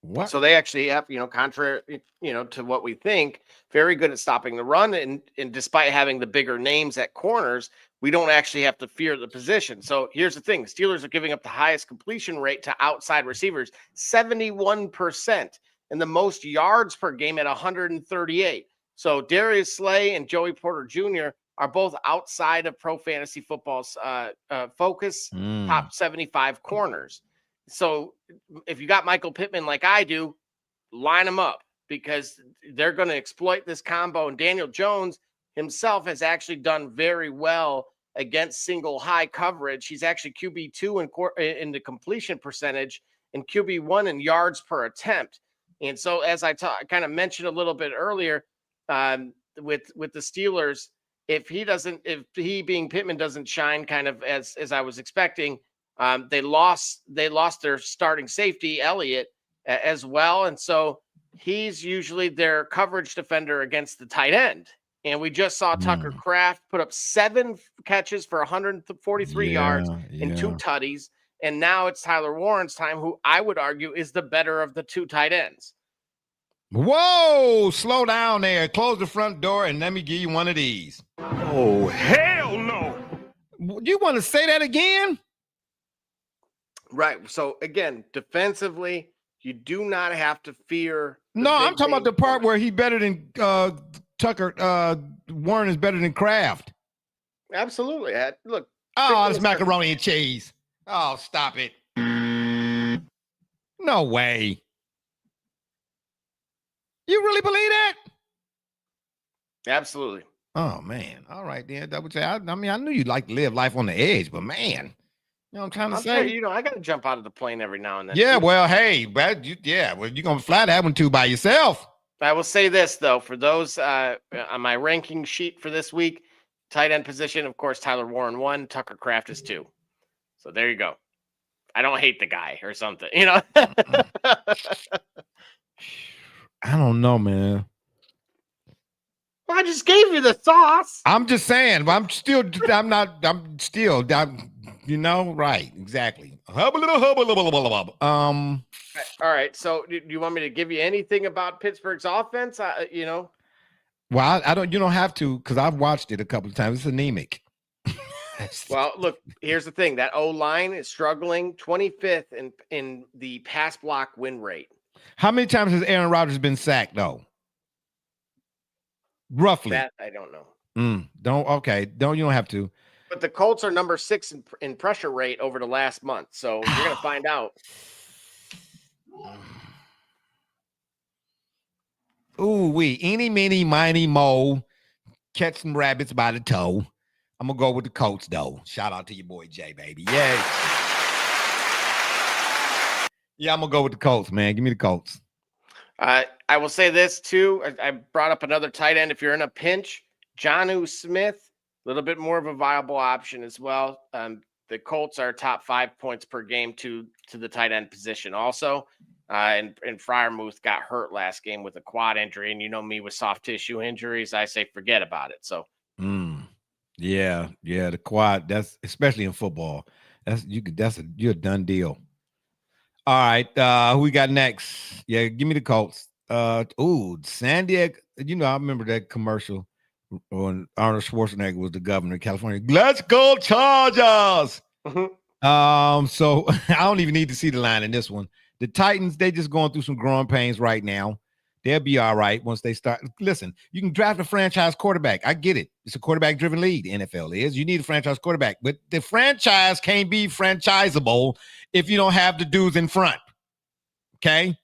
What? So they actually have, contrary, to what we think, very good at stopping the run. And despite having the bigger names at corners, we don't actually have to fear the position. So here's the thing. Steelers are giving up the highest completion rate to outside receivers, 71%. and the most yards per game at 138. So Darius Slay and Joey Porter Jr. are both outside of Pro Fantasy Football's focus, top 75 corners. So if you got Michael Pittman like I do, line them up because they're going to exploit this combo. And Daniel Jones himself has actually done very well against single high coverage. He's actually QB2 in the completion percentage and QB1 in yards per attempt. And so as I kind of mentioned a little bit earlier, with the Steelers, if he being Pittman doesn't shine kind of as I was expecting, they lost their starting safety Elliott as well, and so he's usually their coverage defender against the tight end. And we just saw Tucker Kraft put up 7 catches for 143 yards and 2 tutties, and now it's Tyler Warren's time, who I would argue is the better of the 2 tight ends. Whoa, slow down there. Close the front door and let me give you one of these. Oh, hell no. You want to say that again? Right. So again, defensively, you do not have to fear. No, I'm talking about the part where he better than Tucker. Warren is better than Kraft. Absolutely. Look. Oh, it's macaroni and cheese. Oh, stop it. No way. You really believe that? Absolutely. Oh, man. All right, then. That would say, I mean, I knew you'd like to live life on the edge, but man, you know what I'm trying to say? I got to jump out of the plane every now and then. Yeah, well, hey, well, you're going to fly that one too by yourself. I will say this, though, for those on my ranking sheet for this week, tight end position, of course, Tyler Warren 1, Tucker Kraft is 2. So there you go. I don't hate the guy or something, you know? I don't know, man. Well, I just gave you the sauce. I'm just saying, but I'm still, you know, right, exactly. All right, so do you want me to give you anything about Pittsburgh's offense? You know? Well, you don't have to, because I've watched it a couple of times. It's anemic. Well, look, here's the thing. That O-line is struggling, 25th in the pass block win rate. How many times has Aaron Rodgers been sacked, though? Roughly. That I don't know. You don't have to. But the Colts are number 6 in pressure rate over the last month. So you're going to find out. Ooh, eeny, meeny, miny, mo, catch some rabbits by the toe. I'm going to go with the Colts, though. Shout out to your boy, Jay, baby. Yay. Yeah, I'm going to go with the Colts, man. Give me the Colts. I will say this, too. I brought up another tight end. If you're in a pinch, Jonnu Smith, a little bit more of a viable option as well. The Colts are top 5 points per game to the tight end position also. And Freiermuth got hurt last game with a quad injury. And you know me with soft tissue injuries, I say forget about it. So, yeah, the quad, that's especially in football. You're a done deal. All right, who we got next? Yeah, give me the Colts. San Diego. You know, I remember that commercial when Arnold Schwarzenegger was the governor of California. Let's go Chargers. So I don't even need to see the line in this one. The Titans, they just going through some growing pains right now. They'll be all right once they start. Listen, you can draft a franchise quarterback. I get it. It's a quarterback-driven league, the NFL is. You need a franchise quarterback. But the franchise can't be franchisable if you don't have the dudes in front. Okay?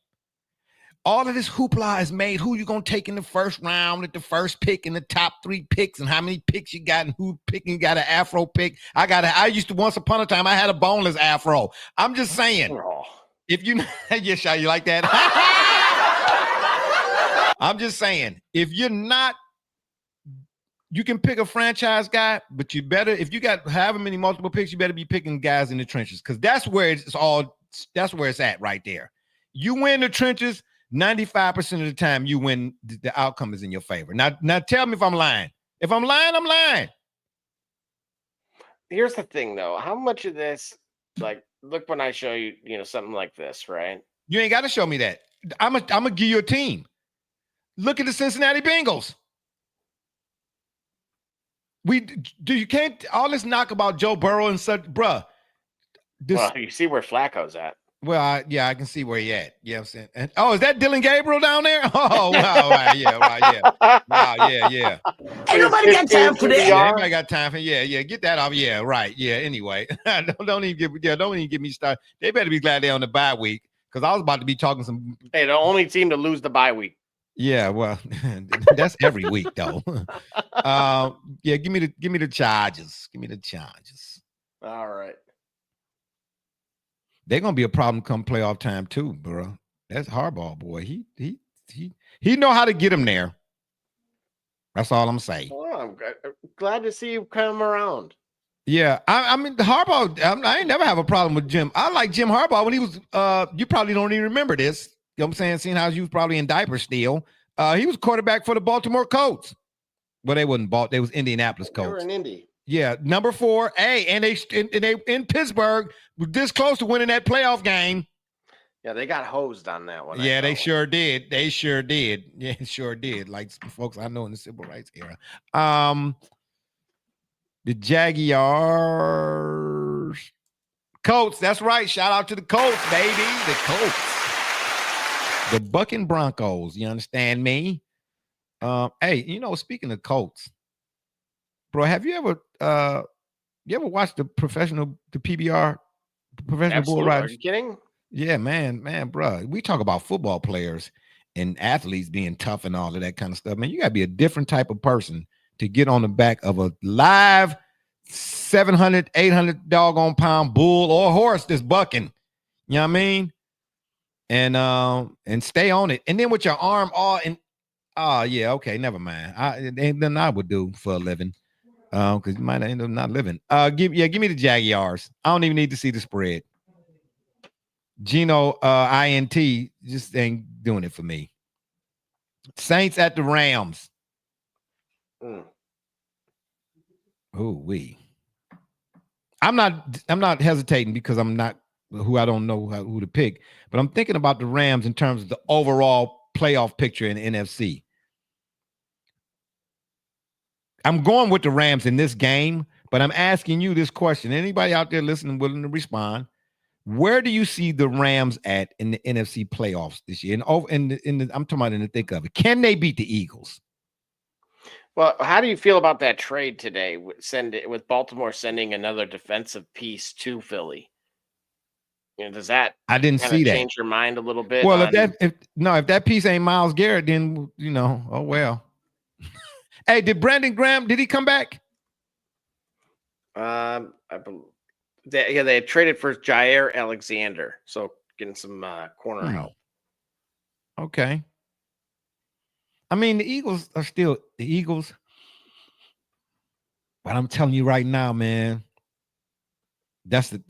All of this hoopla is made. Who you going to take in the first round at the first pick in the top 3 picks and how many picks you got and who picking got an afro pick. I used to, once upon a time, I had a boneless afro. I'm just saying. If you, yes, you like that? I'm just saying, if you're not, you can pick a franchise guy, but you better, if you got however many multiple picks, you better be picking guys in the trenches because that's where that's where it's at right there. You win the trenches, 95% of the time you win, the outcome is in your favor. Now tell me if I'm lying. If I'm lying, I'm lying. Here's the thing, though. How much of this, like, look when I show you, something like this, right? You ain't got to show me that. I'm gonna give you a team. Look at the Cincinnati Bengals. You can't all this knock about Joe Burrow and such, bruh. Well, you see where Flacco's at. Well, I can see where he at. Yeah, I'm saying. And, is that Dylan Gabriel down there? Oh, wow, right, yeah. Wow, yeah. Ain't nobody got time for that. Yeah, everybody got time for get that off. Yeah, right. Yeah. Anyway, don't even get me started. They better be glad they're on the bye week because I was about to be talking some. Hey, the only team to lose the bye week. Yeah, well, that's every week though. Give me the Chargers. Give me the Chargers. All right. They're gonna be a problem come playoff time too, bro. That's Harbaugh, boy. He know how to get him there. That's all I'm saying. Well, I'm glad to see you come around. Yeah, I mean Harbaugh. I ain't never have a problem with Jim. I like Jim Harbaugh when he was. You probably don't even remember this. You know what I'm saying? Seeing how he was probably in diapers still. He was quarterback for the Baltimore Colts. Well, they wasn't They was Indianapolis Colts. They were in Indy. Yeah, number 4. And they in Pittsburgh were this close to winning that playoff game. Yeah, they got hosed on that one. Yeah, they sure did. They sure did. Yeah, sure did. Like some folks I know in the civil rights era. The Jaguars. Colts. That's right. Shout out to the Colts, baby. The Colts. The Bucking Broncos. You understand me? Hey, speaking of Colts, bro, have you ever watched the PBR, professional bull riders? Are you kidding? Yeah, man, bro. We talk about football players and athletes being tough and all of that kind of stuff. Man, you gotta be a different type of person to get on the back of a live 700, 800 doggone pound bull or horse that's bucking. You know what I mean? And stay on it. And then with your arm all in. Oh, yeah, okay, never mind. Ain't nothing I would do for a living. Because you might end up not living. Give me the Jaguars. I don't even need to see the spread. Geno INT just ain't doing it for me. Saints at the Rams. Ooh-wee. I'm not hesitating because I'm not who I don't know who to pick, but I'm thinking about the Rams in terms of the overall playoff picture in the NFC. I'm going with the Rams in this game, but I'm asking you this question. Anybody out there listening willing to respond? Where do you see the Rams at in the NFC playoffs this year? I'm talking about in the thick of it. Can they beat the Eagles? Well, how do you feel about that trade today? With Baltimore sending another defensive piece to Philly. Does that I didn't see that change your mind a little bit? Well, if that piece ain't Myles Garrett, then oh well. Hey, did Brandon Graham? Did he come back? I believe. They had traded for Jair Alexander, so getting some corner help. Okay. I mean, the Eagles are still the Eagles, but I'm telling you right now, man. That's the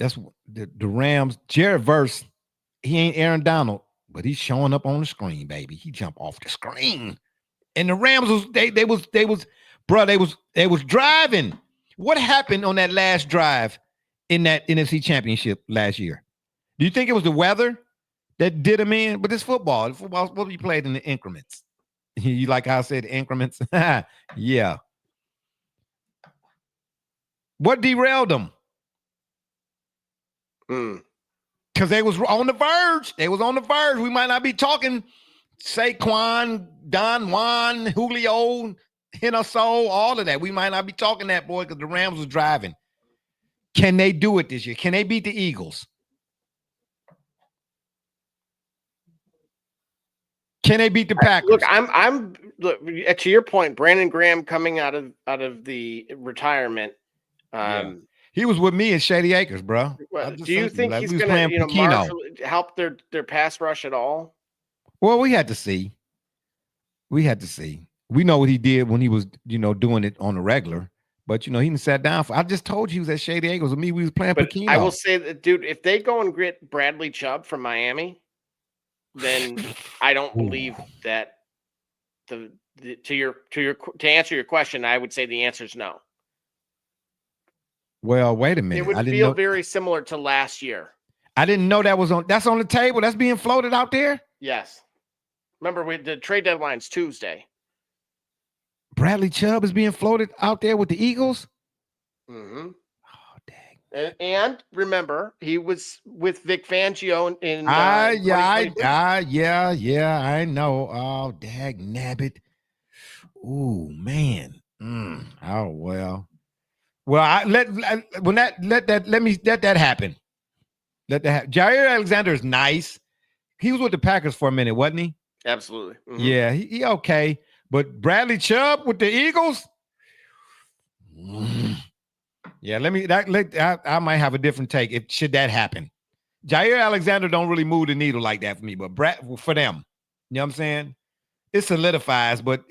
Rams. Jared Verse, he ain't Aaron Donald, but he's showing up on the screen, baby. He jumped off the screen, and the Rams was driving. What happened on that last drive in that NFC Championship last year? Do you think it was the weather that did them in? But it's football. Football's supposed to be played in the increments. You like how I said increments? Yeah. What derailed them? Because they was on the verge. They was on the verge. We might not be talking Saquon, Don Juan, Julio, Hinoso, all of that. We might not be talking that, boy, because the Rams was driving. Can they do it this year? Can they beat the Eagles? Can they beat the Packers? Look, look, to your point, Brandon Graham coming out of the retirement. He was with me in Shady Acres, bro. Well, do you think he's going to help their pass rush at all? Well, we had to see. We know what he did when he was, doing it on the regular. But, he didn't sat down I just told you he was at Shady Acres with me. We was playing Pekino. I will say that, dude, if they go and get Bradley Chubb from Miami, then I don't believe that to answer your question, I would say the answer is no. Well, wait a minute. It would feel very similar to last year. I didn't know that's on the table. That's being floated out there. Yes. Remember, the trade deadline's Tuesday. Bradley Chubb is being floated out there with the Eagles. Mm-hmm. Oh, dang. And remember, he was with Vic Fangio in yeah, 2023. I know. Oh, dag nabbit. Ooh, man. Oh, well. Well, let that happen. Let that happen. Jair Alexander is nice. He was with the Packers for a minute, wasn't he? Absolutely. Mhm. Yeah, he okay. But Bradley Chubb with the Eagles? Yeah, I might have a different take if should that happen. Jair Alexander don't really move the needle like that for me, but for them, you know what I'm saying? It solidifies, but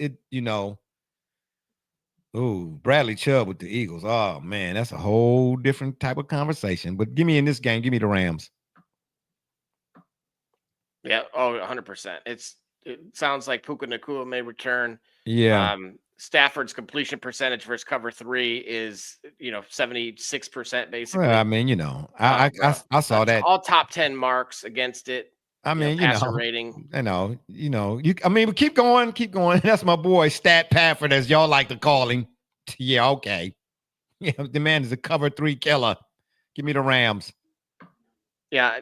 Bradley Chubb with the Eagles. Oh man, that's a whole different type of conversation. But give me in this game, give me the Rams. Yeah, 100%. It sounds like Puka Nacua may return. Yeah. Stafford's completion percentage versus cover 3 is 76% basically. Well, I mean, I saw that. All top 10 marks against it. I mean, passer rating. But keep going. That's my boy Stat Pafford, as y'all like to call him. Yeah, okay. Yeah, the man is a cover 3 killer. Give me the Rams. Yeah,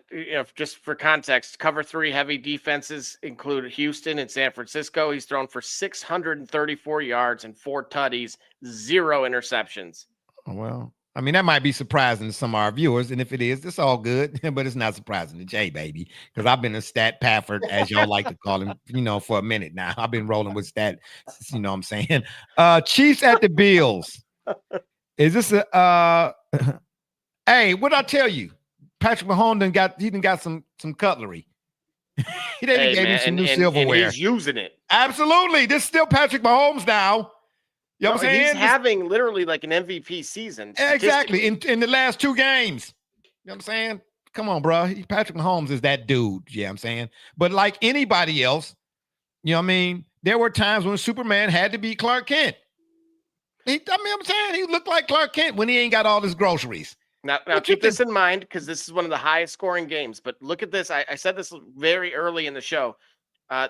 just for context, cover 3 heavy defenses include Houston and San Francisco. He's thrown for 634 yards and 4 tutties, 0 interceptions. Well, I mean, that might be surprising to some of our viewers, and if it is, it's all good, but it's not surprising to Jay, baby, because I've been a Stat Pafford, as y'all like to call him, for a minute now. I've been rolling with Stat, you know what I'm saying? Chiefs at the Bills. Is this hey, what'd I tell you? Patrick Mahomes got some cutlery. He gave him some new silverware. And he's using it. Absolutely. This is still Patrick Mahomes now. You know what I'm saying? He's having literally like an MVP season. Exactly. In the last 2 games. You know what I'm saying? Come on, bro. Patrick Mahomes is that dude. Yeah, I'm saying. But like anybody else, you know what I mean? There were times when Superman had to be Clark Kent. I'm saying he looked like Clark Kent when he ain't got all his groceries. Now keep this in mind because this is one of the highest scoring games. But look at this. I said this very early in the show.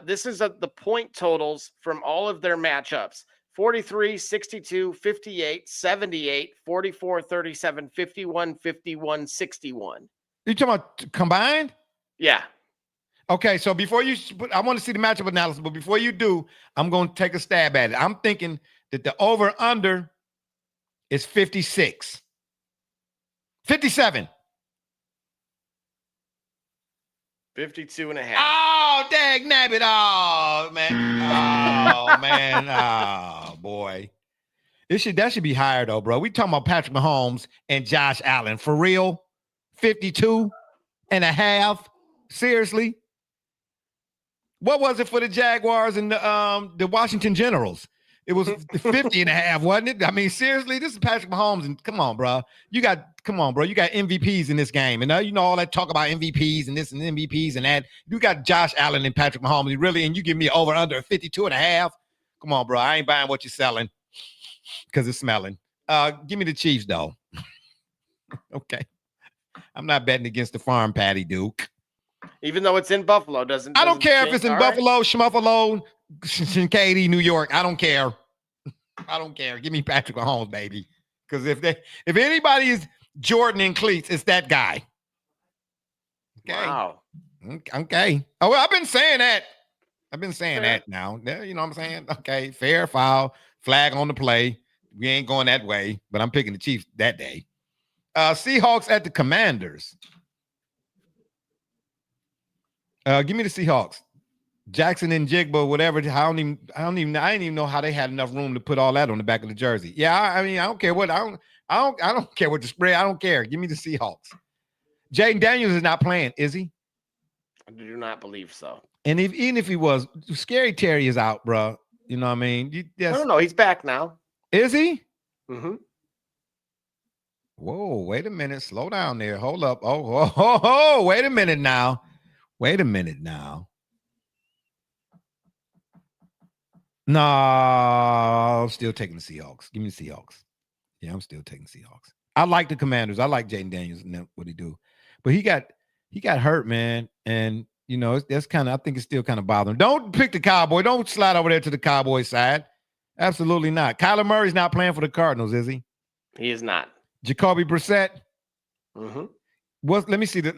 This is the point totals from all of their matchups. 43, 62, 58, 78, 44, 37, 51, 51, 61. You talking about combined? Yeah. Okay, so before you – I want to see the matchup analysis, but before you do, I'm going to take a stab at it. I'm thinking that the over-under is 56. 57. 52.5. Oh, dag nabbit. Oh, man. Oh, man. Oh, boy. That should be higher, though, bro. We talking about Patrick Mahomes and Josh Allen. For real? 52.5? Seriously? What was it for the Jaguars and the Washington Generals? It was 50.5, wasn't it? I mean, seriously, this is Patrick Mahomes, and come on, bro. You got MVPs in this game, and all that talk about MVPs and this and MVPs and that. You got Josh Allen and Patrick Mahomes, and you give me over under 52.5. Come on, bro. I ain't buying what you're selling because it's smelling. Give me the Chiefs, though. Okay, I'm not betting against the farm patty, Duke. Even though it's in Buffalo, I don't care if it's in Buffalo, Schmuffalo, Katy, New York. I don't care. I don't care. Give me Patrick Mahomes, baby. Because if anybody is Jordan in cleats, it's that guy. Okay. Wow. Okay. Oh, well, I've been saying that. That now. You know what I'm saying? Okay. Fair, foul, flag on the play. We ain't going that way, but I'm picking the Chiefs that day. Seahawks at the Commanders. Give me the Seahawks. Jackson and Jigba, whatever. I didn't even know how they had enough room to put all that on the back of the jersey. Yeah, I mean, I don't care what I don't care what the spread. I don't care. Give me the Seahawks. Jaden Daniels is not playing, is he? I do not believe so. And even if he was, Scary Terry is out, bro. You know what I mean? I don't know. He's back now. Is he? Mm-hmm. Whoa! Wait a minute. Slow down there. Hold up. Oh! Wait a minute now. No, I'm still taking the Seahawks. Give me the Seahawks. Yeah, I'm still taking Seahawks. I like the Commanders. I like Jaden Daniels and what he do. But he got hurt, man. And, that's kind of, I think it's still kind of bothering. Don't pick the Cowboy. Don't slide over there to the Cowboy side. Absolutely not. Kyler Murray's not playing for the Cardinals, is he? He is not. Jacoby Brissett. Mm-hmm. Let me see the.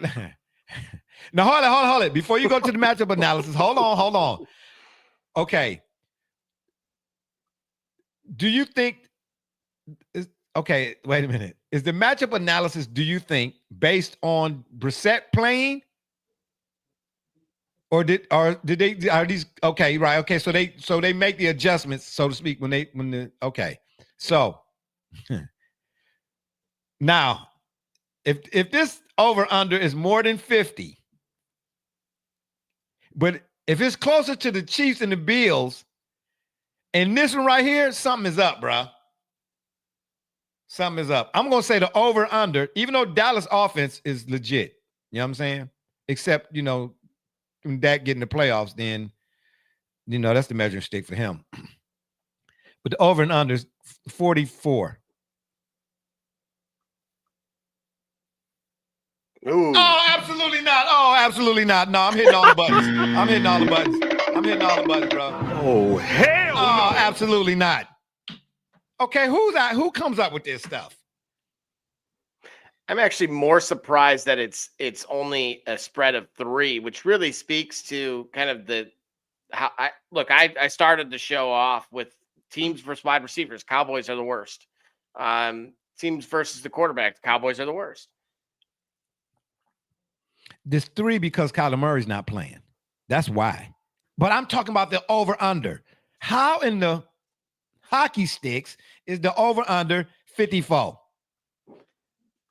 Now hold it. Before you go to the matchup analysis, hold on. Okay. Do you think? Okay, wait a minute. Is the matchup analysis? Do you think based on Brissett playing, or are these okay? Right. Okay. So they make the adjustments, so to speak, okay. So now, if this over under is more than 50, but if it's closer to the Chiefs and the Bills, and this one right here, something is up, bro. Something is up. I'm gonna say the over under, even though Dallas offense is legit. You know what I'm saying? Except when Dak getting the playoffs, then that's the measuring stick for him. But the over and under is 44. Ooh. Oh, absolutely not. Oh, absolutely not. No, I'm hitting all the buttons. I'm hitting all the buttons, bro. Oh, hell Oh, absolutely not. Okay, who comes up with this stuff? I'm actually more surprised that it's only a spread of 3, which really speaks to kind of I started the show off with teams versus wide receivers. Cowboys are the worst. Teams versus the quarterback. The Cowboys are the worst. This 3 because Kyler Murray's not playing. That's why. But I'm talking about the over-under. How in the hockey sticks is the over-under 54?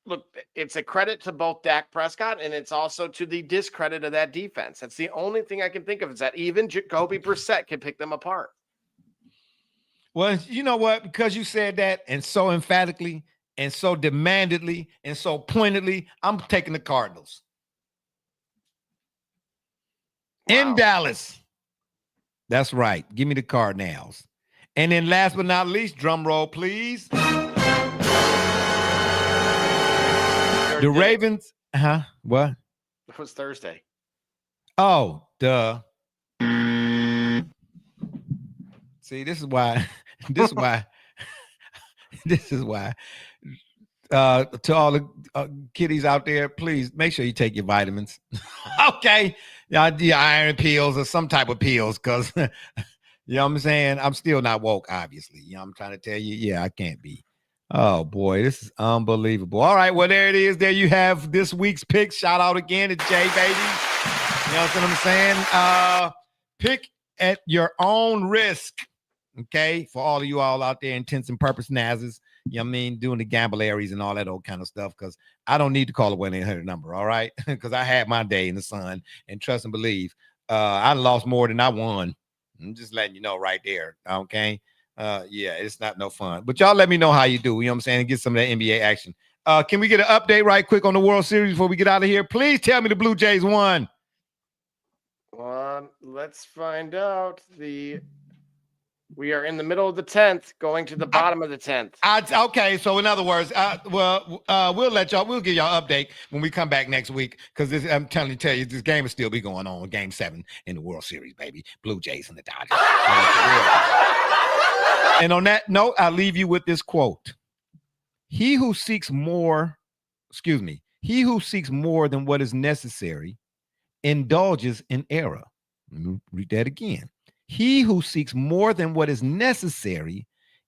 Look, it's a credit to both Dak Prescott, and it's also to the discredit of that defense. That's the only thing I can think of, is that even Jacoby Brissett can pick them apart. Well, you know what? Because you said that, and so emphatically, and so demandedly, and so pointedly, I'm taking the Cardinals. Wow. In Dallas. That's right. Give me the Cardinals. And then last but not least, drum roll, please. The Ravens. What? It was Thursday. Oh, duh. See, this is why. To all the kiddies out there, please make sure you take your vitamins. Okay. The iron pills or some type of pills, because you know what I'm saying? I'm still not woke, obviously. I'm trying to tell you, I can't be. Oh boy, this is unbelievable. All right, well, there it is. There you have this week's pick. Shout out again to Jay, baby. You know what I'm saying? Pick at your own risk. Okay, for all of you all out there, intents and purpose nazes, you know what I mean, doing the gamble areas and all that old kind of stuff, because I don't need to call a 1-800 number, all right? Because I had my day in the sun, and trust and believe, I lost more than I won. I'm just letting you know right there, okay? It's not no fun. But y'all let me know how you do, you know what I'm saying, and get some of that NBA action. Can we get an update right quick on the World Series before we get out of here? Please tell me the Blue Jays won. Let's find out. We are in the middle of the 10th, going to the bottom of the 10th. Okay, so in other words, we'll give y'all an update when we come back next week, because I'm tell you, this game will still be going on. Game 7 in the World Series, baby. Blue Jays and the Dodgers. And on that note, I'll leave you with this quote. He who seeks more than what is necessary indulges in error. Let me read that again. He who seeks more than what is necessary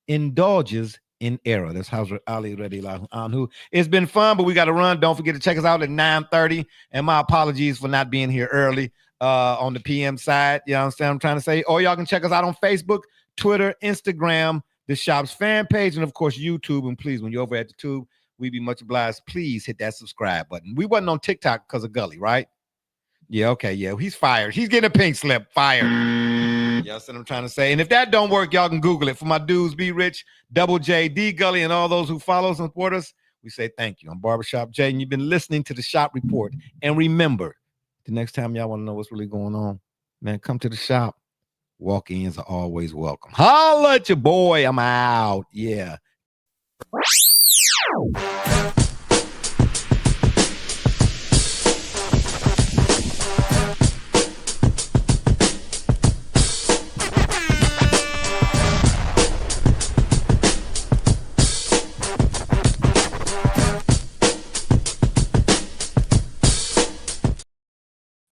indulges in error. That's Hazrat Ali radiallahu anhu. It's been fun, but we got to run. Don't forget to check us out at 9:30. And my apologies for not being here early on the PM side. You know what I'm trying to say? Or y'all can check us out on Facebook, Twitter, Instagram, the shop's fan page, and of course YouTube. And please, when you're over at the tube, we'd be much obliged. Please hit that subscribe button. We wasn't on TikTok because of Gully, right? Yeah, okay, yeah. He's fired. He's getting a pink slip. Fired. That's what I'm trying to say. And if that don't work, y'all can Google it. For my dudes, Be Rich, Double J, D Gully, and all those who follow us and support us, we say thank you. I'm Barbershop Jay, and you've been listening to the Shop Report. And remember, the next time y'all want to know what's really going on, man, come to the shop. Walk-ins are always welcome. Holla at your boy. I'm out. Yeah.